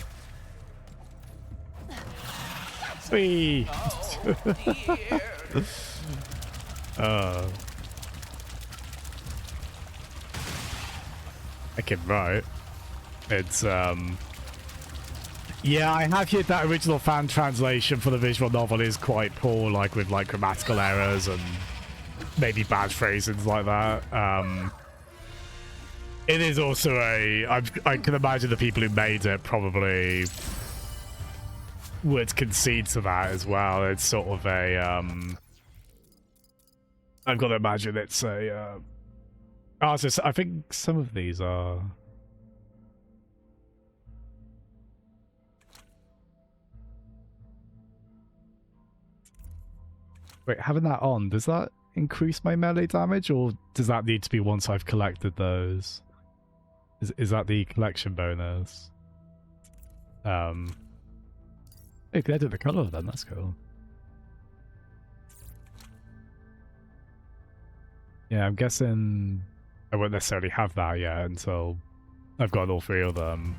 Sweet! I can write. It's yeah, I have heard that original fan translation for the visual novel is quite poor, like with like grammatical errors and maybe bad phrasings like that. It is also I can imagine the people who made it probably would concede to that as well. It's sort of a I've got to imagine it's a so I think some of these are... Wait, having that on, does that increase my melee damage, or does that need to be once I've collected those? Is that the collection bonus? Hey, can edit the color then, that's cool. Yeah, I'm guessing I won't necessarily have that yet until I've got all three of them.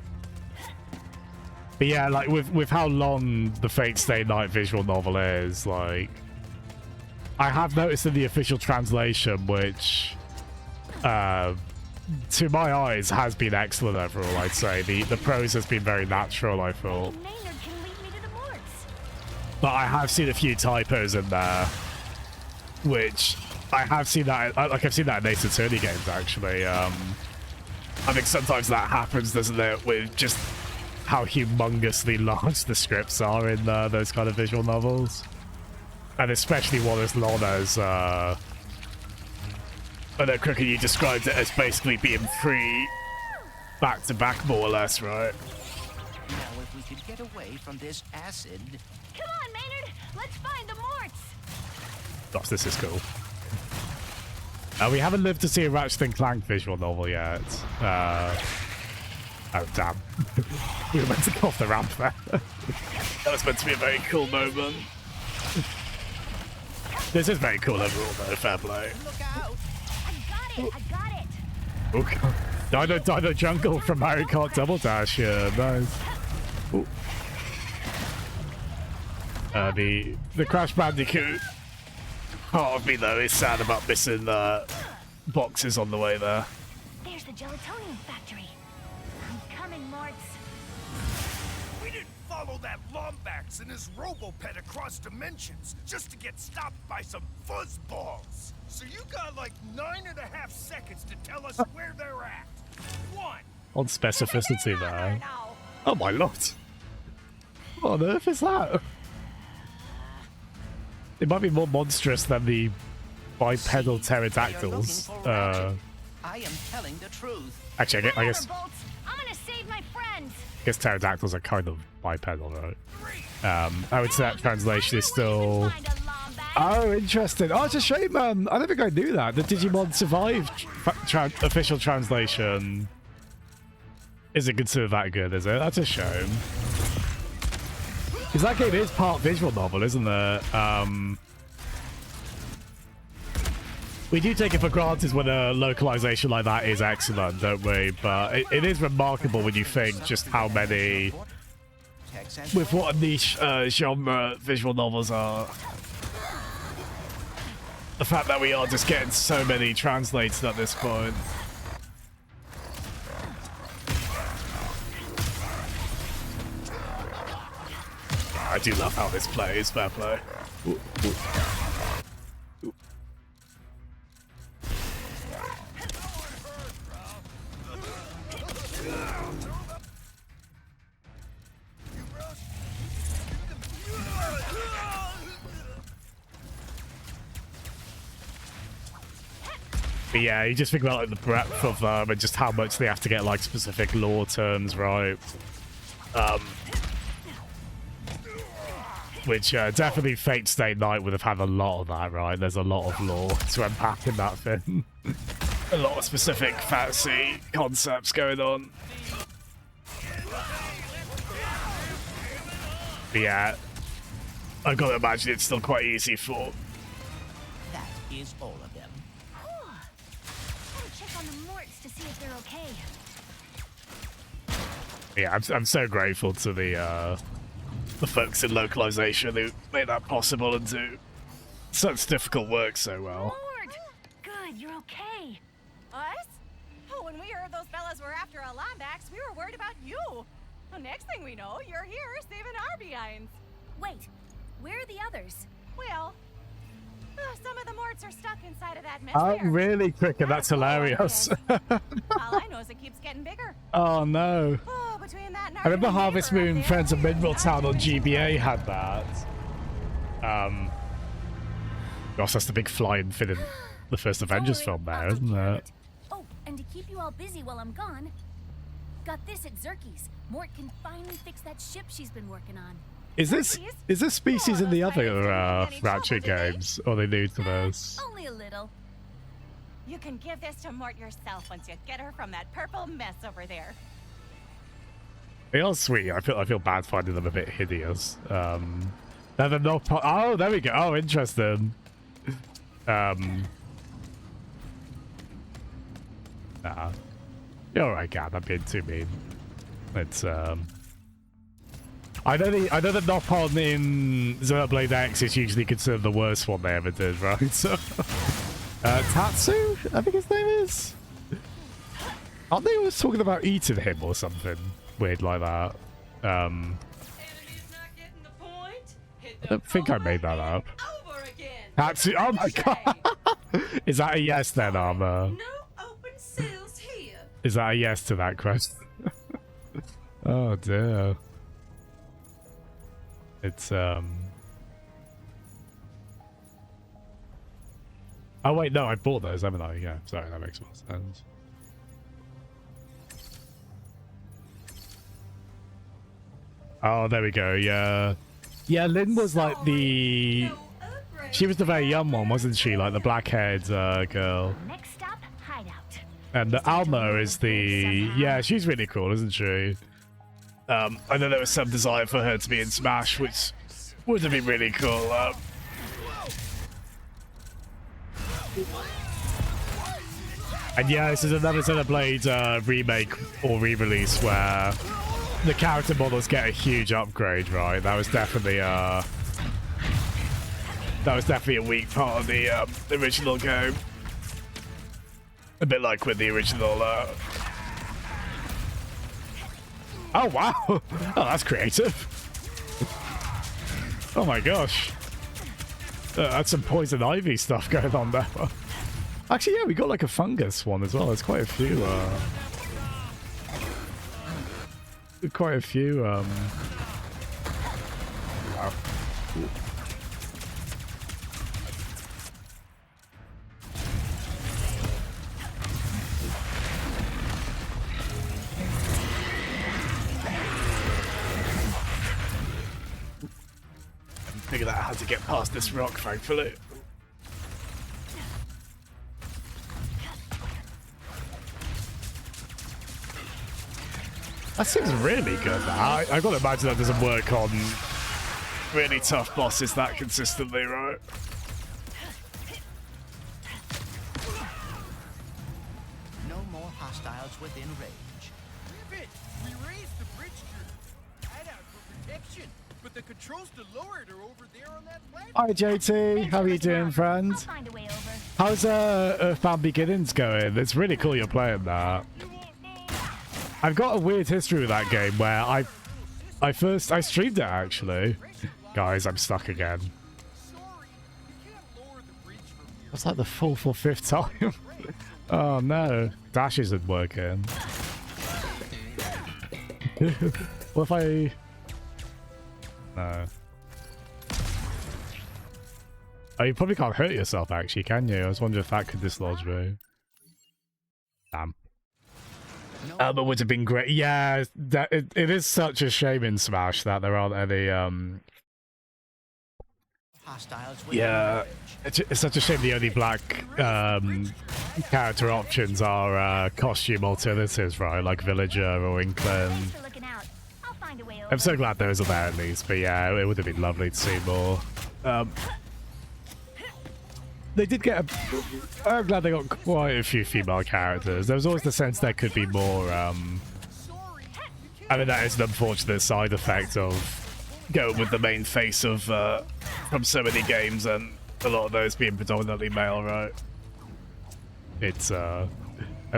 But yeah, like with how long the Fate Stay Night visual novel is, like I have noticed in the official translation, which to my eyes has been excellent overall, I'd say. The prose has been very natural, I thought. Maynard can lead me to the Morts. But I have seen a few typos in there, which I have seen that, like I've seen that in Ace Attorney games actually. I think sometimes that happens, doesn't it, with just how humongously large the scripts are in those kind of visual novels. And especially one as long as, I know, Crooked, you described it as basically being free back-to-back, more or less, right? Now, if we could get away from this acid... Come on, Maynard, let's find the Morts. Gosh, this is cool. We haven't lived to see a Ratchet and Clank visual novel yet. Oh, damn. We were meant to go off the ramp there. That was meant to be a very cool moment. This is very cool overall, though. Fair play. Look out! I got it. Oh, God. Dino Jungle from Mario Kart Double Dash. Yeah, nice. Ooh. The Crash Bandicoot part of me, though, is sad about missing boxes on the way there. There's the gelatonium factory. I'm coming, Morts. We didn't follow that Lombax and his Robopet across dimensions just to get stopped by some fuzzballs. So you got like 9.5 seconds to tell us where they're at. 1. On specificity there. Oh my lord. What on earth is that? It might be more monstrous than the bipedal pterodactyls. I am telling the truth. Actually, I guess Bolts, I'm gonna save my friends. pterodactyls are kind of bipedal, right? I would say that translation is still... Find a Lombax. Oh, interesting. Oh, it's a shame, man. I don't think I knew that. The Digimon Survive official translation isn't considered that good, is it? That's a shame. Because that game is part visual novel, isn't it? We do take it for granted when a localization like that is excellent, don't we? But it is remarkable when you think just how many, with what a niche genre visual novels are. The fact that we are just getting so many translated at this point. I do love how this plays, fair play. Ooh, ooh. But yeah, you just think about like the breadth of them and just how much they have to get like specific lore terms right. Which definitely Fate Stay Night would have had a lot of that, right? There's a lot of lore to unpack in that thing. A lot of specific fantasy concepts going on. But yeah, I've got to imagine it's still quite easy for. That is all of them. Gotta check on the Morts to see if they're okay. Yeah, I'm so grateful to the folks in localization who made that possible and do such difficult work so well. Mort! Good, you're okay. Us? Oh, when we heard those fellas were after a Lombax, we were worried about you. Well, next thing we know, you're here saving our behinds. Wait, where are the others? Well, some of the Morts are stuck inside of that mess Oh, there. really, Cricket? That's hilarious. All I know is it keeps getting bigger. Oh, no. Oh, between that and I remember our Harvest neighbor up Moon there, Friends of we're Mineral Town on not doing GBA had that. Gosh, that's the big flying thing in the first Avengers film there, I'll take isn't care of it? Oh, and to keep you all busy while I'm gone, got this at Zerky's. Mort can finally fix that ship she's been working on. Is this species in the other Ratchet games, or are they new to this? Only a little. You can give this to Mort yourself once you get her from that purple mess over there. They are sweet. I feel bad finding them a bit hideous. They're not. Oh, there we go. Oh, interesting. Nah. You're alright, Gab. I'm being too mean. It's I know that Nopon in Xenoblade X is usually considered the worst one they ever did, right? So, Tatsu, I think his name is. Aren't they always talking about eating him or something weird like that? Enemies not getting the point? Hit I don't think I made that up. over again. Tatsu, oh my god! Is that a yes then, Armor? No open sales here. Is that a yes to that question? Oh dear. It's Oh wait, no, I bought those, haven't I? Yeah, sorry, that makes more sense. Oh, there we go, yeah. Yeah, Lynn was like the... She was the very young one, wasn't she? Like the black-haired girl. Next stop, hideout. And Almo is the... Yeah, she's really cool, isn't she? I know there was some desire for her to be in Smash, which would have been really cool. And yeah, this is another Xenoblade remake or re-release where the character models get a huge upgrade, right? That was definitely a weak part of the original game. A bit like with the original. Oh wow! Oh, that's creative. Oh my gosh. That's some poison ivy stuff going on there. Actually, yeah, we got like a fungus one as well. There's quite a few. Quite a few. Wow. Figure out how to get past this rock, thankfully. That seems really good now. I gotta imagine that doesn't work on really tough bosses that consistently, right? No more hostiles within range. We raised the bridge crew. Hideout for protection. but the controls to lower it are over there on that platform. Hi JT, how are you doing, friend? I'll find a way over. How's Earthbound Beginnings going? It's really cool you're playing that. I've got a weird history with that game where I streamed it actually. Guys, I'm stuck again. That's like the fourth or fifth time. Oh no, dash isn't working. What if I... No. Oh, you probably can't hurt yourself actually, can you? I was wondering if that could dislodge me. Damn. But would have been great. Yeah, it is such a shame in Smash that there aren't any yeah, it's such a shame the only black character options are costume alternatives, right? Like Villager or Inkling. I'm so glad those are there at least, but yeah, it would have been lovely to see more. They did get I'm glad they got quite a few female characters. There was always the sense there could be more, I mean, that is an unfortunate side effect of going with the main face of, from so many games, and a lot of those being predominantly male, right? It's, I'm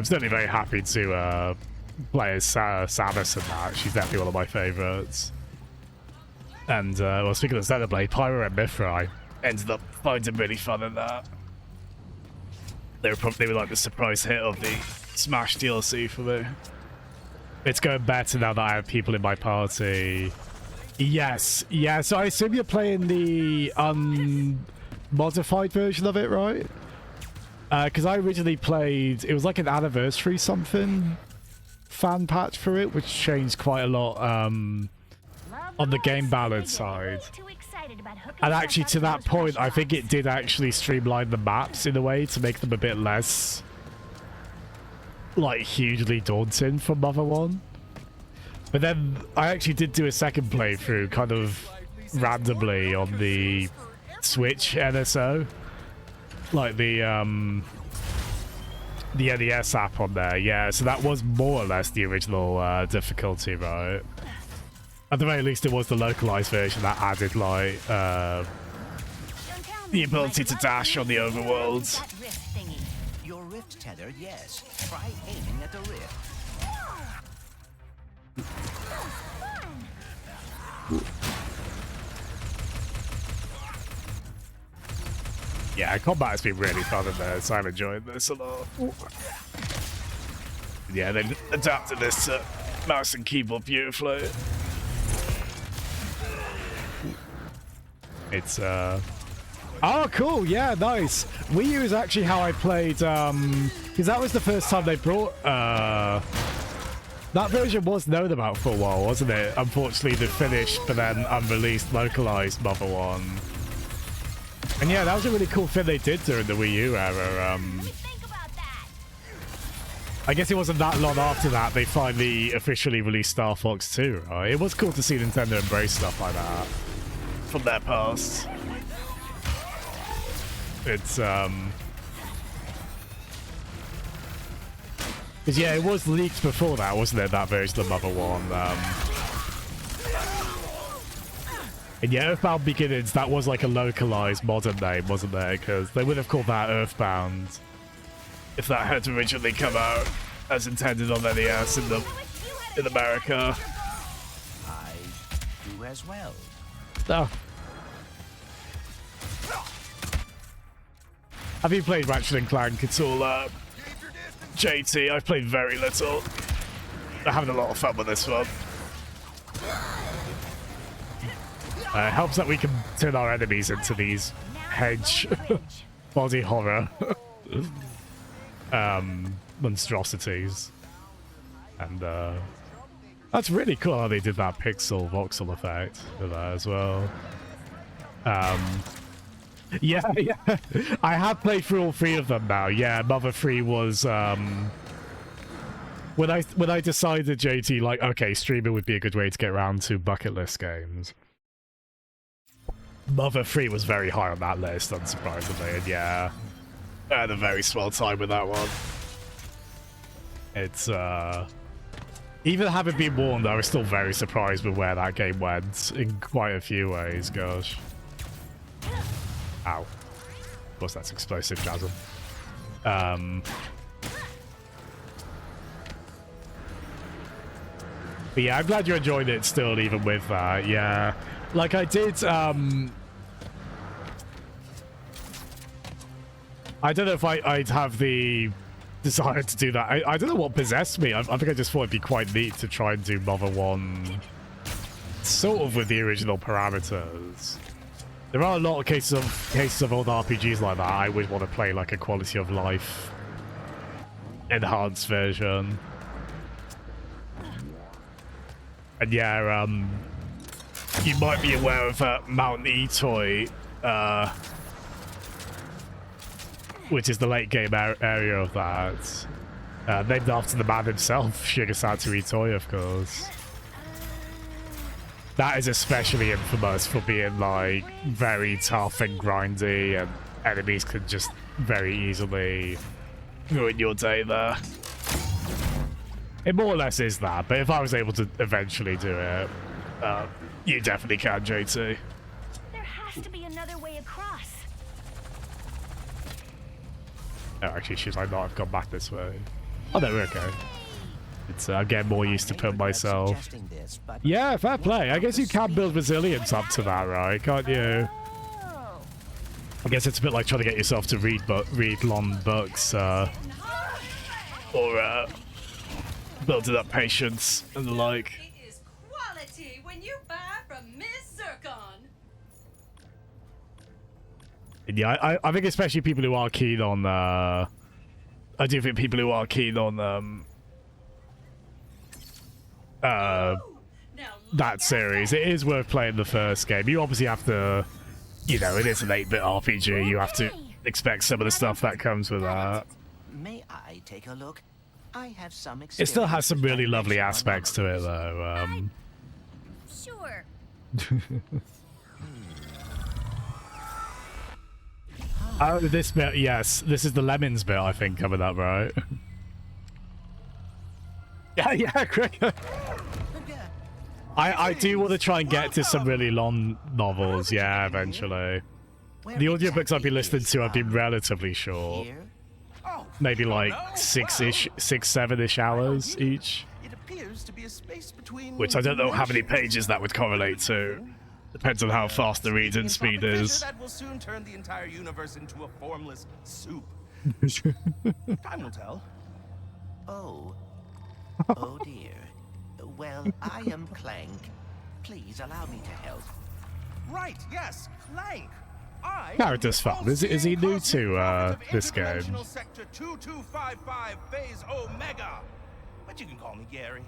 certainly very happy to, play as Samus in that. She's definitely one of my favourites. And, well, speaking of Xenoblade, Pyro and Mithra, ended up finding really fun in that. They were like the surprise hit of the Smash DLC for me. It's going better now that I have people in my party. Yes, yeah, so I assume you're playing the unmodified version of it, right? Because I originally played, it was like an anniversary something fan patch for it, which changed quite a lot on the game balance side. And actually, to that point, I think it did actually streamline the maps in a way to make them a bit less, like, hugely daunting from Mother 1. But then I actually did do a second playthrough kind of randomly on the Switch NSO. Like the NES app on there, yeah. So that was more or less the original difficulty, right? At the very least, it was the localized version that added, like, the ability to dash on the overworld. Your rift tether, yes. Try aiming at the rift. Yeah, combat has been really fun in there, so I'm enjoying this a lot. Yeah, they adapted this to mouse and keyboard beautifully. It's, oh, cool, yeah, nice. Wii U is actually how I played, because that was the first time they brought, that version was known about for a while, wasn't it? Unfortunately, the finished, but then unreleased, localized Mother 1. And yeah, that was a really cool thing they did during the Wii U era. I guess it wasn't that long after that they finally officially released Star Fox 2, right? It was cool to see Nintendo embrace stuff like that from their past. It's, because yeah, it was leaked before that, wasn't it? That version of Mother 1. And yeah, Earthbound Beginnings, that was like a localized modern name, wasn't there? Because they would have called that Earthbound if that had originally come out as intended on NES in America. I do as well. Oh. Have you played Ratchet & Clank at all, JT? I've played very little. I'm having a lot of fun with this one. It helps that we can turn our enemies into these hedge body horror monstrosities. And that's really cool how they did that pixel voxel effect for that as well. Yeah, I have played through all three of them now. Yeah, Mother 3 was when I decided, JT, like, okay, streaming would be a good way to get around to bucket list games. Mother 3 was very high on that list, unsurprisingly, and yeah, I had a very swell time with that one. It's Even having been warned, I was still very surprised with where that game went in quite a few ways. Gosh. Ow. Of course, that's explosive, Jazzem. But yeah, I'm glad you enjoyed it still, even with that. Yeah. Like I did, I don't know if I'd have the desire to do that. I don't know what possessed me. I think I just thought it'd be quite neat to try and do Mother 1 sort of with the original parameters. There are a lot of cases of old RPGs like that. I would want to play like a quality of life enhanced version. And yeah, you might be aware of Mount Etoy, which is the late game area of that. Named after the man himself, Shigesato Itoy, of course. That is especially infamous for being like very tough and grindy, and enemies can just very easily ruin your day there. It more or less is that, but if I was able to eventually do it, you definitely can, JT. There has to be another way across. Oh, actually, she's like, no, I've gone back this way. Oh, no, we're okay. It's I'm getting more used to put myself. Yeah, fair play. I guess you can build resilience up to that, right? Can't you? I guess it's a bit like trying to get yourself to read long books, or building up patience and the like. It is quality when you buy from Miss Zircon. Yeah, I think especially people who are keen on I do think people who are keen on that series, it is worth playing the first game. You obviously have to, you know, it is an 8-bit RPG. You have to expect some of the stuff that comes with that. May I take a look? I have some It still has some really lovely aspects to it, though. Sure. Oh, this bit, yes. This is the lemons bit, I think, coming up, right? yeah, quick. I do want to try and get to some really long novels, yeah, eventually. The audiobooks I've been listening to have been relatively short. Maybe like 7-ish hours each. Which I don't know how many pages that would correlate to. Depends on how fast the reading speed is. That will soon turn the entire universe into a formless soup. Time will tell. Oh dear. Well, I am Clank. Please allow me to help. Right, yes, Clank. Character's fun. Is he new to this game? Sector 2255 Phase Omega. But you can call me Gary.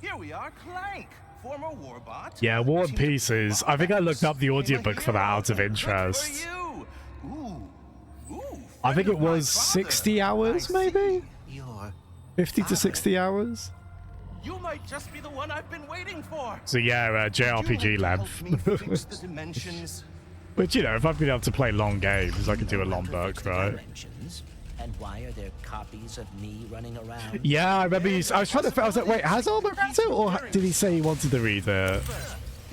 Here we are, Clank, former Warbot. Yeah, War and Pieces. I think I looked up the audiobook for that out of interest. I think it was 60 hours, maybe? 50 to 60 hours? You might just be the one I've been waiting for. So yeah, JRPG length. Which, you know, if I've been able to play long games, I can do a long book, right? And why are there copies of me running around? Yeah, I remember I was trying to... I was like, wait, has Alma read it? Or did he say he wanted to read it?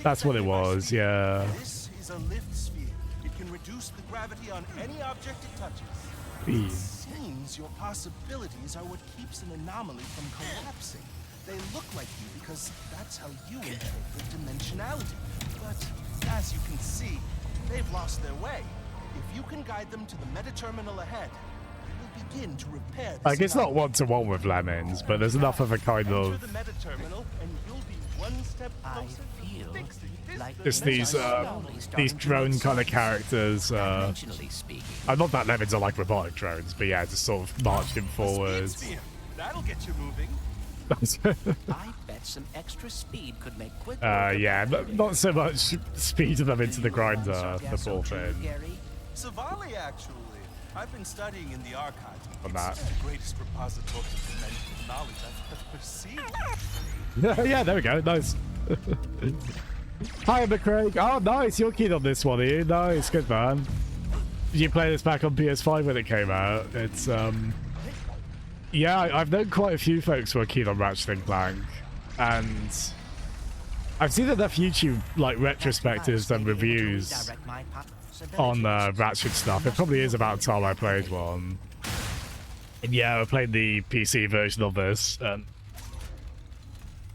That's what it was, yeah. This is a lift sphere. It can reduce the gravity on any object it touches. It seems your possibilities are what keeps an anomaly from collapsing. They look like you because that's how you interpret dimensionality. But as you can see, they've lost their way. If you can guide them to the meta-terminal ahead, you will begin to repair this. Like, it's not one-to-one with Lemons, but there's enough of a kind of... the meta-terminal and you'll be one step closer to fixing this. Just these drone kind of characters. I'm not that Lemons are like robotic drones, but yeah, just sort of marching forwards. That'll get you moving. I bet some extra speed could make quick. Yeah, not so much speed them into the grinder, the poor thing. Savali, actually. I've been studying in the archive. On that. It's the greatest repository of dimensional knowledge I've ever seen. Yeah, there we go. Nice. Hi, McCraig. Oh, nice. You're keen on this one, are you? Nice. Good, man. Did you play this back on PS5 when it came out? It's, Yeah, I've known quite a few folks who are keen on Ratchet and Clank, and I've seen enough YouTube like retrospectives and reviews on Ratchet stuff. It probably is about time I played one. And yeah, I played the PC version of this, and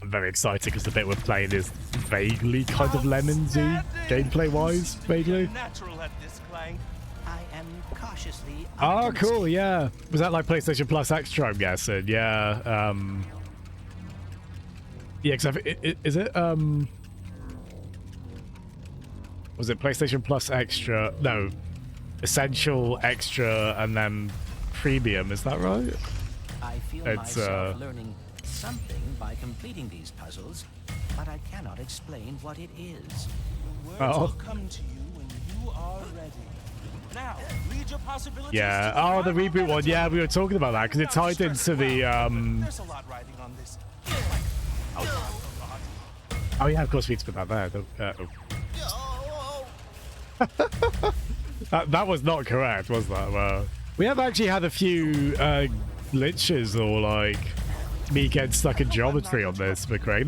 I'm very excited because the bit we're playing is vaguely kind of Lemonsy, gameplay-wise, vaguely. Natural at this, Clank. I am cautiously. Oh, cool, yeah. Was that like PlayStation Plus Extra, I'm guessing? Yeah, yeah, because is it, was it PlayStation Plus Extra? No, Essential, Extra, and then Premium, is that right? I feel myself learning something by completing these puzzles, but I cannot explain what it is. The words will come to you when you are ready. Now, lead your possibilities. Yeah. Oh, the reboot one. Yeah, we were talking about that because it tied into the. There's a lot riding on this. Oh yeah, of course we need to put that there. That was not correct, was that? Well, we have actually had a few glitches or like me getting stuck in geometry on this, but Craig.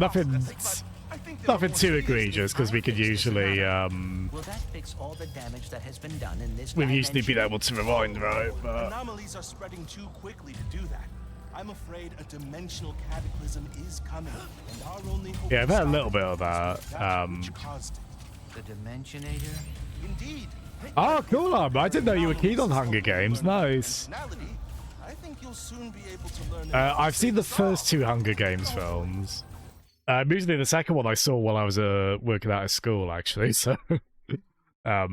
Nothing too egregious because we could usually Will that fix all the damage that has been done in this we've usually been able to rewind, right? But anomalies are spreading too quickly to do that. I'm afraid a dimensional cataclysm is coming, and our only hope yeah, I've had a little bit of that. which caused it. The Dimensionator? Indeed. Oh, cool, I didn't know you were keen on Hunger Games. Nice. I think you'll soon be able to learn. I've seen the first two Hunger Games films. Usually the second one I saw while I was working out of school, actually. So, I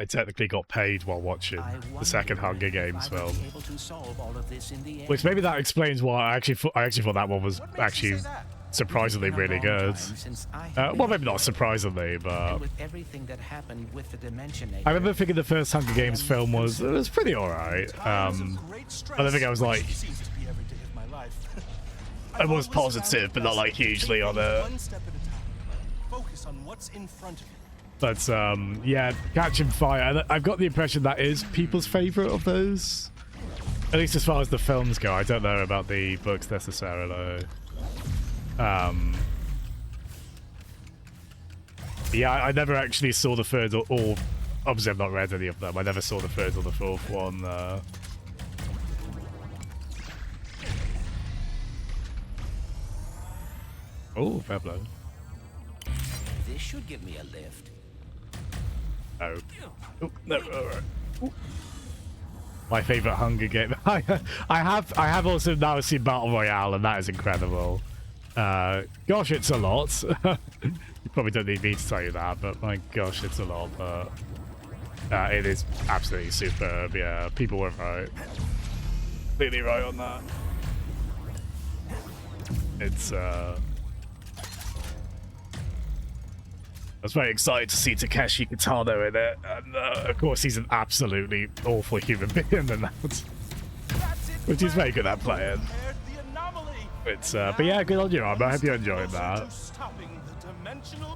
technically got paid while watching the second Hunger Games film. Which maybe that explains why I actually thought that one was actually surprisingly really good. Well, maybe not surprisingly, but I remember thinking the first Hunger Games film was pretty alright. I don't think I was like I was positive, but not like hugely on it. Focus on what's in front of you. But yeah, Catching Fire. I've got the impression that is people's favorite of those. At least as far as the films go. I don't know about the books necessarily. Yeah, I never actually saw the third or obviously I've not read any of them. I never saw the third or the fourth one. Oh, fair play. This should give me a lift. Oh. Oh no, alright. My favorite Hunger Game. I have also now seen Battle Royale, and that is incredible. Gosh, it's a lot. You probably don't need me to tell you that, but my gosh, it's a lot. But it is absolutely superb. Yeah, people were right. Completely right on that. It's I was very excited to see Takeshi Kitano in it, and of course he's an absolutely awful human being in that, which he's very good at playing. It's but yeah, good on you, Arm. I hope you're enjoying that.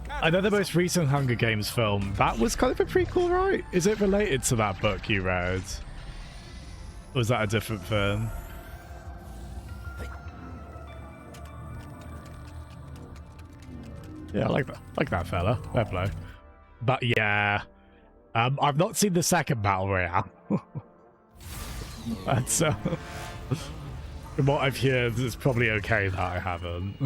I know the most recent Hunger Games film, that was kind of a prequel, right? Is it related to that book you read? Or was that a different film? Yeah, I like that fella. Fair play. But yeah, I've not seen the second Battle Royale. And so, from what I've heard, it's probably okay that I haven't,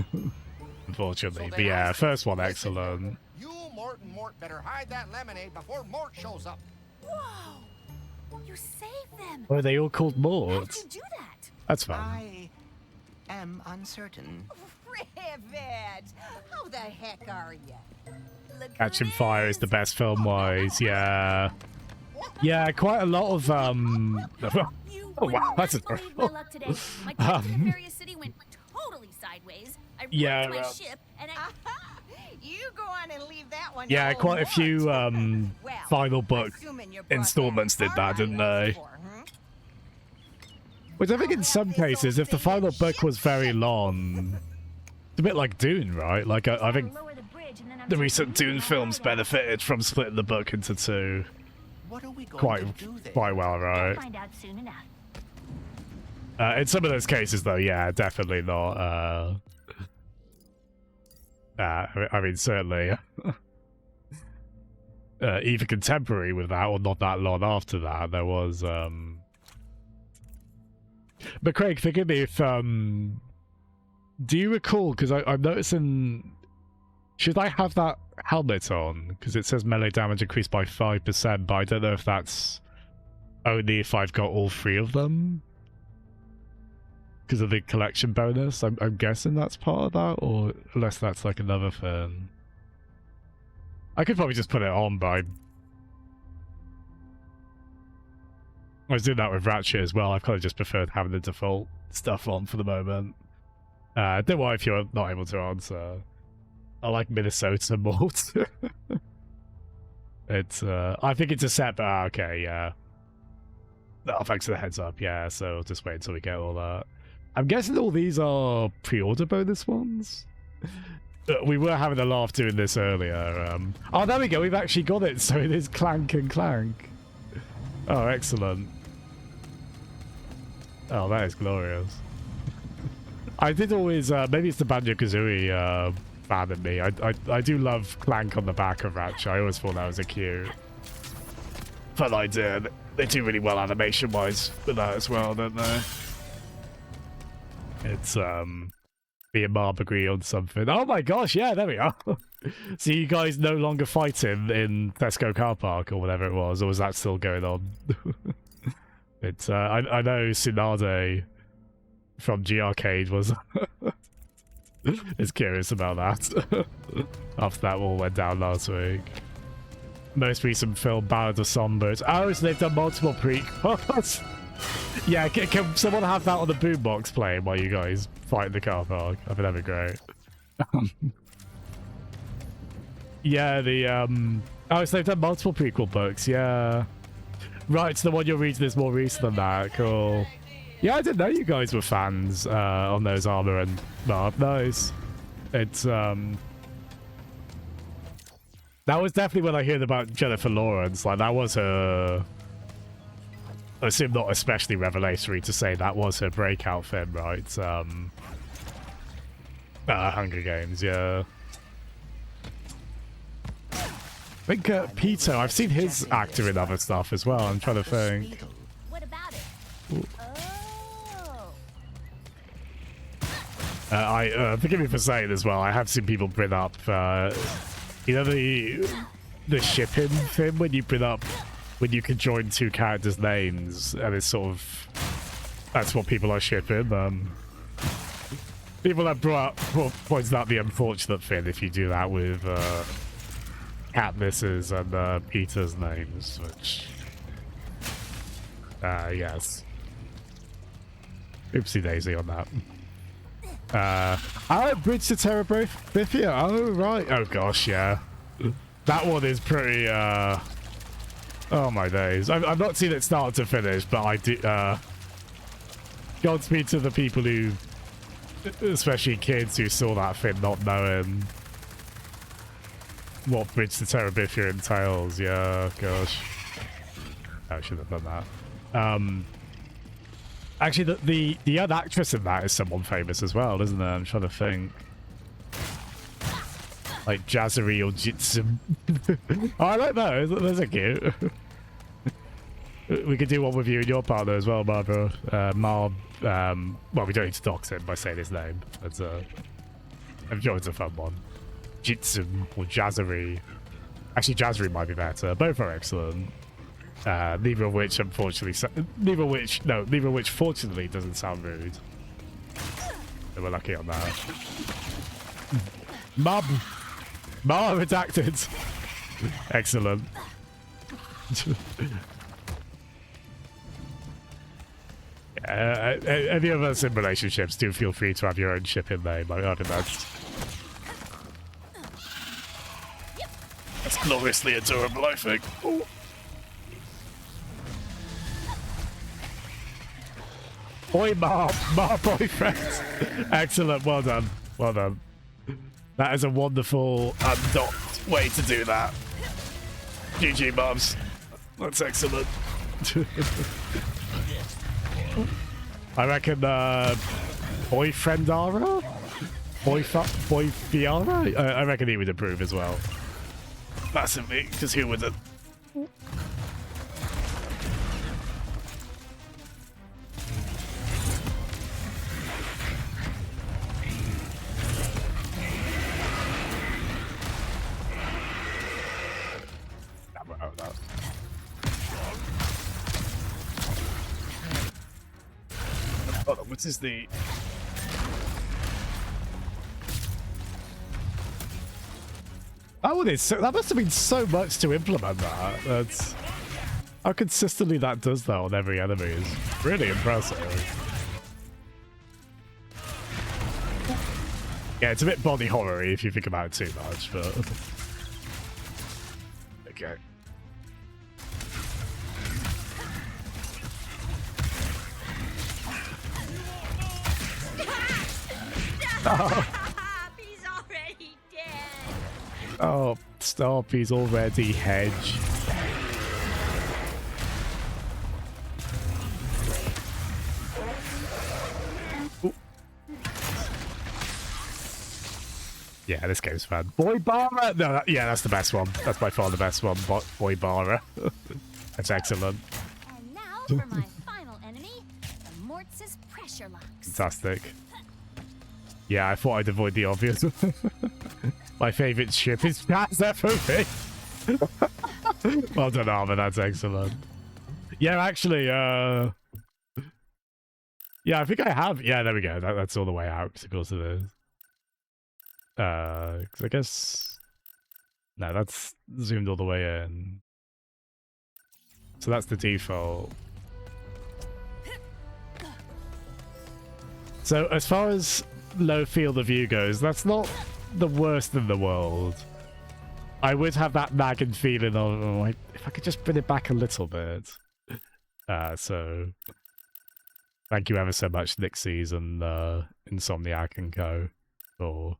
unfortunately. But yeah, first one excellent. You, Mort, and Mort better hide that lemonade before Mort shows up. Whoa! You saved them. Oh, are they all called Mort? How'd you do that? That's fun. I am uncertain. Rivet! How the heck are you? Catching Fire is the best film-wise, yeah. Yeah, quite a lot of, oh wow, that's adorable. My luck today. My trip to Nefarious City went totally sideways. I wrecked my ship, and you go on and leave that one. Yeah, quite a few, final book installments did that, didn't they? Which I think in some cases, if the final book was very long, it's a bit like Dune, right? Like, I think the recent Dune films benefited from splitting the book into two. What are we going Quite to do there? well, right? find out soon enough. In some of those cases, though, yeah, definitely not. I mean, certainly. Either contemporary with that or not that long after that, there was... But Craig, forgive me if... Do you recall, because I'm noticing... Should I have that helmet on? Because it says melee damage increased by 5%, but I don't know if that's only if I've got all 3 of them. Because of the collection bonus. I'm guessing that's part of that, or unless that's like another thing. I could probably just put it on, but I was doing that with Ratchet as well. I've kind of just preferred having the default stuff on for the moment. Don't worry if you're not able to answer. I like Minnesota more. It's, I think it's a set, but okay, yeah. Oh, thanks for the heads up, yeah, so I'll just wait until we get all that. I'm guessing all these are pre-order bonus ones? We were having a laugh doing this earlier. Oh, there we go, we've actually got it, so it is Clank and Clank. Oh, excellent. Oh, that is glorious. I did always, maybe it's the Banjo-Kazooie fan in me. I do love Clank on the back of Ratchet. I always thought that was a cute fun idea. They do really well animation-wise for that as well, don't they? It's, me and Marb agree on something. Oh my gosh, yeah, there we are. So you guys no longer fighting in Tesco car park or whatever it was, or was that still going on? It's, I know Tsunade from G-Arcade was is curious about that. After that all went down last week. Most recent film, Ballad of Songbirds. Oh, so they've done multiple prequels. Yeah, can someone have that on the boombox playing while you guys fight in the car park? I think that'd be great. Yeah, the oh, so they've done multiple prequel books, yeah. Right, so the one you're reading is more recent than that, cool. Yeah, I didn't know you guys were fans on those Armor and Marb. Nice. It's that was definitely when I heard about Jennifer Lawrence. Like, that was her, I assume not especially revelatory to say that was her breakout film, right? Hunger Games, yeah. I think Peter, I've seen his actor in other stuff as well. I'm trying to think. What about it? Oh. Forgive me for saying as well, I have seen people bring up, you know, the shipping thing when you bring up, when you can join 2 characters' names, and it's sort of, that's what people are shipping. People have pointed out the unfortunate thing if you do that with Katniss's and Peter's names, which, yes. Oopsie daisy on that. Oh, Bridge to Terabithia. Oh, right. Oh, gosh, yeah. That one is pretty, oh, my days. I've not seen it start to finish, but I do, Godspeed to the people who, especially kids who saw that thing not knowing what Bridge to Terabithia entails. Yeah, gosh. I should have done that. Actually, the other actress in that is someone famous as well, isn't there? I'm trying to think. Like Jazzem or Jazzem. Oh, I don't know. Those are cute. We could do one with you and your partner as well, Barbara. Marb. Well, we don't need to dox him by saying his name. But, I'm sure it's a fun one. Jitsum or Jazzery. Actually, Jazzery might be better. Both are excellent. Neither of which, unfortunately, neither of which, fortunately, doesn't sound rude. So we're lucky on that. Marb redacted. Excellent. Any of us in relationships, do feel free to have your own shipping name. I think that's gloriously adorable, I think. Ooh. Oi, Marb boyfriend. Excellent, well done. Well done. That is a wonderful undocked way to do that. GG, Marbs. That's excellent. I reckon boyfriend Ara? Boy Fiara? I reckon he would approve as well. Massively, because who wouldn't? Hold on, what is the... Oh, that must have been so much to implement that. That's how consistently that does that on every enemy is really impressive. Yeah, it's a bit body horror-y if you think about it too much, but okay. Oh. He's already dead. Oh, stop, he's already hedge. Ooh. Yeah, this game's fun. Boy Bara! No, yeah, that's the best one. That's by far the best one, Boy Bara. That's excellent. And now for my final enemy, the Mortz's pressure locks. Fantastic. Yeah, I thought I'd avoid the obvious. My favourite ship is Jazzem for me. Well done, Armor. That's excellent. Yeah, actually, yeah, I think I have. Yeah, there we go. That's all the way out, of course it is. 'Cause I guess... No, that's zoomed all the way in. So that's the default. So as far as low field of view goes, that's not the worst in the world. I would have that nagging feeling of, oh, if I could just bring it back a little bit. So thank you ever so much, Nixies and Insomniac and Co. for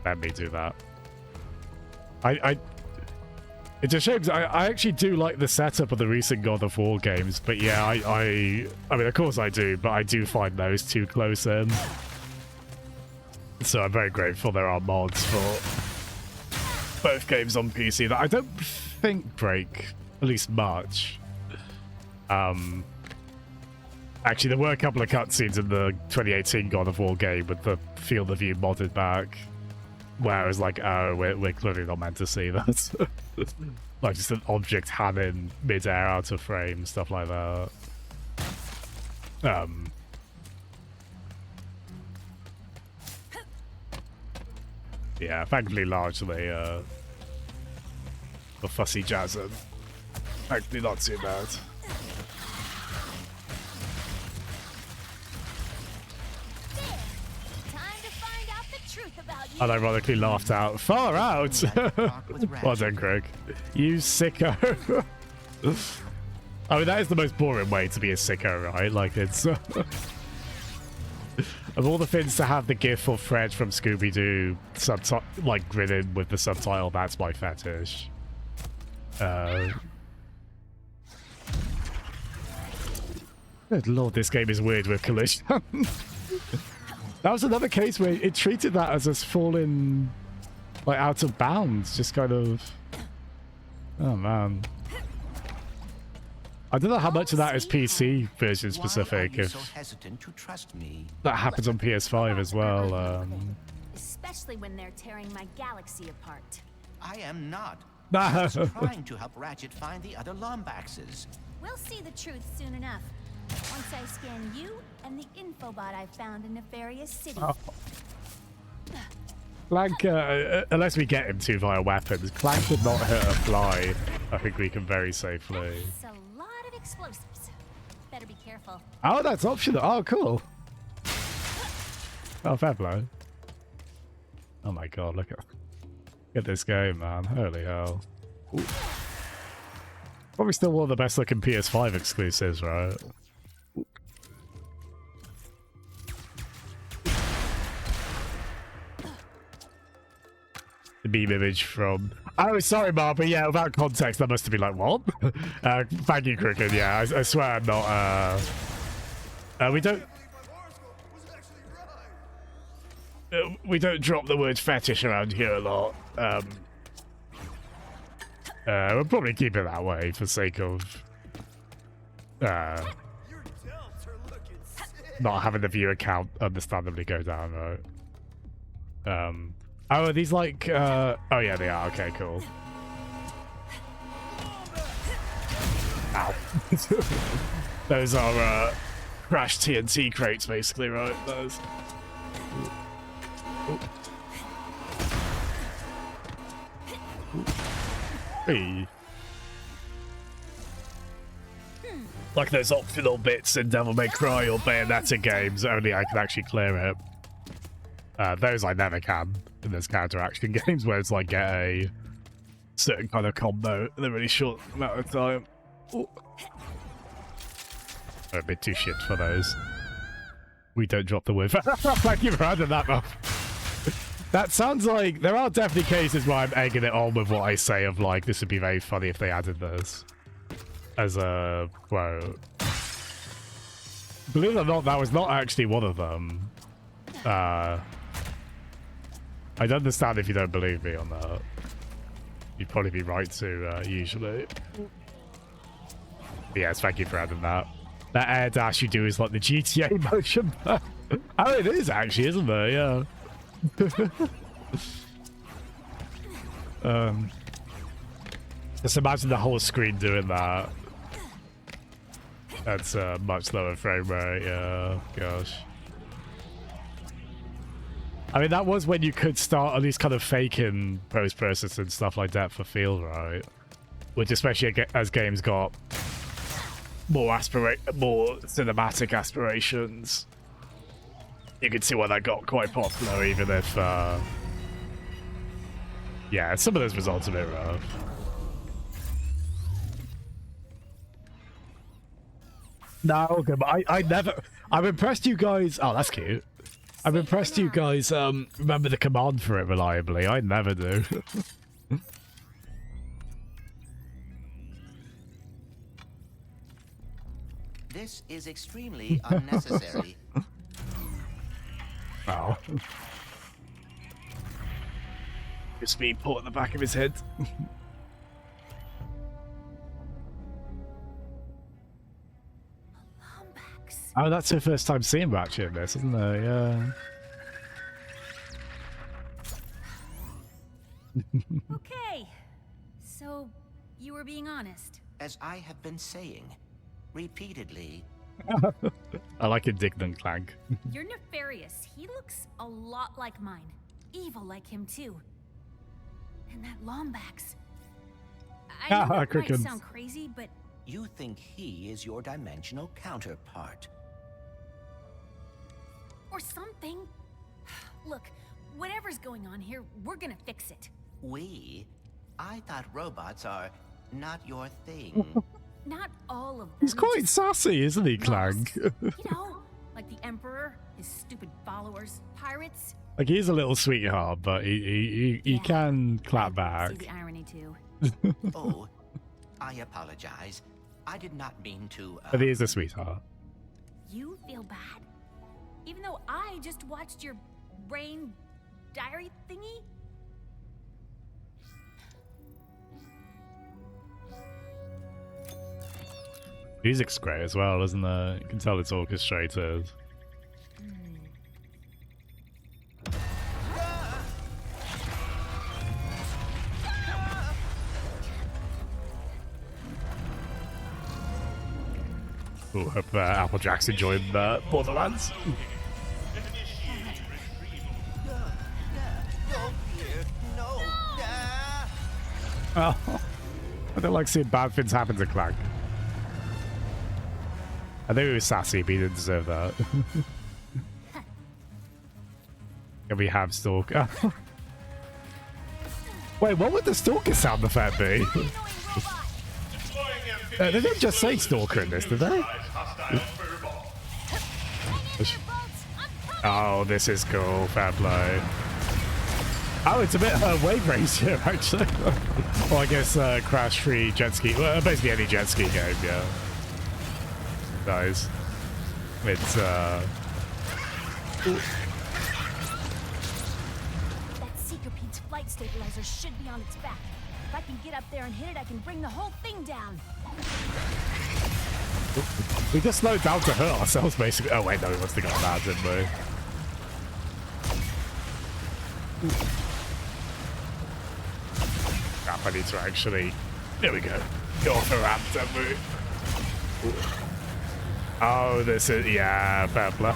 letting me do that. It's a shame, 'cause I actually do like the setup of the recent God of War games, but yeah, I mean, of course I do, but I do find those too close in. So I'm very grateful there are mods for both games on PC that I don't think break, at least much. Actually, there were a couple of cutscenes in the 2018 God of War game with the field of view modded back, where I was like, oh, we're clearly not meant to see that. Like just an object hanging mid-air out of frame, stuff like that. Yeah, thankfully largely the fussy Jazzem. Actually not too bad. Unironically laughed out. Far out! Well done, Craig. You sicko. I mean, that is the most boring way to be a sicko, right? Like, it's... of all the things to have the gif of Fred from Scooby-Doo like, grinning with the subtitle, that's my fetish. Good lord, this game is weird with collision. That was another case where it treated that as us falling, like, out of bounds. Just kind of... Oh, man. I don't know how much of that is PC version specific, if that happens on PS5 as well. Especially when they're tearing my galaxy apart. I am not. I'm trying to help Ratchet find the other Lombaxes. We'll see the truth soon enough. Once I scan you and the infobot I found in Nefarious City. Oh. Clank, unless we get him to via weapons, Clank did not hurt a fly. I think we can very safely. That's a lot of explosives. Better be careful. Oh, that's optional. Oh, cool. Oh, fair play. Oh my god, look at this game, man. Holy hell. Ooh. Probably still one of the best looking PS5 exclusives, right? The meme image from... Oh, sorry, Mark, but yeah, without context, that must have been like, what? Thank you, Cricket. Yeah, I swear I'm not, we don't drop the word fetish around here a lot. We'll probably keep it that way for sake of not having the viewer count understandably go down, right? Oh, are these like oh yeah, they are. Okay, cool. Ow. Those are crash TNT crates basically, right? Those. Hey. Like those optional bits in Devil May Cry or Bayonetta games, only I can actually clear it. Those I never can in those counter action games where it's like get a certain kind of combo in a really short amount of time. Ooh. I'm a bit too shit for those. We don't drop the word. Thank you for adding that up. That sounds like there are definitely cases where I'm egging it on with what I say of like, this would be very funny if they added this as a quote. Believe it or not, that was not actually one of them. I'd understand if you don't believe me on that. You'd probably be right to, usually. But yes, thank you for adding that. That air dash you do is like the GTA motion. Oh, it is actually, isn't there? Yeah. Just imagine the whole screen doing that. That's a much lower frame rate, yeah. Gosh. I mean, that was when you could start at least kind of faking post-processing stuff like depth of field, right? Which, especially as games got more cinematic aspirations, you could see why that got quite popular, even if, yeah, some of those results are a bit rough. No, okay, but I'm impressed you guys, oh, that's cute. I'm impressed you guys, remember the command for it reliably. I never do. This is extremely unnecessary. Oh. Just me pulling the back of his head. Oh, that's her first time seeing Ratchet in this, isn't it? Yeah. Okay. So, you were being honest. As I have been saying repeatedly. I like indignant Clank. You're nefarious. He looks a lot like mine. Evil like him, too. And that Lombax. I know that might sound crazy, but... You think he is your dimensional counterpart. Or something. Look, whatever's going on here, we're gonna fix it. We? I thought robots are not your thing. Not all of them. He's quite sassy, isn't he, Clank? You know, like the Emperor, his stupid followers, pirates. Like, he's a little sweetheart, but he can clap back. See the irony, too. Oh, I apologize. I did not mean to... But he is a sweetheart. You feel bad? Even though I just watched your brain diary thingy? Music's great as well, isn't it? You can tell it's orchestrated. Ooh, hope Applejack's enjoying Borderlands. Oh, I don't like seeing bad things happen to Clank. I think he was sassy, but he didn't deserve that. Can we have Stalker? Wait, what would the Stalker sound effect be? They didn't just say Stalker in this, did they? Oh, this is cool. Fair play. Oh, it's a bit wave race here, actually. Well, I guess crash-free jet ski. Well, basically any jet ski game, yeah. Nice. It's That Seekerpede's flight stabilizer should be on its back. If I can get up there and hit it, I can bring the whole thing down. we just slowed down to hurt ourselves, basically. Oh wait, no, we must have got that, didn't we? Crap, I need to actually... There we go. Go off a ramp, don't we? Oh, this is... Yeah, fair play.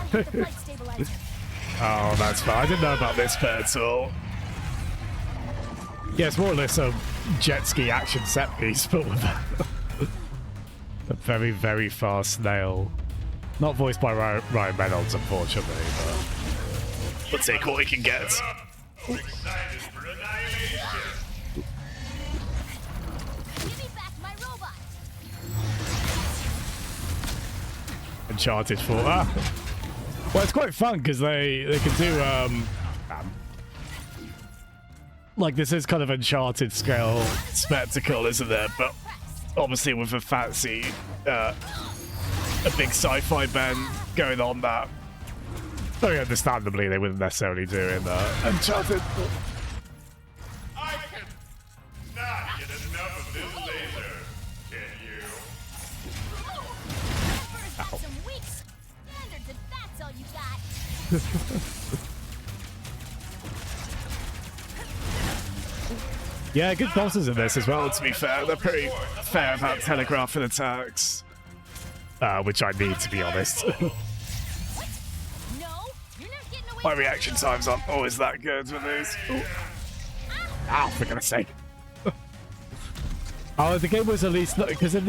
Oh, that's fine. I didn't know about this bit at all. Yeah, it's more or less a jet ski action set piece, but with a very, very fast snail. Not voiced by Ryan Reynolds, unfortunately, but we'll take what we can get. Uncharted 4. Well, it's quite fun because they can do like this is kind of Uncharted scale spectacle, isn't it? But obviously with a fancy a big sci-fi bend going on that very understandably they wouldn't necessarily do in Uncharted. I can not get enough of this laser, can you? Got some weak standards if that's all you got. Yeah, good bosses in this as well, to be fair. They're pretty fair about telegraphing attacks. Which I need, to be honest. My reaction times aren't always that good with these. Ow, for goodness sake. Oh, the game was at least... Because in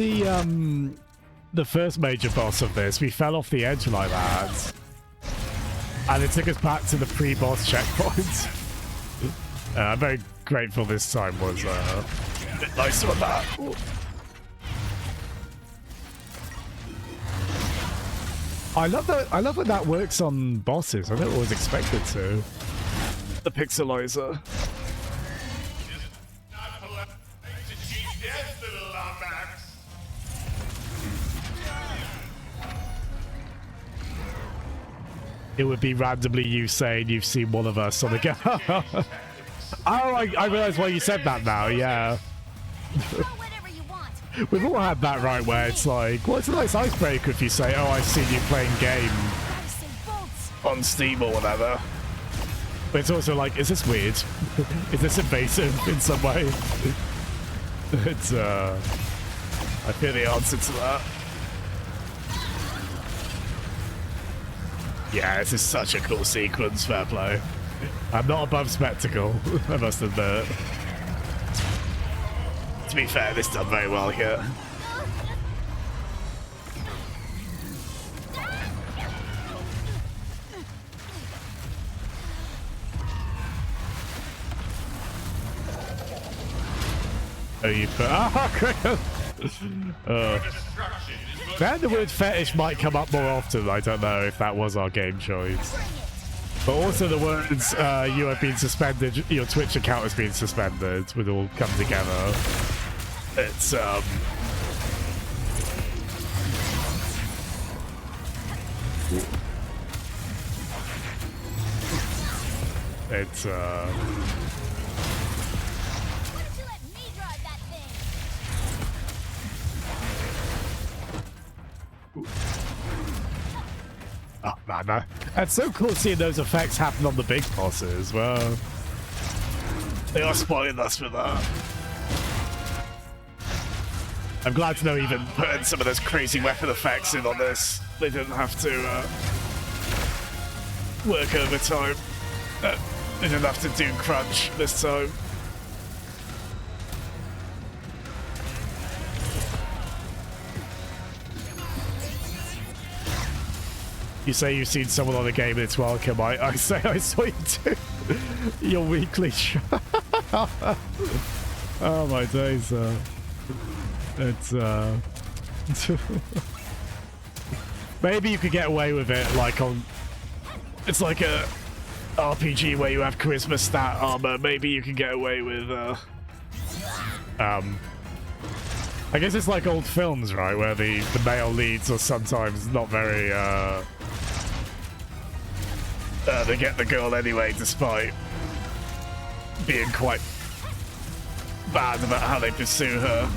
the first major boss of this, we fell off the edge like that. And it took us back to the pre-boss checkpoint. I'm very grateful this time was a bit nicer on that. I love when that works on bosses. I never always expected to. The pixelizer. It would be randomly you saying you've seen one of us on the game. Oh, I realise why you said that now, yeah. We've all had that right where it's like, well, it's a nice icebreaker if you say, oh, I've seen you playing game on Steam or whatever. But it's also like, is this weird? Is this invasive in some way? It's, I feel the answer to that. Yeah, this is such a cool sequence, fair play. I'm not above spectacle, I must admit. To be fair, this done very well here. Oh, you put... Oh, great! Then the word fetish might come up more often. I don't know if that was our game choice. But also the words, you have been suspended, your Twitch account has been suspended, would all come together. It's, It's, Oh man, that's so cool seeing those effects happen on the big bosses as well. They are spoiling us for that. I'm glad to know even putting some of those crazy weapon effects in on this, they didn't have to work overtime. They didn't have to do crunch this time. You say you've seen someone on the game and it's welcome. I say I saw you too. Your weekly show. Oh my days. It's maybe you could get away with it like on... It's like a RPG where you have charisma stat armor, maybe you can get away with I guess it's like old films, right, where the male leads are sometimes not very they get the girl anyway despite being quite bad about how they pursue her.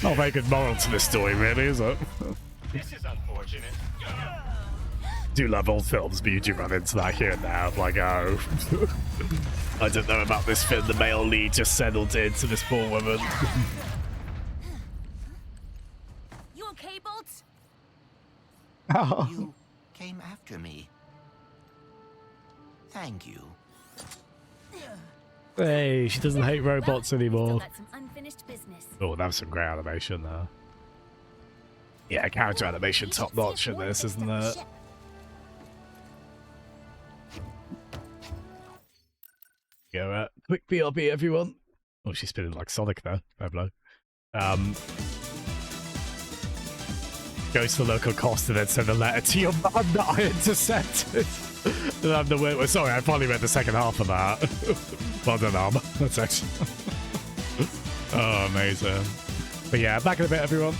Not a very good moral to this story, really, is it? This is unfortunate. Do love old films, but you do run into that here and there. I'm like, oh, I don't know about this film. The male lead just settled into this poor woman. You okay, Bolts? Oh. You came after me. Thank you. Hey, she doesn't hate robots anymore. Got some unfinished business. Oh, that was some great animation there. Yeah, character animation top notch in this, isn't it? Go, quick BRB, everyone. Oh, she's spinning like Sonic there. Pablo. Goes to the local cost and then send a letter to your mum that I intercepted. And I'm the way. Sorry, I probably read the second half of that. Well done, Arm. That's it. Oh, amazing. But yeah, back in a bit, everyone.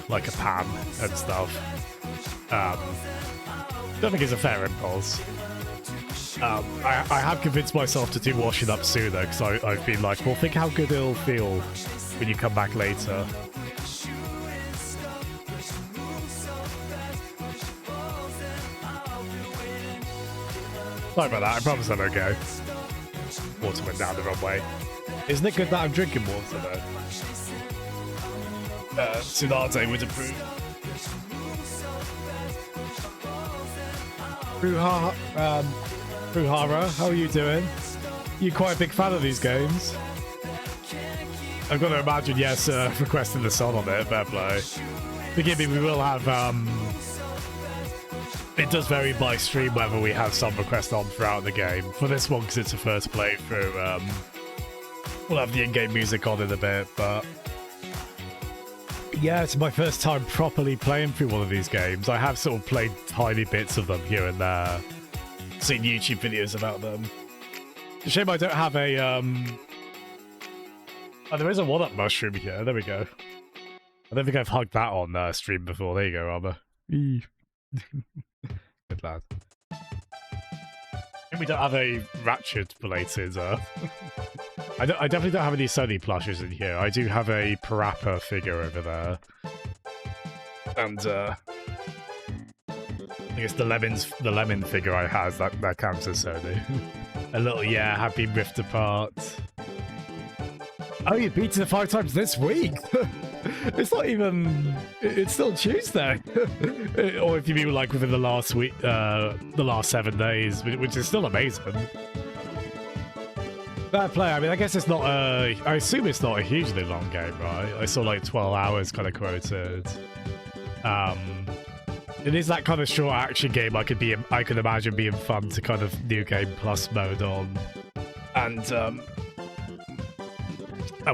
Like a pan and stuff. Don't think it's a fair impulse. I have convinced myself to do washing up sooner because I've been like, well, think how good it'll feel when you come back later. Sorry about that, I promise I don't go. Water went down the wrong way. Isn't it good that I'm drinking water though? Tsunade would approve. Ruhara, how are you doing? You quite a big fan of these games? I've got to imagine, yes, requesting the song on it, fair play. Forgive me, we will have, it does vary by stream whether we have some requests on throughout the game. For this one, because it's a first playthrough, we'll have the in-game music on in a bit, but... Yeah, it's my first time properly playing through one of these games. I have sort of played tiny bits of them here and there. Seen YouTube videos about them. It's a shame I don't have a, Oh, there is a one-up mushroom here. There we go. I don't think I've hugged that on stream before. There you go, Armor. Good lad. I think we don't have a Ratchet-related, I definitely don't have any Sony plushes in here. I do have a Parappa figure over there. And, I guess the lemon figure I have, that counts as Sony. A little, yeah, have been ripped apart. Oh, you beat it 5 times this week? It's not even... It's still Tuesday. Or if you mean like within the last week, the last 7 days, which is still amazing. Fair play. I mean, I guess it's not a... I assume it's not a hugely long game, right? I saw like 12 hours kind of quoted. It is that kind of short action game I could imagine being fun to kind of New Game Plus mode on. And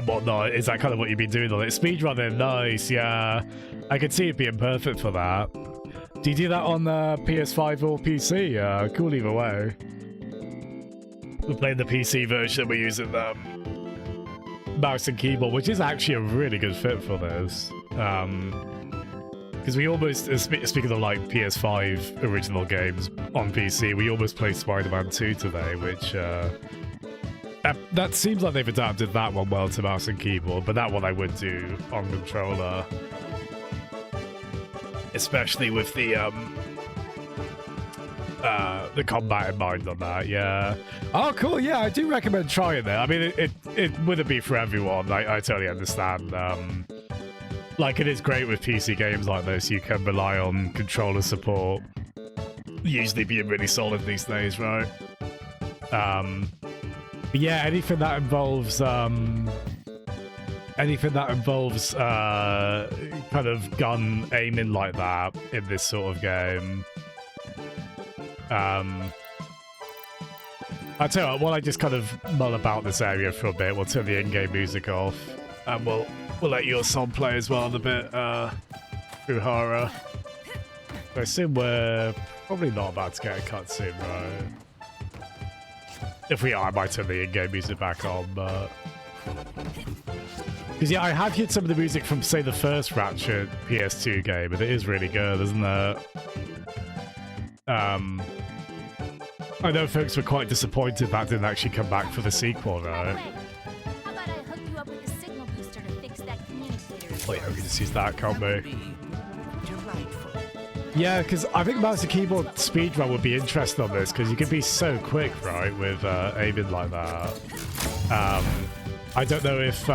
whatnot. Is that kind of what you've been doing on it? Speedrunning, nice, yeah. I could see it being perfect for that. Do you do that on PS5 or PC? Cool either way. We're playing the PC version, we're using mouse and keyboard, which is actually a really good fit for this. Because we almost, speaking of like PS5 original games on PC, we almost played Spider-Man 2 today, which that seems like they've adapted that one well to mouse and keyboard, but that one I would do on controller. Especially with the combat in mind on that, yeah. Oh, cool, yeah, I do recommend trying it. I mean, it wouldn't be for everyone, I totally understand. Like, it is great with PC games like this, you can rely on controller support usually being really solid these days, right? But yeah, anything that involves kind of gun aiming like that in this sort of game. I tell you what, while I just kind of mull about this area for a bit, we'll turn the in-game music off, and we'll let your song play as well in a bit, Ruhara. I assume we're probably not about to get a cutscene, right? If we are, I might turn the in-game music back on, but... Because yeah, I have heard some of the music from, say, the first Ratchet PS2 game, and it is really good, isn't it? I know folks were quite disappointed that didn't actually come back for the sequel, right? How about I hook you up with a signal booster to fix that communicator? Oh yeah, we can just use that, can't we? Yeah, because I think mouse and keyboard speedrun would be interesting on this, because you can be so quick, right, with aiming like that. I don't know if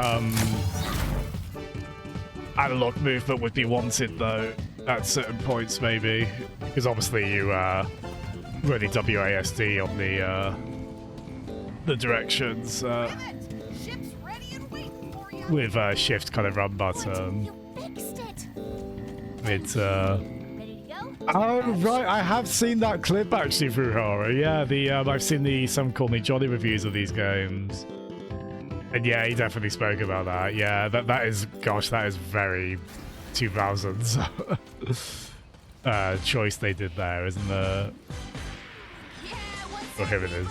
analog movement would be wanted, though, at certain points, maybe. Because obviously you running WASD on the directions with shift kind of run button. It's oh right, I have seen that clip actually through horror. Yeah, I've seen the Some Call Me Johnny reviews of these games, and yeah, he definitely spoke about that. Yeah, that is, gosh, that is very 2000s choice they did there, isn't it? Oh, here it is.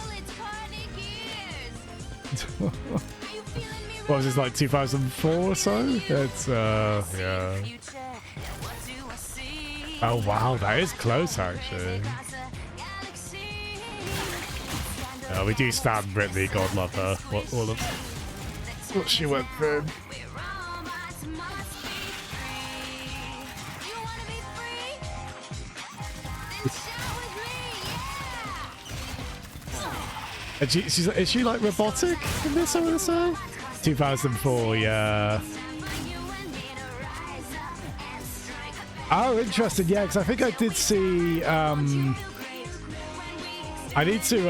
What was this, like 2004 or so? It's yeah. Oh wow, that is close actually. We do stand Brittany, God love her. What she went through. And is she like robotic in this, I want to say? 2004, yeah. Oh, interesting, yeah, because I think I did see, I need to,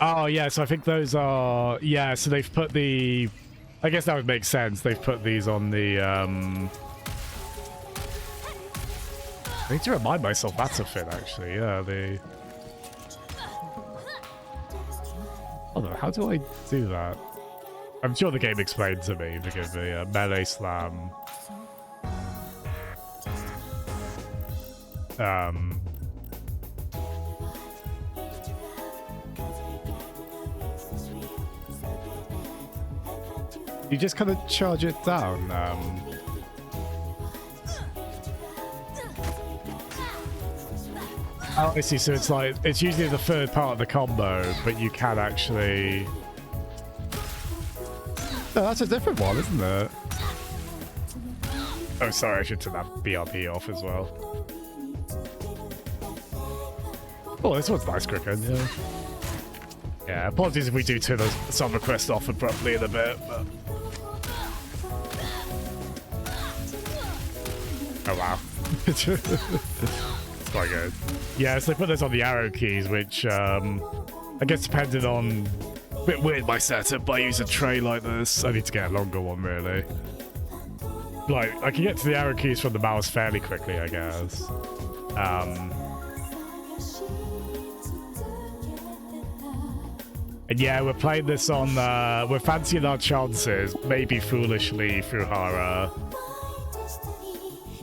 oh, yeah, so I think those are, yeah, so they've put the, I guess that would make sense. They've put these on the, I need to remind myself that's a fit, actually, yeah, the... Hold on, how do I do that? I'm sure the game explained to me, forgive me, melee slam. You just kind of charge it down. Oh, I see. So it's like, it's usually the third part of the combo, but you can actually... Oh, that's a different one, isn't it? Oh, sorry, I should turn that BRP off as well. Oh, this one's nice, Cricket, yeah. Yeah, apologies if we do turn some requests off abruptly in a bit, but... Oh, wow. It's quite good. Yeah, so they put this on the arrow keys, which, I guess depending on... A bit weird my setup, but I use a tray like this. I need to get a longer one, really. Like, I can get to the arrow keys from the mouse fairly quickly, I guess. And yeah, we're playing this on, we're fancying our chances, maybe foolishly through Hara.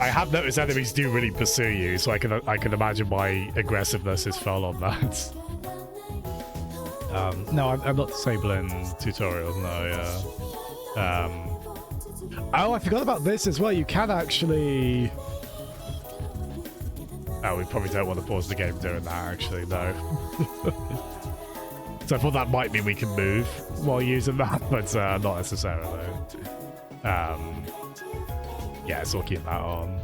I have noticed enemies do really pursue you, so I can imagine why aggressiveness is fell on that. No, I'm not disabling tutorials, no, yeah. Oh, I forgot about this as well. You can actually... Oh, we probably don't want to pause the game doing that, actually, no. So I thought that might mean we can move while using that, but not necessarily. Yeah, so we'll keep that on.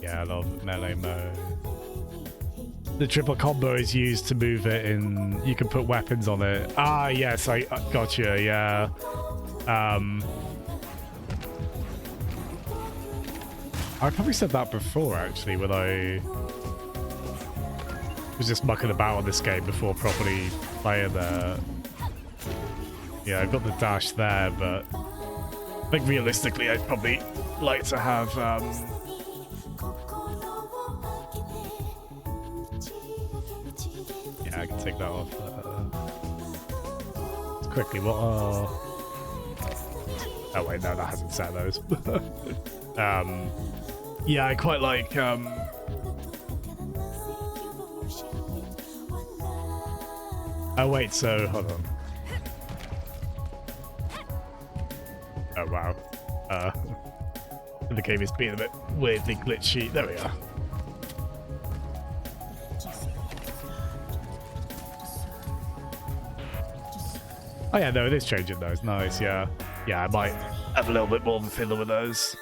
Yeah, I love melee mode. The triple combo is used to move it in... You can put weapons on it. Ah, yes, I gotcha, yeah. I probably said that before, actually, when I was just mucking about on this game before properly playing there. Yeah, I've got the dash there, but I think realistically I'd probably like to have... Yeah, I can take that off. Just quickly, what are... Oh wait, no, that hasn't set those. Yeah, I quite like... Oh wait, so hold on. Oh wow. The game is being a bit weirdly glitchy. There we are. Oh yeah, no, it is changing those. Nice, yeah. Yeah, I might have a little bit more of a fiddle with those.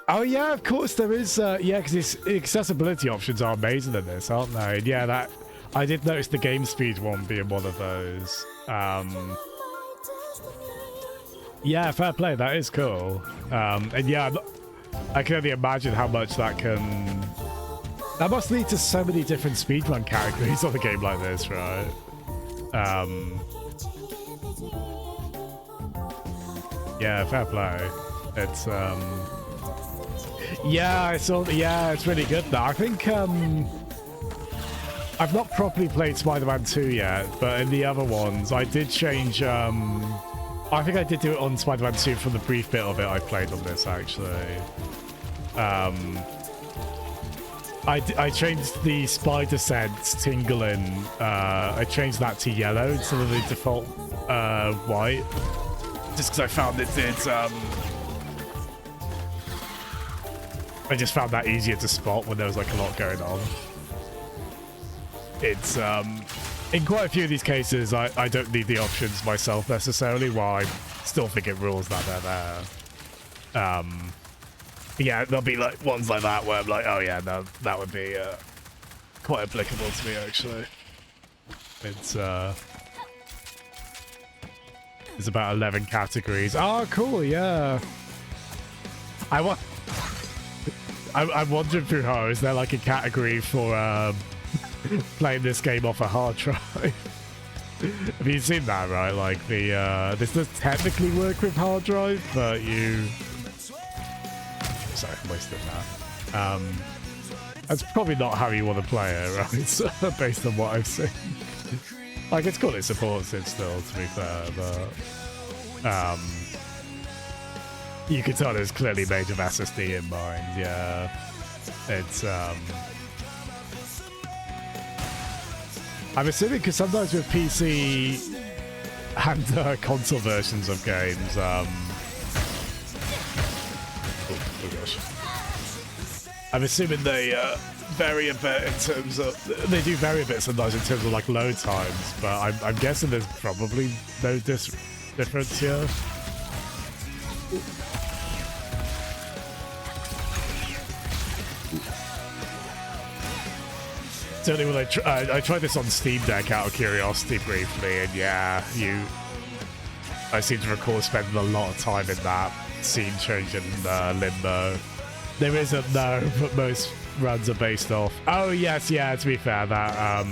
Oh yeah, of course there is. Yeah, because its accessibility options are amazing in this, aren't they? And yeah, that I did notice the game speed one being one of those. Yeah, fair play. That is cool. And yeah, I can only imagine how much that can. That must lead to so many different speedrun categories on a game like this, right? Yeah, fair play. It's yeah, it's really good though. I think I've not properly played Spider-Man 2 yet, but in the other ones I did change I think I did do it on Spider-Man 2 from the brief bit of it I played on this actually. I changed the spider sense tingling. I changed that to yellow instead of the default white. Just because I found it did I just found that easier to spot when there was like a lot going on. It's in quite a few of these cases I don't need the options myself necessarily, while I still think it rules that they're there. Yeah, there'll be like ones like that where I'm like, oh yeah, no, that would be quite applicable to me, actually. It's about 11 categories. Oh, cool, yeah. I'm wondering through how, is there like a category for playing this game off a hard drive? Have you seen that, right? Like the this does technically work with hard drive, but you... Sorry, I'm wasting that. That's probably not how you want to play it, right? Based on what I've seen. Like, it's cool it supports it still, to be fair, but... you can tell there's clearly major SSD in mind, yeah. It's, I'm assuming because sometimes with PC and console versions of games, oh gosh. I'm assuming they vary a bit in terms of... They do vary a bit sometimes in terms of like load times, but I'm guessing there's probably no difference here. Certainly when I tried this on Steam Deck out of curiosity briefly, and yeah, I seem to recall spending a lot of time in that scene change in Limbo. There isn't, no, but most runs are based off. Oh yes, yeah, to be fair, that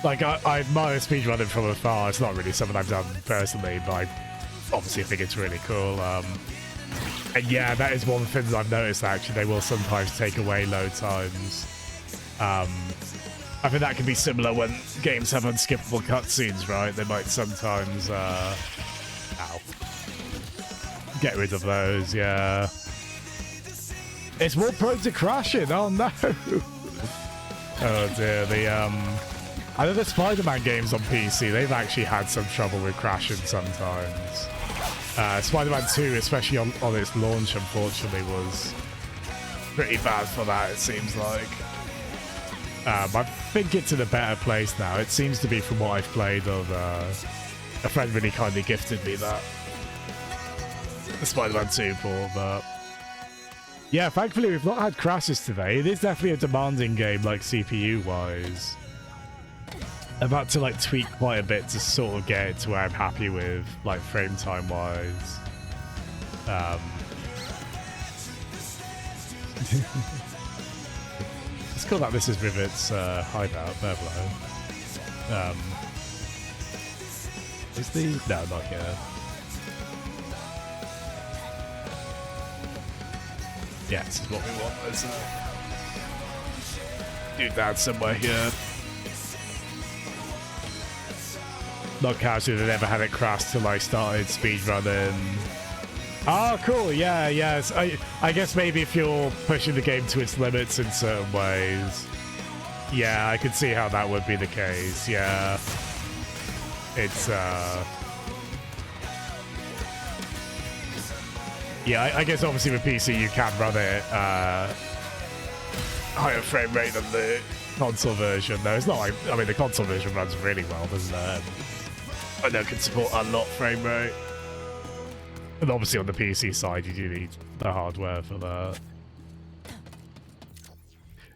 like I admire speedrunning from afar. It's not really something I've done personally, but I obviously think it's really cool. And yeah, that is one thing that I've noticed, actually. They will sometimes take away load times. I think that can be similar when games have unskippable cutscenes, right? They might sometimes get rid of those, yeah. It's more prone to crashing, oh no! Oh dear, I know the Spider-Man games on PC, they've actually had some trouble with crashing sometimes. Spider-Man 2, especially on its launch, unfortunately, was pretty bad for that, it seems like. I think it's in a better place now. It seems to be, from what I've played of, a friend really kindly gifted me that. The Spider-Man 2 port, but... Yeah, thankfully we've not had crashes today. It is definitely a demanding game, like, CPU-wise. I've had to, like, tweak quite a bit to sort of get it to where I'm happy with, like, frame time-wise. It's cool that this is Rivet's hideout, there below. Is the... No, not here. Yeah, this is what we want. There's dude down somewhere here. Not casually, they never had it crash till I started speedrunning. Oh, cool. Yeah, yes. I guess maybe if you're pushing the game to its limits in certain ways. Yeah, I could see how that would be the case. Yeah. It's, yeah, I guess obviously with PC you can run it higher frame rate than the console version. No, it's not like... I mean, the console version runs really well, doesn't it? I know it can support a lot frame rate. And obviously on the PC side, you do need the hardware for that.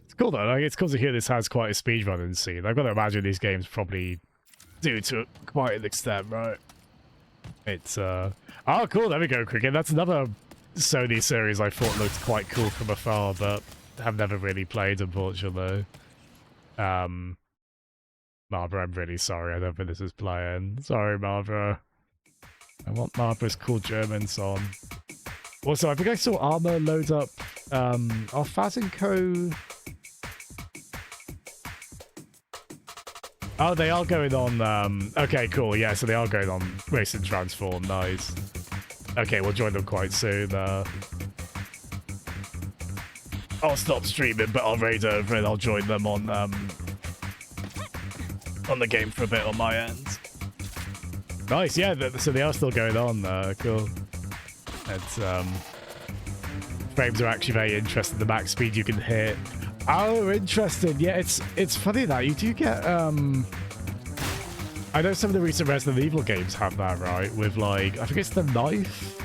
It's cool though, like, it's cool to hear this has quite a speedrunning scene. I've got to imagine these games probably do to quite an extent, right? It's, oh cool, there we go, Cricket. That's another Sony series I thought looked quite cool from afar, but have never really played, unfortunately. Marlboro, I'm really sorry, I don't think this is playing. Sorry, Marlboro. I want Marlboro's cool German song. Also, I think I saw Armor load up, are Faz & Co... Oh, they are going on, okay, cool, yeah, so they are going on Racing Transform, nice. Okay, we'll join them quite soon. I'll stop streaming, but I'll raid over and I'll join them on the game for a bit on my end. Nice, yeah, so they are still going on, cool. It's, frames are actually very interesting, the max speed you can hit. Oh, interesting. Yeah, it's funny that you do get, I know some of the recent Resident Evil games have that, right? With, like, I think it's the knife.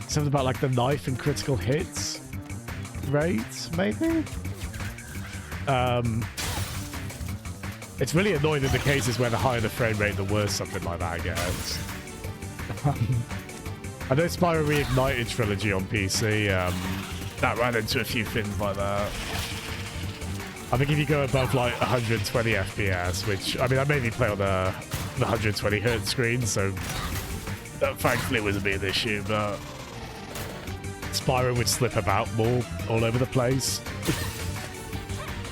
Something about, like, the knife and critical hits rate, maybe? It's really annoying in the cases where the higher the frame rate, the worse something like that gets. I know Spyro Reignited Trilogy on PC, that ran into a few things like that. I think if you go above like 120 FPS, which, I mean, I mainly play on the 120 Hz screen, so thankfully it wasn't an issue, but Spyro would slip about more all over the place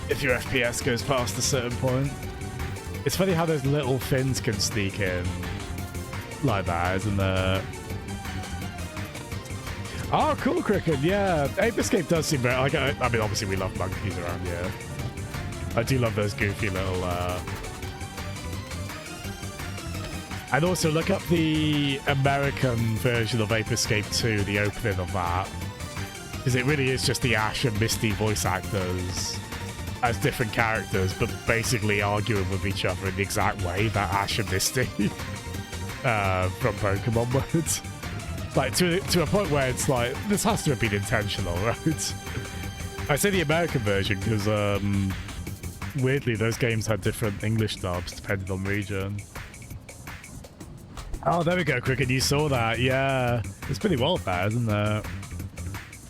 if your FPS goes past a certain point. It's funny how those little fins can sneak in like that, isn't it? Oh, cool, Cricket. Yeah, Ape Escape does seem very... I mean, obviously we love monkeys around here. I do love those goofy little... And also, look up the American version of Ape Escape 2, the opening of that. Because it really is just the Ash and Misty voice actors as different characters, but basically arguing with each other in the exact way that Ash and Misty from Pokemon would. Like, to a point where it's like, this has to have been intentional, right? I say the American version because, weirdly, those games had different English dubs depending on region. Oh, there we go, Cricket. You saw that. Yeah. It's pretty well there, isn't it?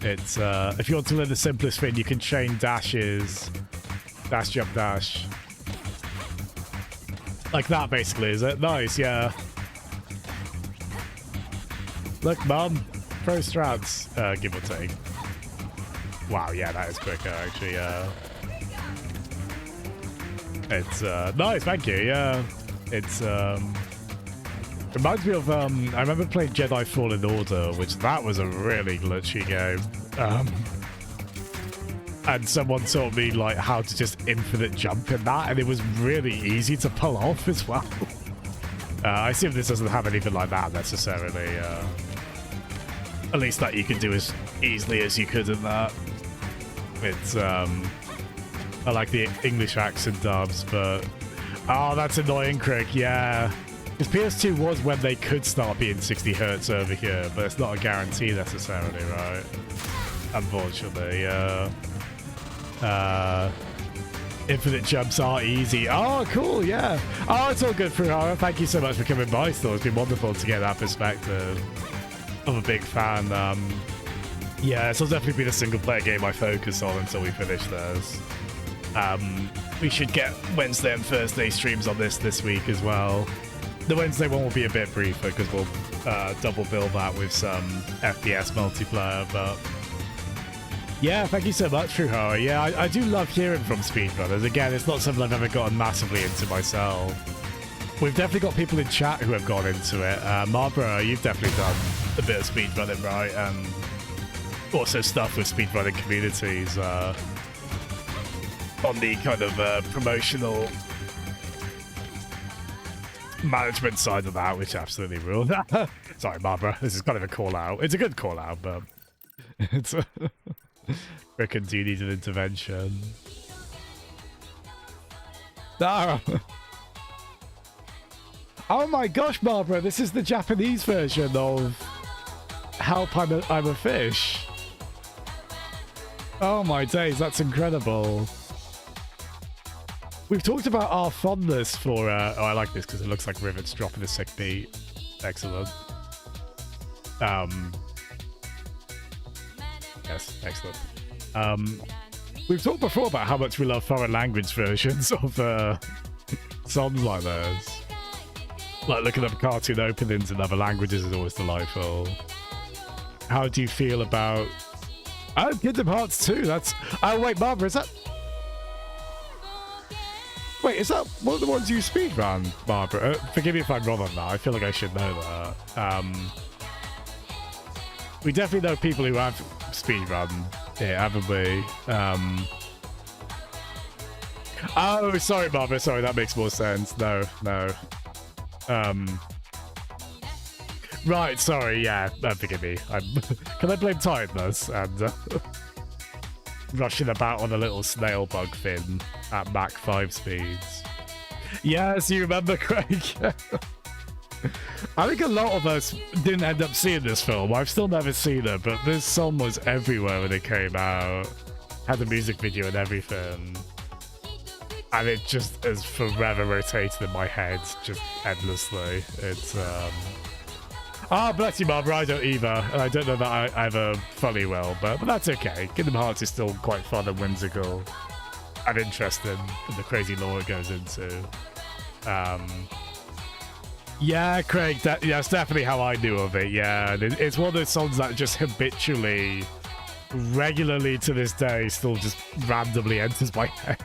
It's, if you want to learn the simplest thing, you can chain dashes. Dash, jump, dash. Like that, basically, is it? Nice, yeah. Look, Mum. Pro strats, give or take. Wow, yeah, that is quicker, actually, yeah. It's, nice, thank you, yeah. It's, reminds me of, I remember playing Jedi Fallen Order, which that was a really glitchy game. And someone taught me, like, how to just infinite jump in that, and it was really easy to pull off as well. I assume this doesn't have anything like that necessarily. At least that you can do as easily as you could in that. It's, I like the English accent dubs, but... Oh, that's annoying, Crick, yeah. Because PS2 was when they could start being 60 Hz over here, but it's not a guarantee necessarily, right? Unfortunately, infinite jumps are easy. Oh, cool, yeah. Oh, it's all good, Fruhara. Thank you so much for coming by still. It's been wonderful to get that perspective. I'm a big fan. Yeah, this will definitely be the single-player game I focus on until we finish this. We should get Wednesday and Thursday streams on this week as well. The Wednesday one will be a bit briefer because we'll double bill that with some FPS multiplayer, but... Yeah, thank you so much, Fruhara. Yeah, I do love hearing from speedrunners. Again, it's not something I've ever gotten massively into myself. We've definitely got people in chat who have gone into it. Marbra, you've definitely done a bit of speedrunning, right? And also stuff with speedrunning communities on the kind of promotional management side of that, which absolutely ruled. Sorry, Barbara, this is kind of a call out. It's a good call out, but it's reckon do you need an intervention? No. Oh my gosh, Barbara, this is the Japanese version of Help, I'm a Fish. Oh my days, that's incredible. We've talked about our fondness for... oh, I like this because it looks like Rivet's dropping a sick beat. Excellent. Yes, excellent. We've talked before about how much we love foreign language versions of songs like this. Like looking up cartoon openings in other languages is always delightful. How do you feel about... Oh, Kingdom Hearts 2, that's... Oh, wait, Barbara, is that... Wait, is that one of the ones you speedrun, Barbara? Forgive me if I'm wrong on that. I feel like I should know that. We definitely know people who have speedrun here, haven't we? Oh, sorry, Barbara. Sorry, that makes more sense. No. Right, sorry, yeah. Forgive me. Can I blame tiredness and rushing about on a little snail bug fin at Mach 5 speeds? Yes, you remember, Craig. I think a lot of us didn't end up seeing this film. I've still never seen it, but this song was everywhere when it came out. Had a music video and everything. and it just has forever rotated in my head, just endlessly. It's ah, bless you, Barbara. I don't either, and I don't know that I ever fully will, but that's okay. Kingdom Hearts is still quite fun and whimsical and interesting, and the crazy lore it goes into. Yeah, Craig, that's definitely how I knew of it. Yeah, it's one of those songs that just habitually, regularly to this day, still just randomly enters my head.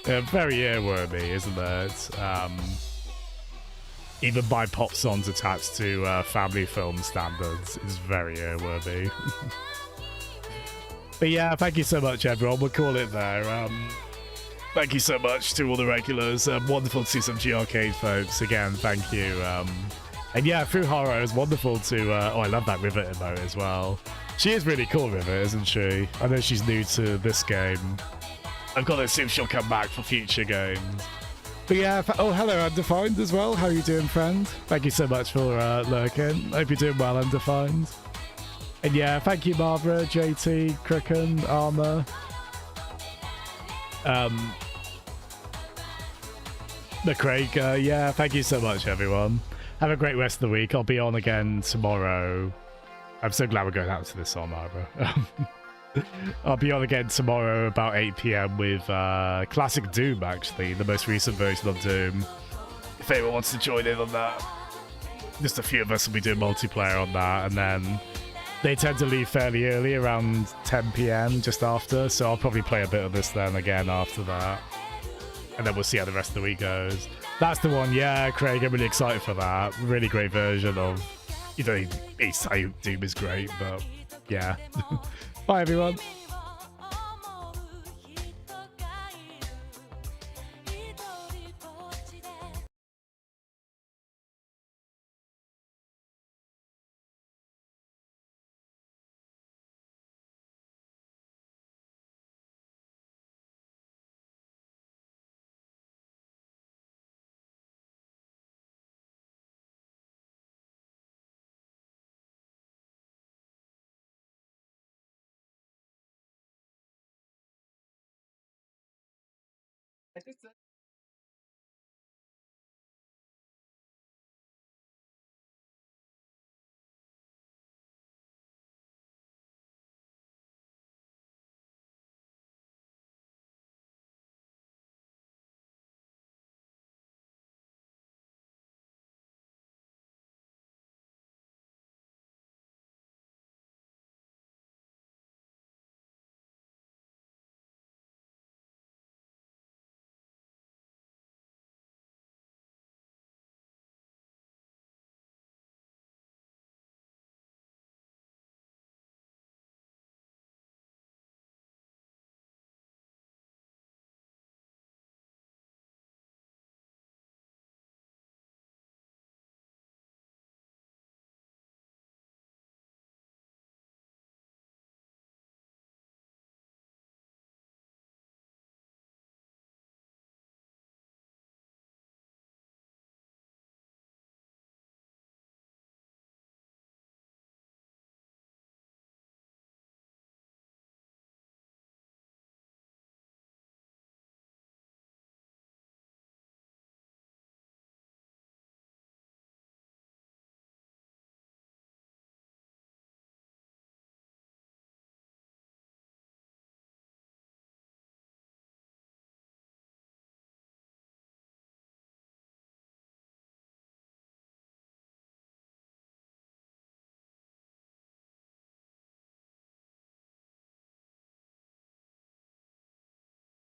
Very earwormy, isn't it? Even by pop songs attached to family film standards is very airworthy. But yeah, thank you so much, everyone. We'll call it there. Thank you so much to all the regulars. Wonderful to see some G-Arcade folks. Again, thank you. And yeah, Fuhara, it was wonderful to... oh, I love that Rivet emote as well. She is really cool, Rivet, isn't she? I know she's new to this game. I've got to assume she'll come back for future games. But yeah, oh, hello, Undefined as well. How are you doing, friend? Thank you so much for lurking. Hope you're doing well, Undefined. And yeah, thank you, Barbara, JT, Cricken, Armour. The Craig, yeah, thank you so much, everyone. Have a great rest of the week. I'll be on again tomorrow. I'm so glad we're going out to this song, Barbara. I'll be on again tomorrow about 8 PM with Classic Doom, actually, the most recent version of Doom. If anyone wants to join in on that, just a few of us will be doing multiplayer on that, and then they tend to leave fairly early, around 10 PM, just after, so I'll probably play a bit of this then again after that. And then we'll see how the rest of the week goes. That's the one, yeah, Craig, I'm really excited for that. Really great version of, you know, Doom is great, but yeah. Bye, everyone.